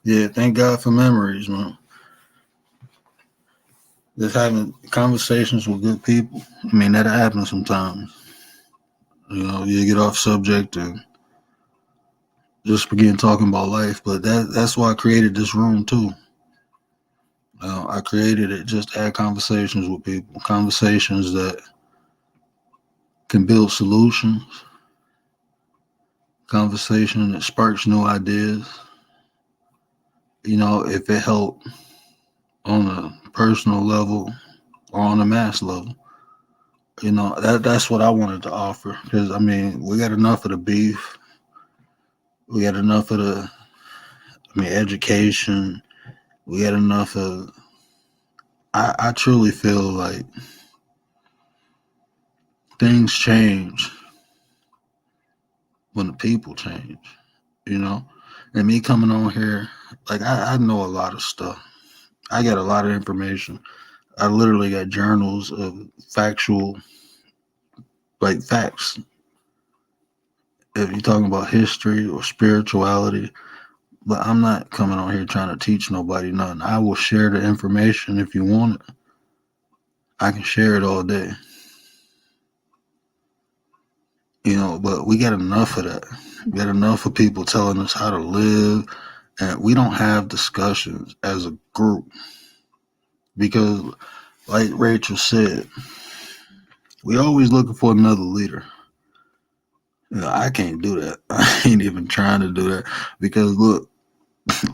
Yeah, thank God for memories, man. Just having conversations with good people. I mean, that happens sometimes. You get off subject and just begin talking about life. But that's why I created this room too. I created it just to have conversations with people. Conversations that can build solutions. Conversation that sparks new ideas. If it helped on a personal level or on a mass level. That's what I wanted to offer. Because, I mean, we got enough of the beef. We got enough of education. We got enough of, I truly feel like things change when the people change, And me coming on here, like, I know a lot of stuff. I got a lot of information. I literally got journals of factual, like, facts. If you're talking about history or spirituality, but I'm not coming on here trying to teach nobody nothing. I will share the information if you want it. I can share it all day. But we got enough of that. We got enough of people telling us how to live, and we don't have discussions as a group. Because like Rachel said, we always looking for another leader. I can't do that. I ain't even trying to do that because look,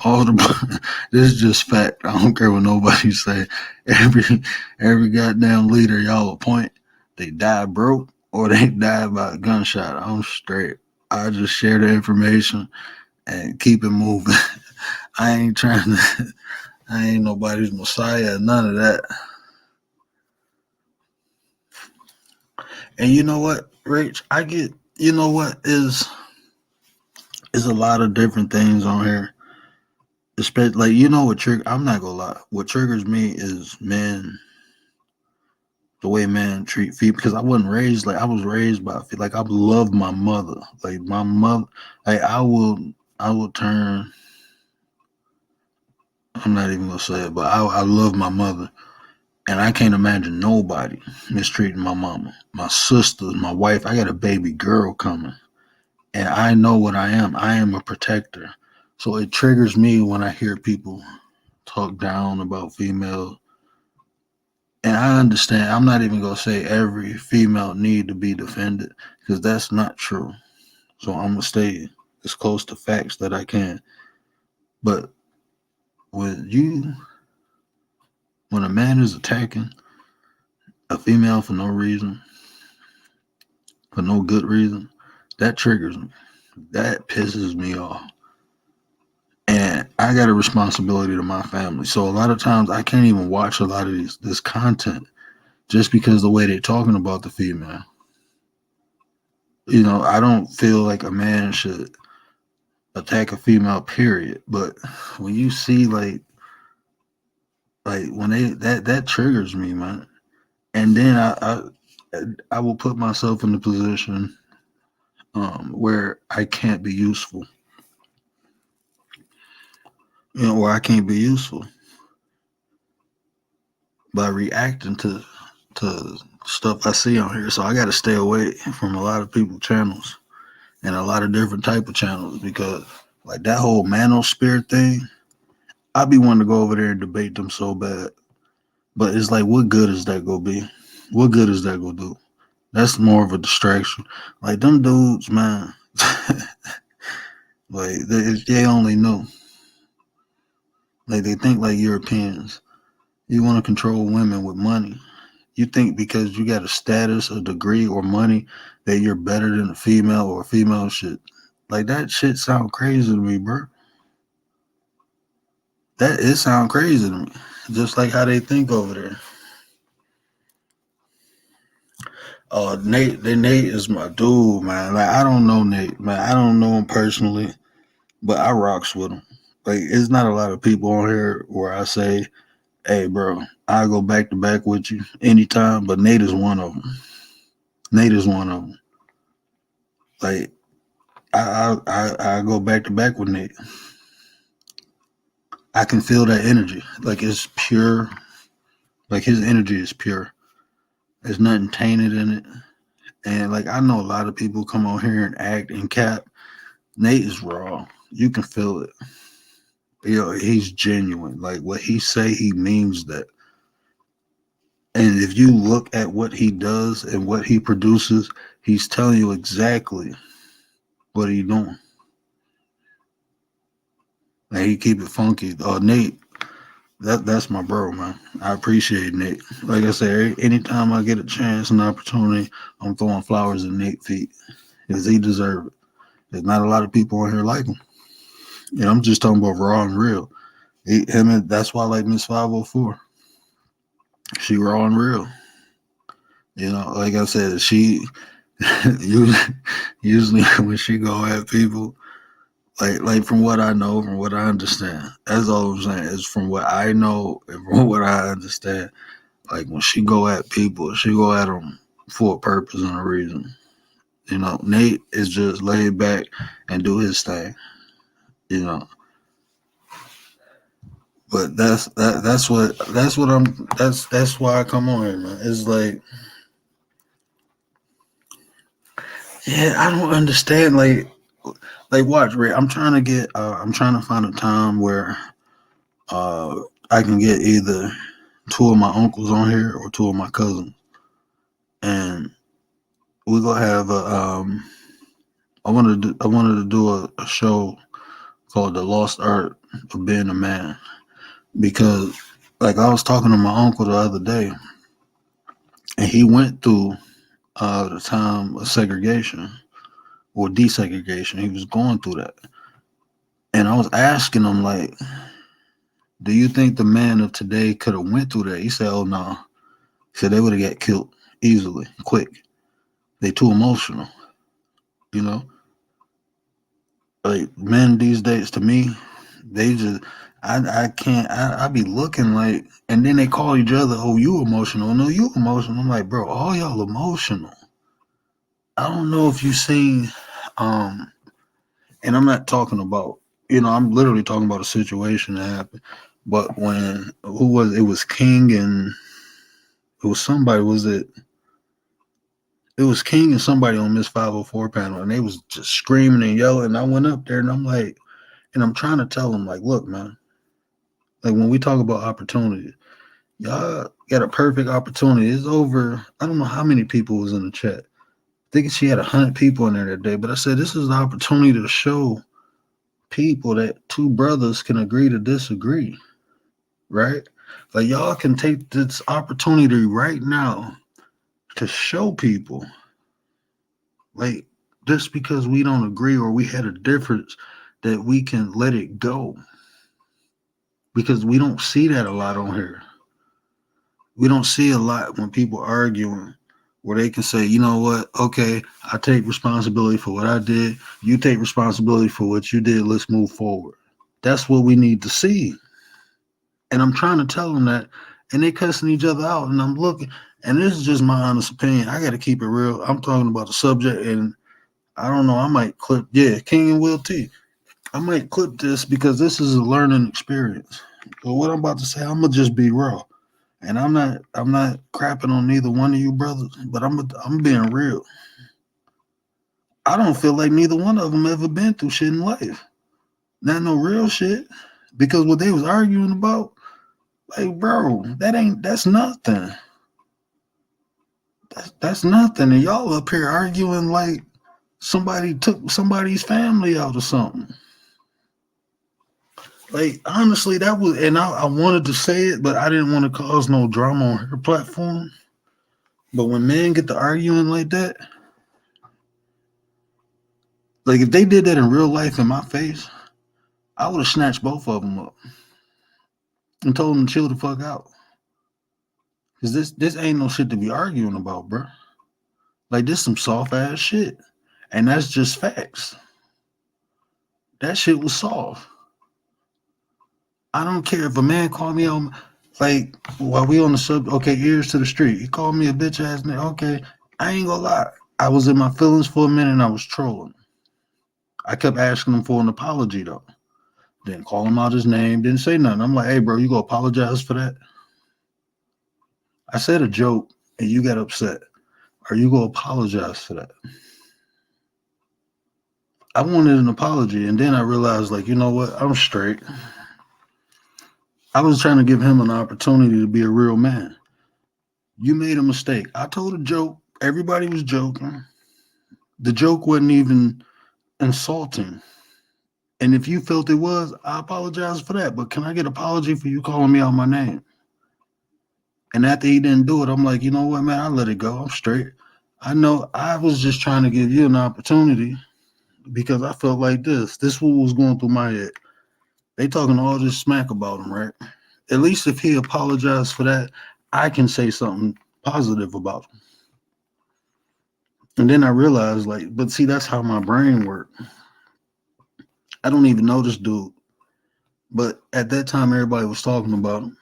all the this is just fact. I don't care what nobody say. Every goddamn leader y'all appoint, they die broke or they die by a gunshot. I'm straight. I just share the information and keep it moving. I ain't trying to. I ain't nobody's messiah. None of that. And you know what, Rach? I get. You know what is a lot of different things on here. Especially like what trigger. I'm not gonna lie. What triggers me is men, the way men treat feet. Because I wasn't raised like I was raised by feet. Like I love my mother. Like my mother. Like I will turn. I'm not even gonna say it, but I love my mother, and I can't imagine nobody mistreating my mama, my sisters, my wife. I got a baby girl coming, and I know what I am. I am a protector. So it triggers me when I hear people talk down about females. And I understand. I'm not even gonna say every female need to be defended because that's not true. So I'm gonna stay as close to facts that I can. But when a man is attacking a female for no reason, for no good reason, that triggers me. That pisses me off. And I got a responsibility to my family. So a lot of times I can't even watch a lot of this content just because the way they're talking about the female. I don't feel like a man should attack a female, period. But when you see like when that triggers me, man. And then I will put myself in the position where I can't be useful. Where I can't be useful by reacting to stuff I see on here. So I got to stay away from a lot of people's channels and a lot of different type of channels because like that whole manosphere thing, I be wanting to go over there and debate them so bad. But it's like, what good is that gonna be? What good is that gonna do? That's more of a distraction. Like them dudes, man. Like they only know. Like they think like Europeans. You want to control women with money. You think because you got a status, a degree, or money that you're better than a female or a female shit. Like that shit sound crazy to me, bro. It sound crazy to me. Just like how they think over there. Nate is my dude, man. Like I don't know Nate, man. I don't know him personally, but I rocks with him. Like it's not a lot of people on here where I say, "Hey, bro, I go back to back with you anytime." But Nate is one of them. Nate is one of them. Like I go back to back with Nate. I can feel that energy. Like it's pure. Like his energy is pure. There's nothing tainted in it. And like I know a lot of people come on here and act and cap. Nate is raw. You can feel it. He's genuine. Like what he say, he means that. And if you look at what he does and what he produces, he's telling you exactly what he's doing. And he keep it funky. Nate, that's my bro, man. I appreciate Nate. Like I said, anytime I get a chance and opportunity, I'm throwing flowers at Nate's feet because he deserves it. There's not a lot of people on here like him. I'm just talking about raw and real. That's why I like Miss 504. She raw and real. Like I said, she usually when she go at people, like from what I know, from what I understand, that's all I'm saying is from what I know and from what I understand. Like when she go at people, she go at them for a purpose and a reason. Nate is just laid back and do his thing. But that's why I come on here, man. It's like, yeah, I don't understand. Like watch, Ray. I'm trying to find a time where I can get either two of my uncles on here or two of my cousins, and we're gonna have a I wanted to do a show called The Lost Art of Being a Man, because like I was talking to my uncle the other day, and he went through the time of segregation or desegregation. He was going through that, and I was asking him like, do you think the man of today could have went through that? He said, oh no. He said they would have got killed easily, quick. They too emotional, you know? Like men these days, to me, they just I can't I be looking like, and then they call each other, oh, you emotional. No, you emotional. I'm like, bro, all y'all emotional. I don't know if you seen and I'm not talking about, I'm literally talking about a situation that happened. But when it was King and it was somebody, it was King and somebody on Miss 504 panel, and they was just screaming and yelling. And I went up there and I'm like, and I'm trying to tell them, like, look, man, like when we talk about opportunity, y'all got a perfect opportunity. It's over. I don't know how many people was in the chat. I think she had 100 people in there that day. But I said, this is the opportunity to show people that two brothers can agree to disagree, right? Like y'all can take this opportunity right now to show people, like, just because we don't agree or we had a difference, that we can let it go. Because we don't see that a lot on here. We don't see a lot when people arguing where they can say, you know what, okay, I take responsibility for what I did. You take responsibility for what you did. Let's move forward. That's what we need to see. And I'm trying to tell them that, and they cussing each other out, and I'm looking, and this is just my honest opinion. I got to keep it real. I'm talking about the subject, and I don't know, I might clip, King and Will T. I might clip this because this is a learning experience. But what I'm about to say, I'm gonna just be real. And I'm not crapping on neither one of you brothers, but I'm being real. I don't feel like neither one of them ever been through shit in life. Not no real shit. Because what they was arguing about, like, bro, that's nothing. That's nothing. And y'all up here arguing like somebody took somebody's family out or something. Like, honestly, that was, and I wanted to say it, but I didn't want to cause no drama on her platform. But when men get to arguing like that, like if they did that in real life in my face, I would have snatched both of them up and told them to chill the fuck out. Because this ain't no shit to be arguing about, bro. Like, this some soft ass shit. And that's just facts. That shit was soft. I don't care if a man called me on, like, while we on the subject, okay, ears to the street. He called me a bitch ass nigga. Okay, I ain't gonna lie. I was in my feelings for a minute and I was trolling. I kept asking him for an apology, though. Didn't call him out his name, didn't say nothing. I'm like, hey, bro, you gonna apologize for that? I said a joke and you got upset. Are you gonna apologize for that? I wanted an apology, and then I realized, like, you know what? I'm straight. I was trying to give him an opportunity to be a real man. You made a mistake. I told a joke. Everybody was joking. The joke wasn't even insulting. And if you felt it was, I apologize for that. But can I get an apology for you calling me out my name? And after he didn't do it, I'm like, you know what, man? I let it go. I'm straight. I know I was just trying to give you an opportunity because I felt like this. This what was going through my head. They talking all this smack about him, right? At least if he apologized for that, I can say something positive about him. And then I realized, like, but see, that's how my brain worked. I don't even know this dude. But at that time, everybody was talking about him.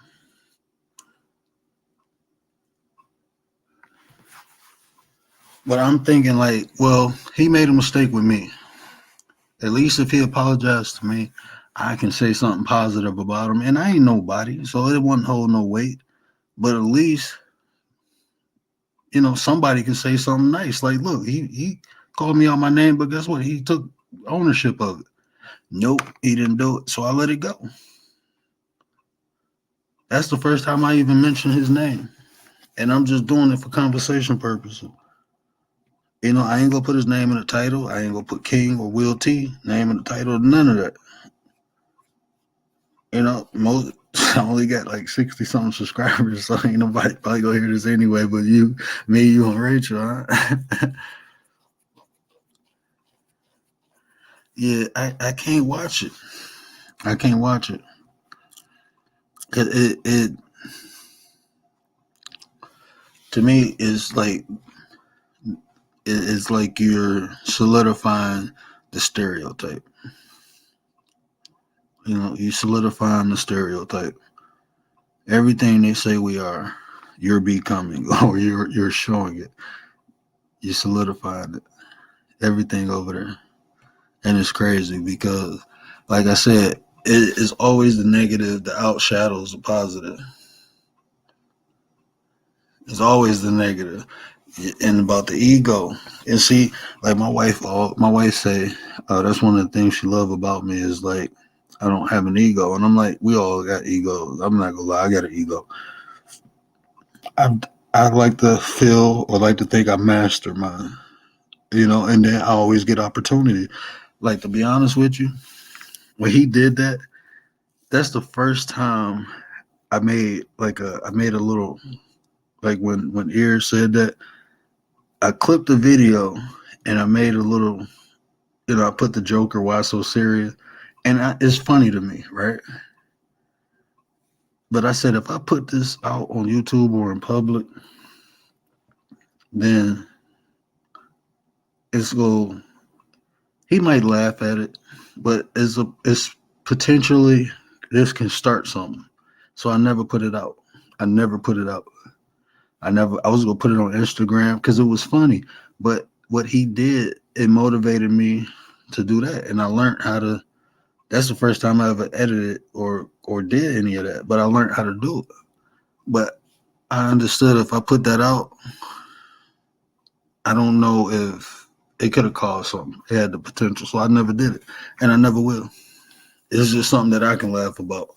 But I'm thinking, like, well, he made a mistake with me. At least if he apologized to me, I can say something positive about him. And I ain't nobody, so it wouldn't hold no weight. But at least, somebody can say something nice. Like, look, he called me out my name, but guess what? He took ownership of it. Nope, he didn't do it. So I let it go. That's the first time I even mentioned his name. And I'm just doing it for conversation purposes. You know, I ain't gonna put his name in the title. I ain't gonna put King or Will T name in the title. None of that. You know, most I only got like 60 something subscribers, so ain't nobody probably gonna hear this anyway. But you, me, you, and Rachel, huh? Yeah, I can't watch it. I can't watch it. It to me is like it's like you're solidifying the stereotype. You know, you solidifying the stereotype. Everything they say we are, you're becoming, or you're showing it. You solidifying it. Everything over there, and it's crazy because, like I said, it is always the negative that outshadows the positive. It's always the negative, and about the ego. And see, like my wife say, that's one of the things she love about me is like I don't have an ego, and I'm like, we all got egos. I'm not gonna lie, I got an ego. I like to feel or like to think I master mine, you know, and then I always get opportunity. Like to be honest with you, when he did that, that's the first time I made a little like when Ears said that, I clipped the video and I made a little, you know, I put the Joker, why so serious, and it's funny to me, right? But I said if I put this out on YouTube or in public, then it's go. He might laugh at it, but it's potentially this can start something. So I never put it out. I never put it out. I was gonna put it on Instagram because it was funny. But what he did, it motivated me to do that. And I learned how to that's the first time I ever edited or did any of that. But I learned how to do it. But I understood if I put that out, I don't know if it could have caused something. It had the potential. So I never did it. And I never will. It's just something that I can laugh about,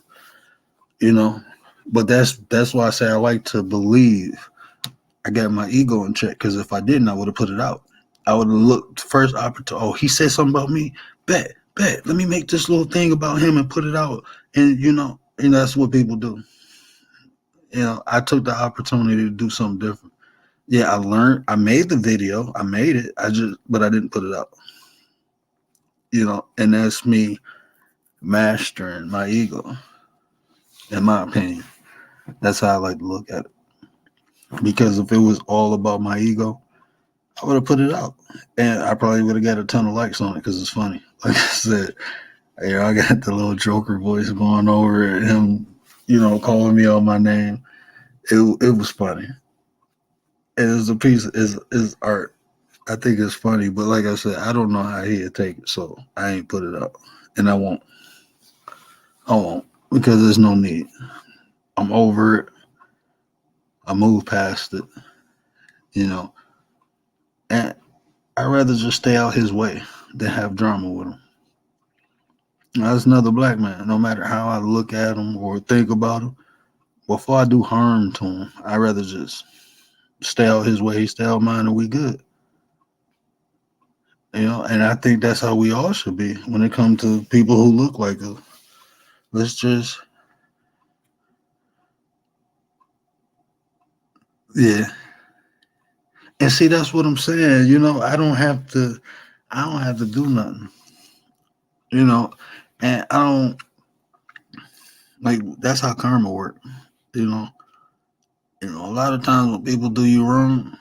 you know. But that's why I say I like to believe I got my ego in check. Because if I didn't, I would have put it out. I would have looked first opportunity. Oh, he said something about me. Bet. Let me make this little thing about him and put it out. And and that's what people do. You know, I took the opportunity to do something different. Yeah, I learned. I made the video. I made it. But I didn't put it out. You know, and that's me mastering my ego, in my opinion. That's how I like to look at it. Because if it was all about my ego, I would have put it out. And I probably would have got a ton of likes on it because it's funny. Like I said, I got the little Joker voice going over it, him, calling me out my name. It was funny. And it's a piece is art. I think it's funny, but like I said, I don't know how he'd take it, so I ain't put it up. And I won't. Because there's no need. I'm over it. I moved past it, and I'd rather just stay out his way than have drama with him. Now, that's another black man. No matter how I look at him or think about him, before I do harm to him, I'd rather just stay out his way, stay out mine, and we good. And I think that's how we all should be when it comes to people who look like us. Let's just, yeah. And see, that's what I'm saying. I don't have to do nothing. And I don't like that's how karma works. A lot of times when people do you wrong,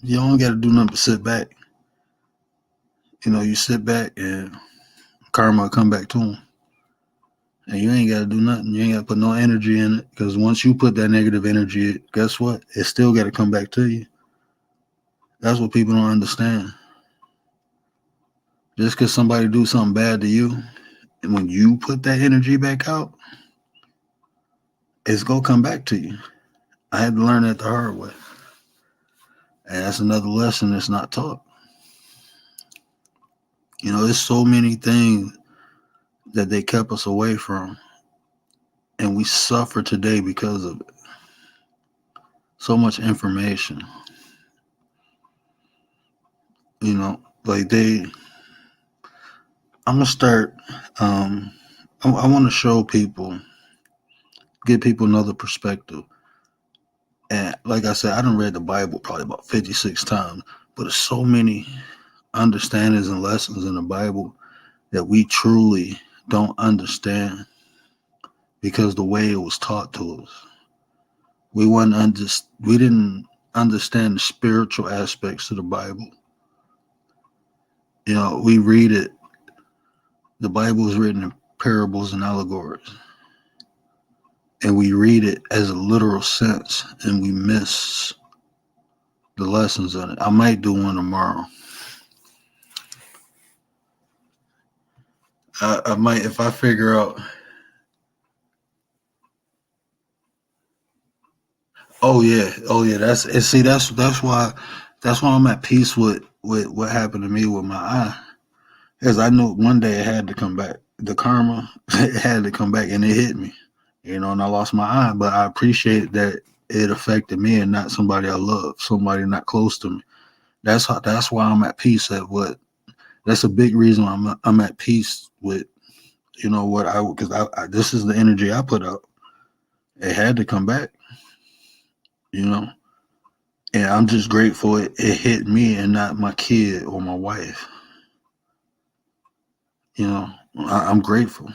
you don't got to do nothing but sit back. You sit back and karma will come back to them. And you ain't got to do nothing. You ain't got to put no energy in it because once you put that negative energy, guess what? It still got to come back to you. That's what people don't understand. Just because somebody do something bad to you, and when you put that energy back out, it's going to come back to you. I had to learn that the hard way. And that's another lesson that's not taught. There's so many things that they kept us away from. and we suffer today because of it. So much information, like I'm gonna start. Um, I want to show people, give people another perspective. And like I said, I done read the Bible probably about 56 times, but there's so many understandings and lessons in the Bible that we truly don't understand because the way it was taught to us. We didn't understand the spiritual aspects of the Bible. We read it. The Bible is written in parables and allegories, and we read it as a literal sense, and we miss the lessons in it. I might do one tomorrow. I might, if I figure out. Oh yeah, That's and see, that's why I'm at peace with what happened to me with my eye, because I knew one day it had to come back. The karma, it had to come back, and it hit me, and I lost my eye. But I appreciate that it affected me and not somebody I love, somebody not close to me. That's why I'm at peace at what. That's a big reason I'm at peace with what because this is the energy I put out. It had to come back, you know. And I'm just grateful it hit me and not my kid or my wife. I'm grateful.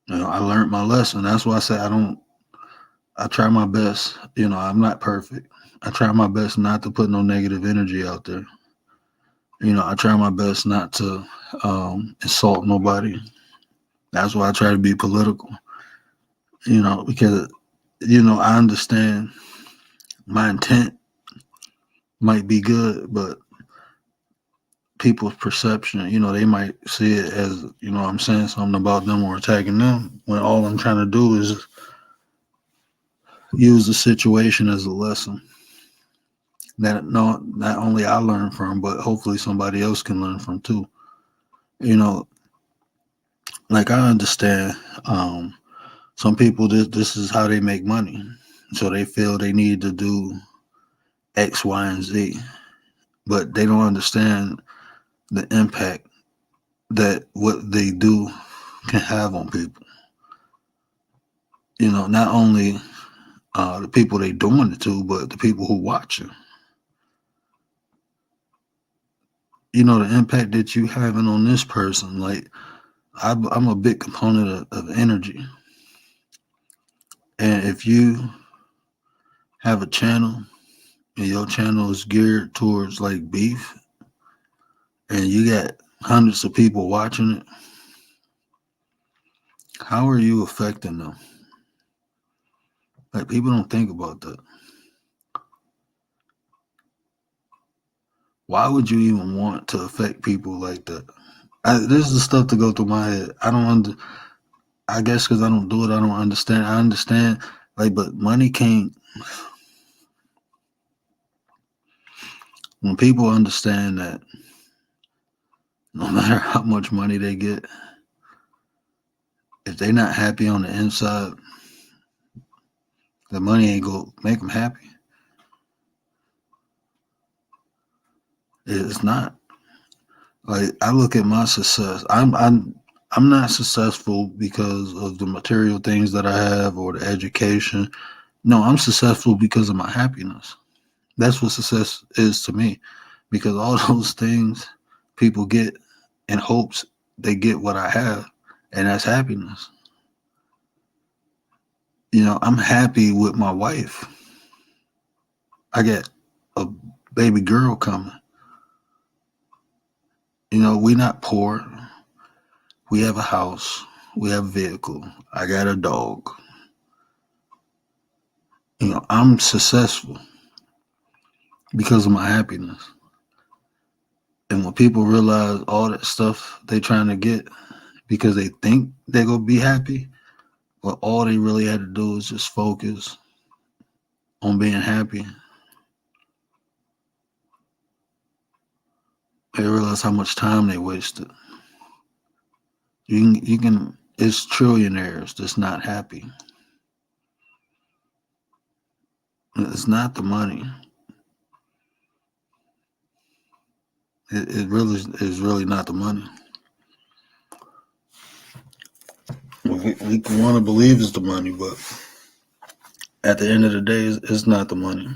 I learned my lesson. That's why I say I try my best. I'm not perfect. I try my best not to put no negative energy out there. I try my best not to insult nobody. That's why I try to be political. Because, I understand my intent might be good, but people's perception, they might see it as, I'm saying something about them or attacking them, when all I'm trying to do is use the situation as a lesson that not only I learn from, but hopefully somebody else can learn from too. Like I understand some people, this is how they make money. So they feel they need to do X, Y, and Z, but they don't understand the impact that what they do can have on people. Not only the people they doing it to, but the people who watch it. The impact that you having on this person. Like I'm a big component of energy, and if you have a channel and your channel is geared towards like beef, and you got hundreds of people watching it, how are you affecting them? Like people don't think about that. Why would you even want to affect people like that? This is the stuff to go through my head. I guess because I don't do it, I don't understand. I understand, but money can't. When people understand that no matter how much money they get, if they're not happy on the inside, the money ain't gonna make them happy. It's not. Like I look at my success. I'm not successful because of the material things that I have or the education. No, I'm successful because of my happiness. That's what success is to me. Because all those things people get in hopes they get what I have, and that's happiness. I'm happy with my wife. I got a baby girl coming. We not poor. We have a house. We have a vehicle. I got a dog. I'm successful because of my happiness. And when people realize all that stuff they trying to get because they think they're going to be happy, well, all they really had to do is just focus on being happy. They realize how much time they wasted. You can It's trillionaires that's not happy. It's not the money. It really is really not the money. We want to believe it's the money, but at the end of the day, it's not the money.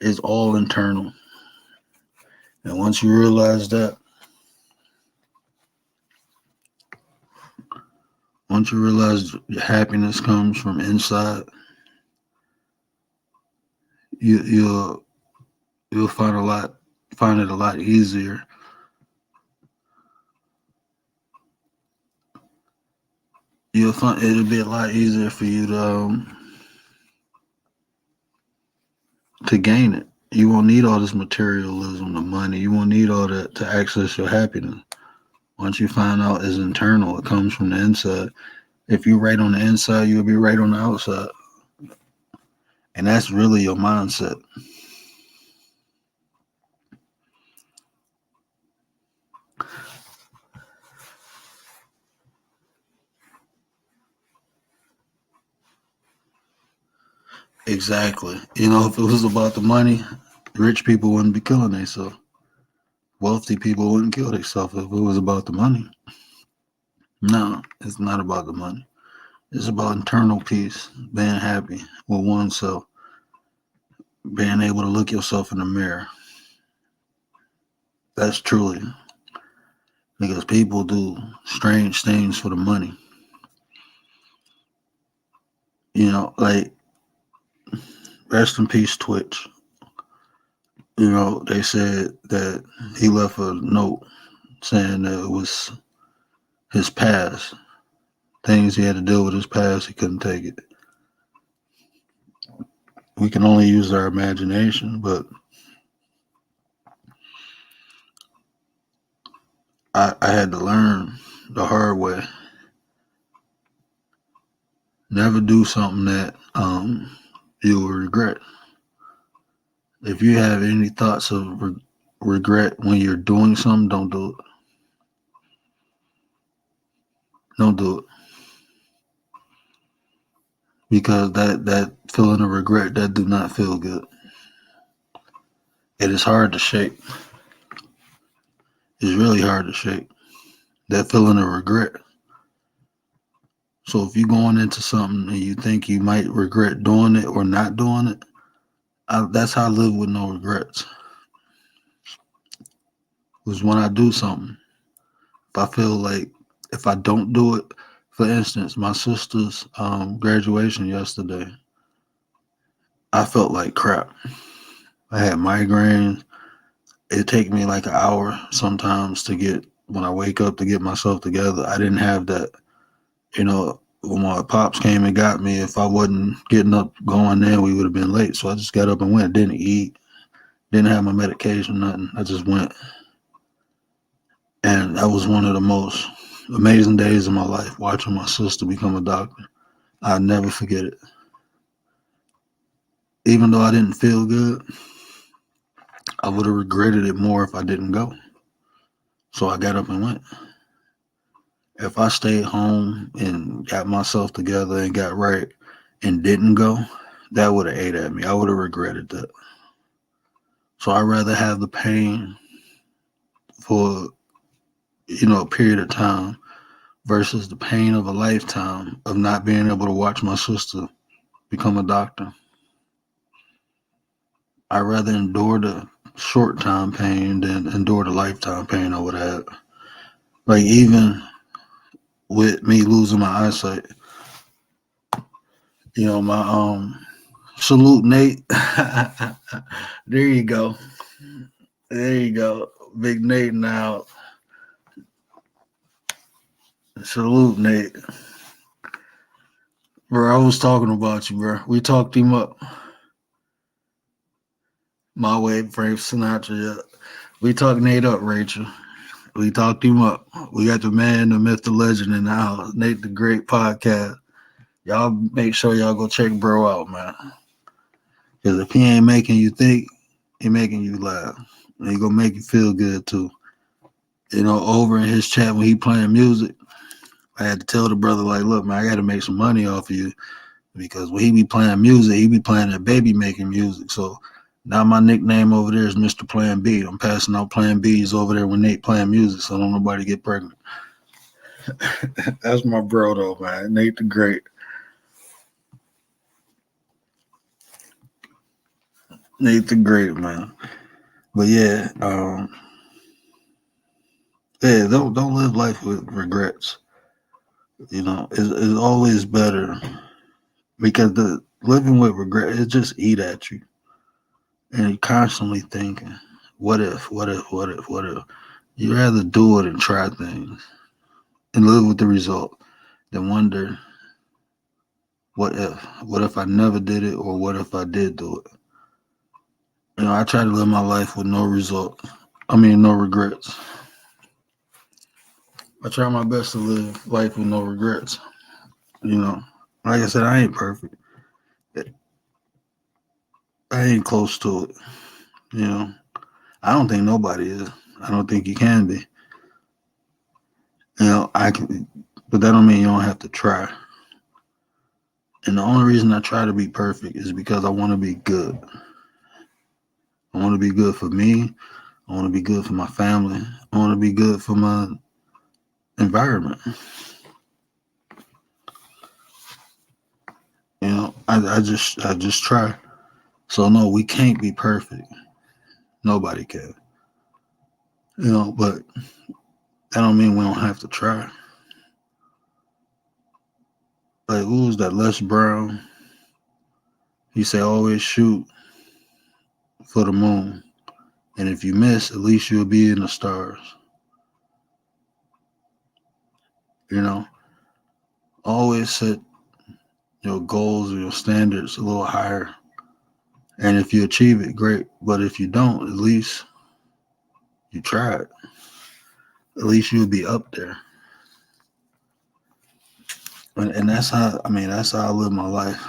It's all internal. And once you realize that, once you realize happiness comes from inside, you'll find it a lot easier. You'll find it'll be a lot easier for you to gain it. You won't need all this materialism, the money. You won't need all that to access your happiness. Once you find out it's internal, it comes from the inside. If you're right on the inside, you'll be right on the outside. And that's really your mindset. Exactly. You know, if it was about the money, rich people wouldn't be killing themselves. Wealthy people wouldn't kill themselves if it was about the money. No, it's not about the money. It's about internal peace, being happy with oneself, being able to look yourself in the mirror. That's truly because people do strange things for the money. You know, like rest in peace, Twitch. You know, they said that he left a note saying that it was his past, things he had to deal with his past, he couldn't take it. We can only use our imagination, but I had to learn the hard way. Never do something that you will regret. If you have any thoughts of regret when you're doing something, don't do it. Don't do it. Because that feeling of regret, that do not feel good. It is hard to shake. It's really hard to shake. That feeling of regret. So if you're going into something and you think you might regret doing it or not doing it, that's how I live with no regrets. Because when I do something, if I feel like if I don't do it, for instance, my sister's graduation yesterday, I felt like crap. I had migraines. It take me like an hour sometimes when I wake up to get myself together. I didn't have that, you know, when my pops came and got me, if I wasn't getting up, going there, we would have been late. So I just got up and went, didn't eat, didn't have my medication, nothing. I just went. And that was one of the most amazing days of my life, watching my sister become a doctor. I'll never forget it. Even though I didn't feel good, I would have regretted it more if I didn't go. So I got up and went. If I stayed home and got myself together and got right and didn't go, that would have ate at me. I would have regretted that. So I'd rather have the pain for, a period of time versus the pain of a lifetime of not being able to watch my sister become a doctor. I'd rather endure the short time pain than endure the lifetime pain I would have. Like even with me losing my eyesight, my salute Nate. There you go. There you go. Big Nate now. Salute Nate. Bro, I was talking about you, bro. We talked him up. My way, Frank Sinatra. Yeah. We talked Nate up, Rachel. We talked him up. We got the man, the myth, the legend in the house. Nate the Great podcast. Y'all make sure y'all go check bro out, man. Because if he ain't making you think, he making you laugh. And he gonna make you feel good too. Over in his chat when he playing music, I had to tell the brother, like, look, man, I got to make some money off of you because when he be playing music, he be playing that baby making music. So now my nickname over there is Mr. Plan B. I'm passing out Plan Bs over there when Nate playing music, so don't nobody get pregnant. That's my bro, though, man. Nate the Great. Nate the Great, man. But yeah, don't live life with regrets. You know, it's always better because the living with regret, it just eat at you. And you're constantly thinking, what if, what if, what if, what if? You'd rather do it and try things and live with the result than wonder, what if? What if I never did it, or what if I did do it? You know, I try to live my life with no no regrets. I try my best to live life with no regrets. You know, like I said, I ain't perfect. I ain't close to it. You know, I don't think nobody is. I don't think you can be. You know, I can, but that don't mean you don't have to try. And the only reason I try to be perfect is because I want to be good. I want to be good for me. I want to be good for my family. I want to be good for my environment. You know, I just try. So no, we can't be perfect. Nobody can. You know, but that don't mean we don't have to try. Like, who was that? Les Brown. He said, always shoot for the moon. And if you miss, at least you'll be in the stars. You know, always set your goals or your standards a little higher. And if you achieve it, great. But if you don't, at least you tried. At least you'll be up there. And that's how I live my life.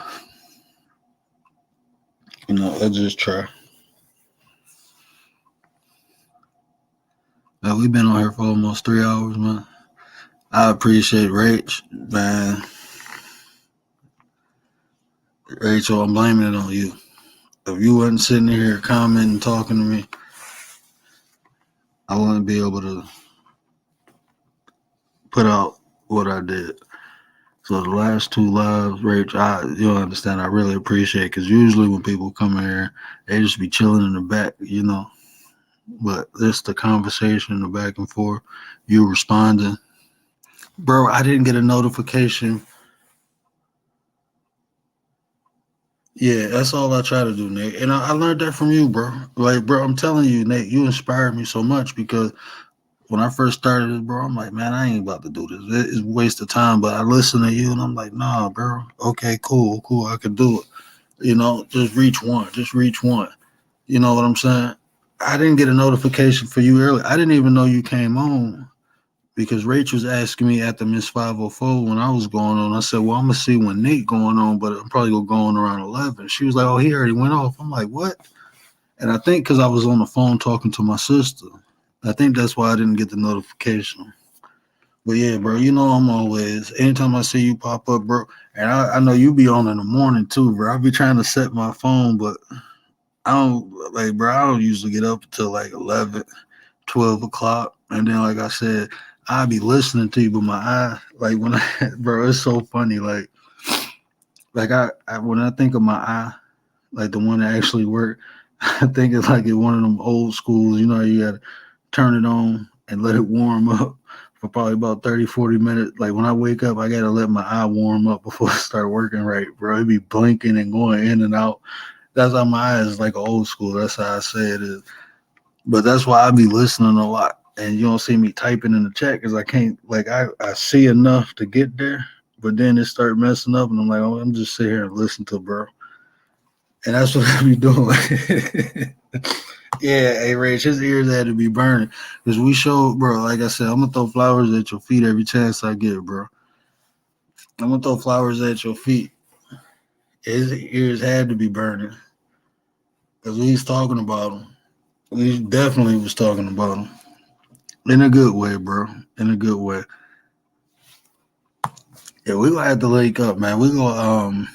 You know, I just try. Now, we've been on here for almost 3 hours, man. I appreciate Rach, man. Rachel, I'm blaming it on you. If you wasn't sitting here commenting, talking to me, I wouldn't be able to put out what I did. So the last 2 lives, Rach, you'll understand, I really appreciate it, because usually when people come here, they just be chilling in the back, you know. But this, the conversation, the back and forth, you responding. Bro, I didn't get a notification. Yeah, that's all I try to do, Nate. And I learned that from you, bro. Like, bro, I'm telling you, Nate, you inspired me so much, because when I first started this, bro, I'm like, man, I ain't about to do this. It's a waste of time. But I listen to you, and I'm like, nah, bro. Okay, cool. I can do it. You know, just reach one. You know what I'm saying? I didn't get a notification for you early. I didn't even know you came on, because Rach was asking me at the Miss 504 when I was going on. I said, well, I'm going to see when Nate going on, but I'm probably going to go on around 11. She was like, oh, he already went off. I'm like, what? And I think because I was on the phone talking to my sister, I think that's why I didn't get the notification. But yeah, bro, you know I'm always, anytime I see you pop up, bro, and I know you be on in the morning too, bro. I be trying to set my phone, but I don't usually get up until like 11, 12 o'clock. And then, like I said, I be listening to you, but my eye, like when bro, it's so funny. Like I when I think of my eye, like the one that actually worked, I think it's like in one of them old schools, you know, you got to turn it on and let it warm up for probably about 30, 40 minutes. Like when I wake up, I got to let my eye warm up before I start working right, bro. It be blinking and going in and out. That's how my eye is, like old school. That's how I say it is. But that's why I be listening a lot. And you don't see me typing in the chat because I can't, like, I see enough to get there, but then it start messing up and I'm like, oh, I'm just sit here and listen to bro. And that's what I be doing. Yeah, hey, Rach, his ears had to be burning. Because we showed, bro, like I said, I'm going to throw flowers at your feet every chance I get, bro. I'm going to throw flowers at your feet. His ears had to be burning. Because we was talking about him. We definitely was talking about him. In a good way, bro. In a good way. Yeah, we gonna have to link up, man. We gonna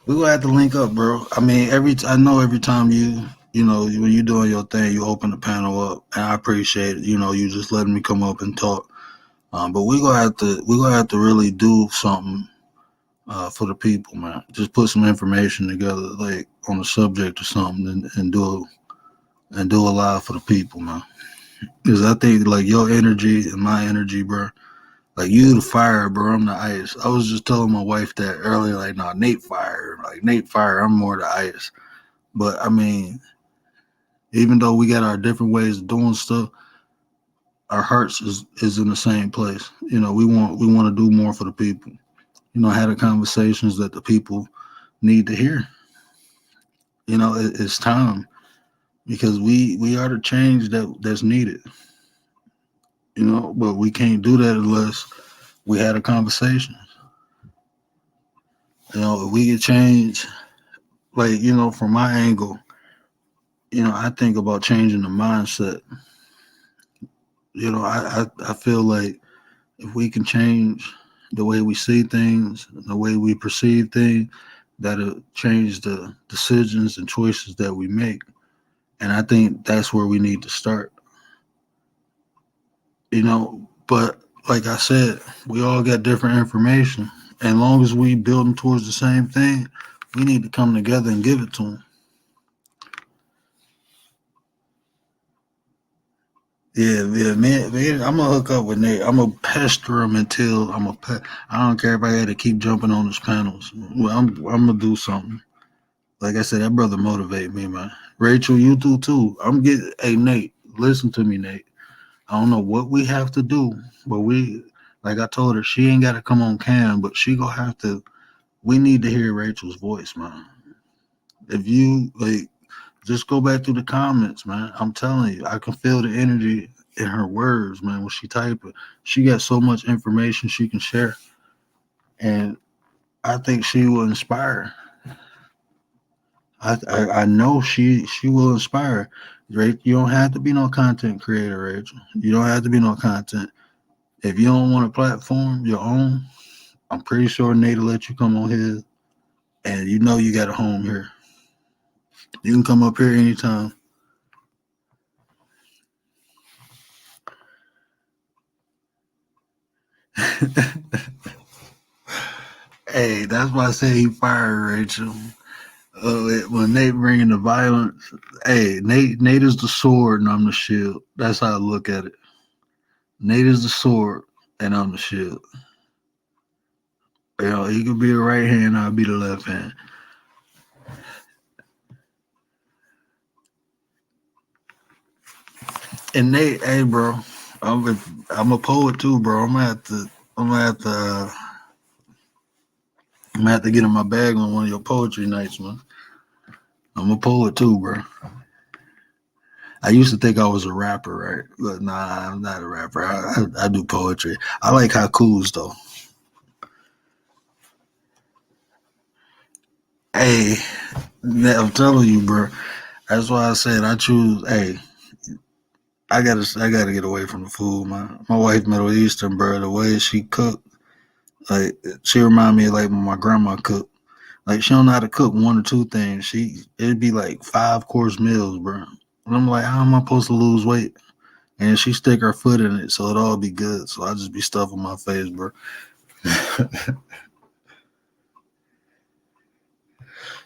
we gonna have to link up, bro. I mean, I know every time you know when you doing your thing, you open the panel up, and I appreciate it. You know, you just letting me come up and talk. But we gonna have to really do something for the people, man. Just put some information together, like on a subject or something, and do a live for the people, man. Because I think like your energy and my energy, bro. Like you the fire, bro. I'm the ice. I was just telling my wife that earlier. Like, nah, Nate fire. Like Nate fire. I'm more the ice. But I mean, even though we got our different ways of doing stuff, our hearts is in the same place. You know, we want to do more for the people. You know, have the conversations that the people need to hear. You know, it's time because we are the change that's needed. You know, but we can't do that unless we had a conversation. You know, if we could change, like you know, from my angle, you know, I think about changing the mindset. You know, I feel like if we can change the way we see things, the way we perceive things, that'll change the decisions and choices that we make. And I think that's where we need to start. You know, but like I said, we all got different information. And long as we building towards the same thing, we need to come together and give it to them. Yeah, man, I'm gonna hook up with Nate. I'm gonna pester him until I don't care if I had to keep jumping on his panels. Well, I'm gonna do something. Like I said, that brother motivate me, man. Rachel, you do too. I'm getting. Hey, Nate, listen to me, Nate. I don't know what we have to do, but like I told her, she ain't got to come on cam, but she gonna have to. We need to hear Rachel's voice, man. If you like, just go back through the comments, man. I'm telling you, I can feel the energy in her words, man. When she type it, she got so much information she can share, and I think she will inspire. I know she will inspire. Rachel, you don't have to be no content creator, Rachel. You don't have to be no content. If you don't want a platform your own, I'm pretty sure Nate will let you come on his, and you know you got a home here. You can come up here anytime. Hey, that's why I say he fired Rachel. When Nate bringing the violence, hey, Nate is the sword and I'm the shield. That's how I look at it. Nate is the sword and I'm the shield. You know, he could be the right hand, I'll be the left hand. And Nate, hey, bro, I'm a poet too, bro. I'm gonna have to, I'm gonna have to get in my bag on one of your poetry nights, man. I'm a poet too, bro. I used to think I was a rapper, right? But nah, I'm not a rapper. I do poetry. I like haikus though. Hey, I'm telling you, bro. That's why I said I choose. Hey, I gotta get away from the food, man. My wife Middle Eastern, bro. The way she cook, like she remind me of like when my grandma cooked. Like she don't know how to cook one or two things. It'd be like 5 course meals, bro. And I'm like, how am I supposed to lose weight? And she stick her foot in it, so it all be good. So I just be stuffing my face, bro.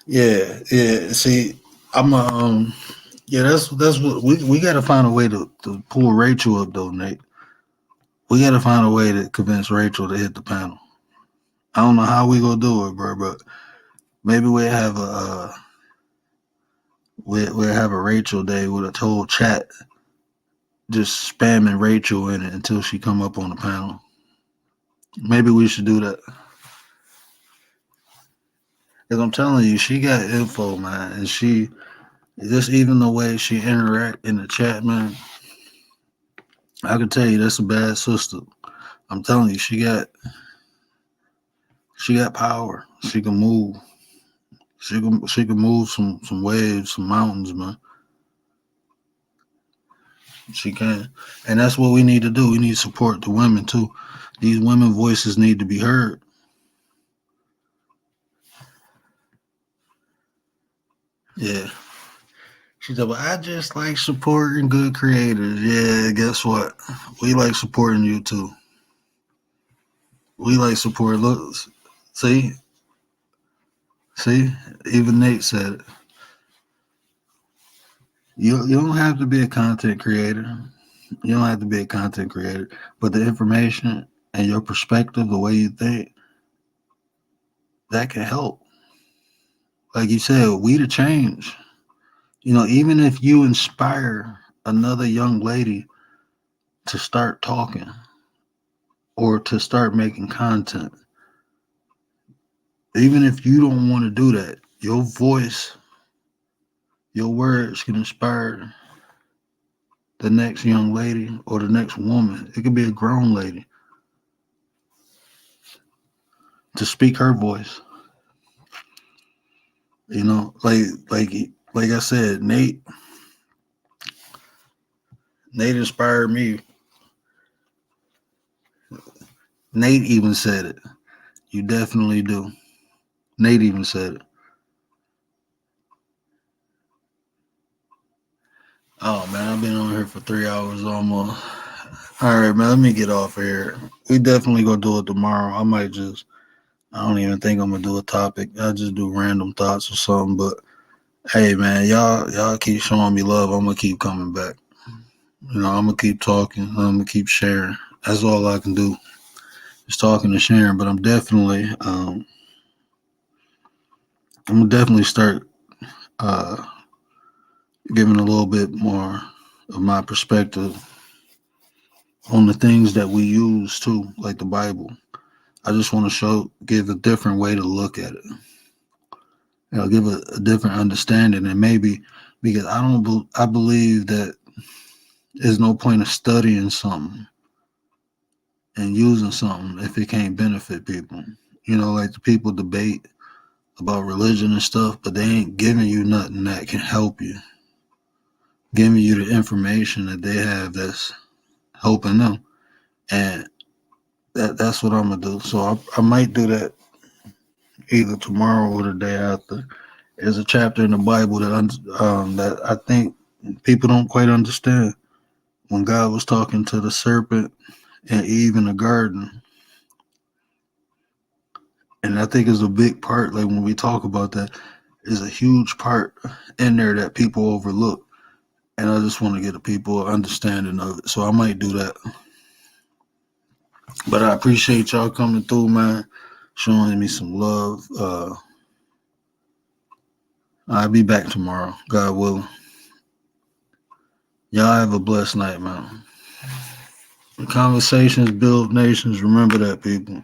Yeah. See, I'm yeah, that's what we got to find a way to pull Rachel up though, Nate. We got to find a way to convince Rachel to hit the panel. I don't know how we gonna do it, bro, but maybe we'll have a Rachel day with a whole chat just spamming Rachel in it until she come up on the panel. Maybe we should do that. Cause I'm telling you, she got info, man, and she just even the way she interact in the chat, man. I can tell you that's a bad sister. I'm telling you, she got power. She can move. She can move some waves, some mountains, man. She can. And that's what we need to do. We need to support the women too. These women voices need to be heard. Yeah. She said, well, I just like supporting good creators. Yeah, guess what? We like supporting you too. We like support. Look, see, even Nate said it. You don't have to be a content creator. You don't have to be a content creator, but the information and your perspective, the way you think, that can help. Like you said, we the change. Even if you inspire another young lady to start talking or to start making content, even if you don't want to do that, your voice, your words can inspire the next young lady or the next woman. It could be a grown lady to speak her voice. Like I said, Nate inspired me. Nate even said it. You definitely do. Nate even said it. Oh man, I've been on here for 3 hours almost. All right, man, let me get off of here. We definitely gonna do it tomorrow. I don't even think I'm gonna do a topic. I just do random thoughts or something. But hey, man, y'all keep showing me love. I'm gonna keep coming back. I'm gonna keep talking. I'm gonna keep sharing. That's all I can do. Just talking and sharing. But I'm gonna definitely start giving a little bit more of my perspective on the things that we use too, like the Bible. I just want to give a different way to look at it. Give a different understanding, and maybe because I believe that there's no point of studying something and using something if it can't benefit people. Like the people debate about religion and stuff, but they ain't giving you nothing that can help you. Giving you the information that they have that's helping them, and that's what I'm gonna do. So I might do that either tomorrow or the day after. There's a chapter in the Bible that I think people don't quite understand. When God was talking to the serpent and Eve in the garden, and I think it's a big part. Like when we talk about that, is a huge part in there that people overlook. And I just want to get the people understanding of it. So I might do that. But I appreciate y'all coming through, man, showing me some love. I'll be back tomorrow, God willing. Y'all have a blessed night, man. Conversations build nations. Remember that, people.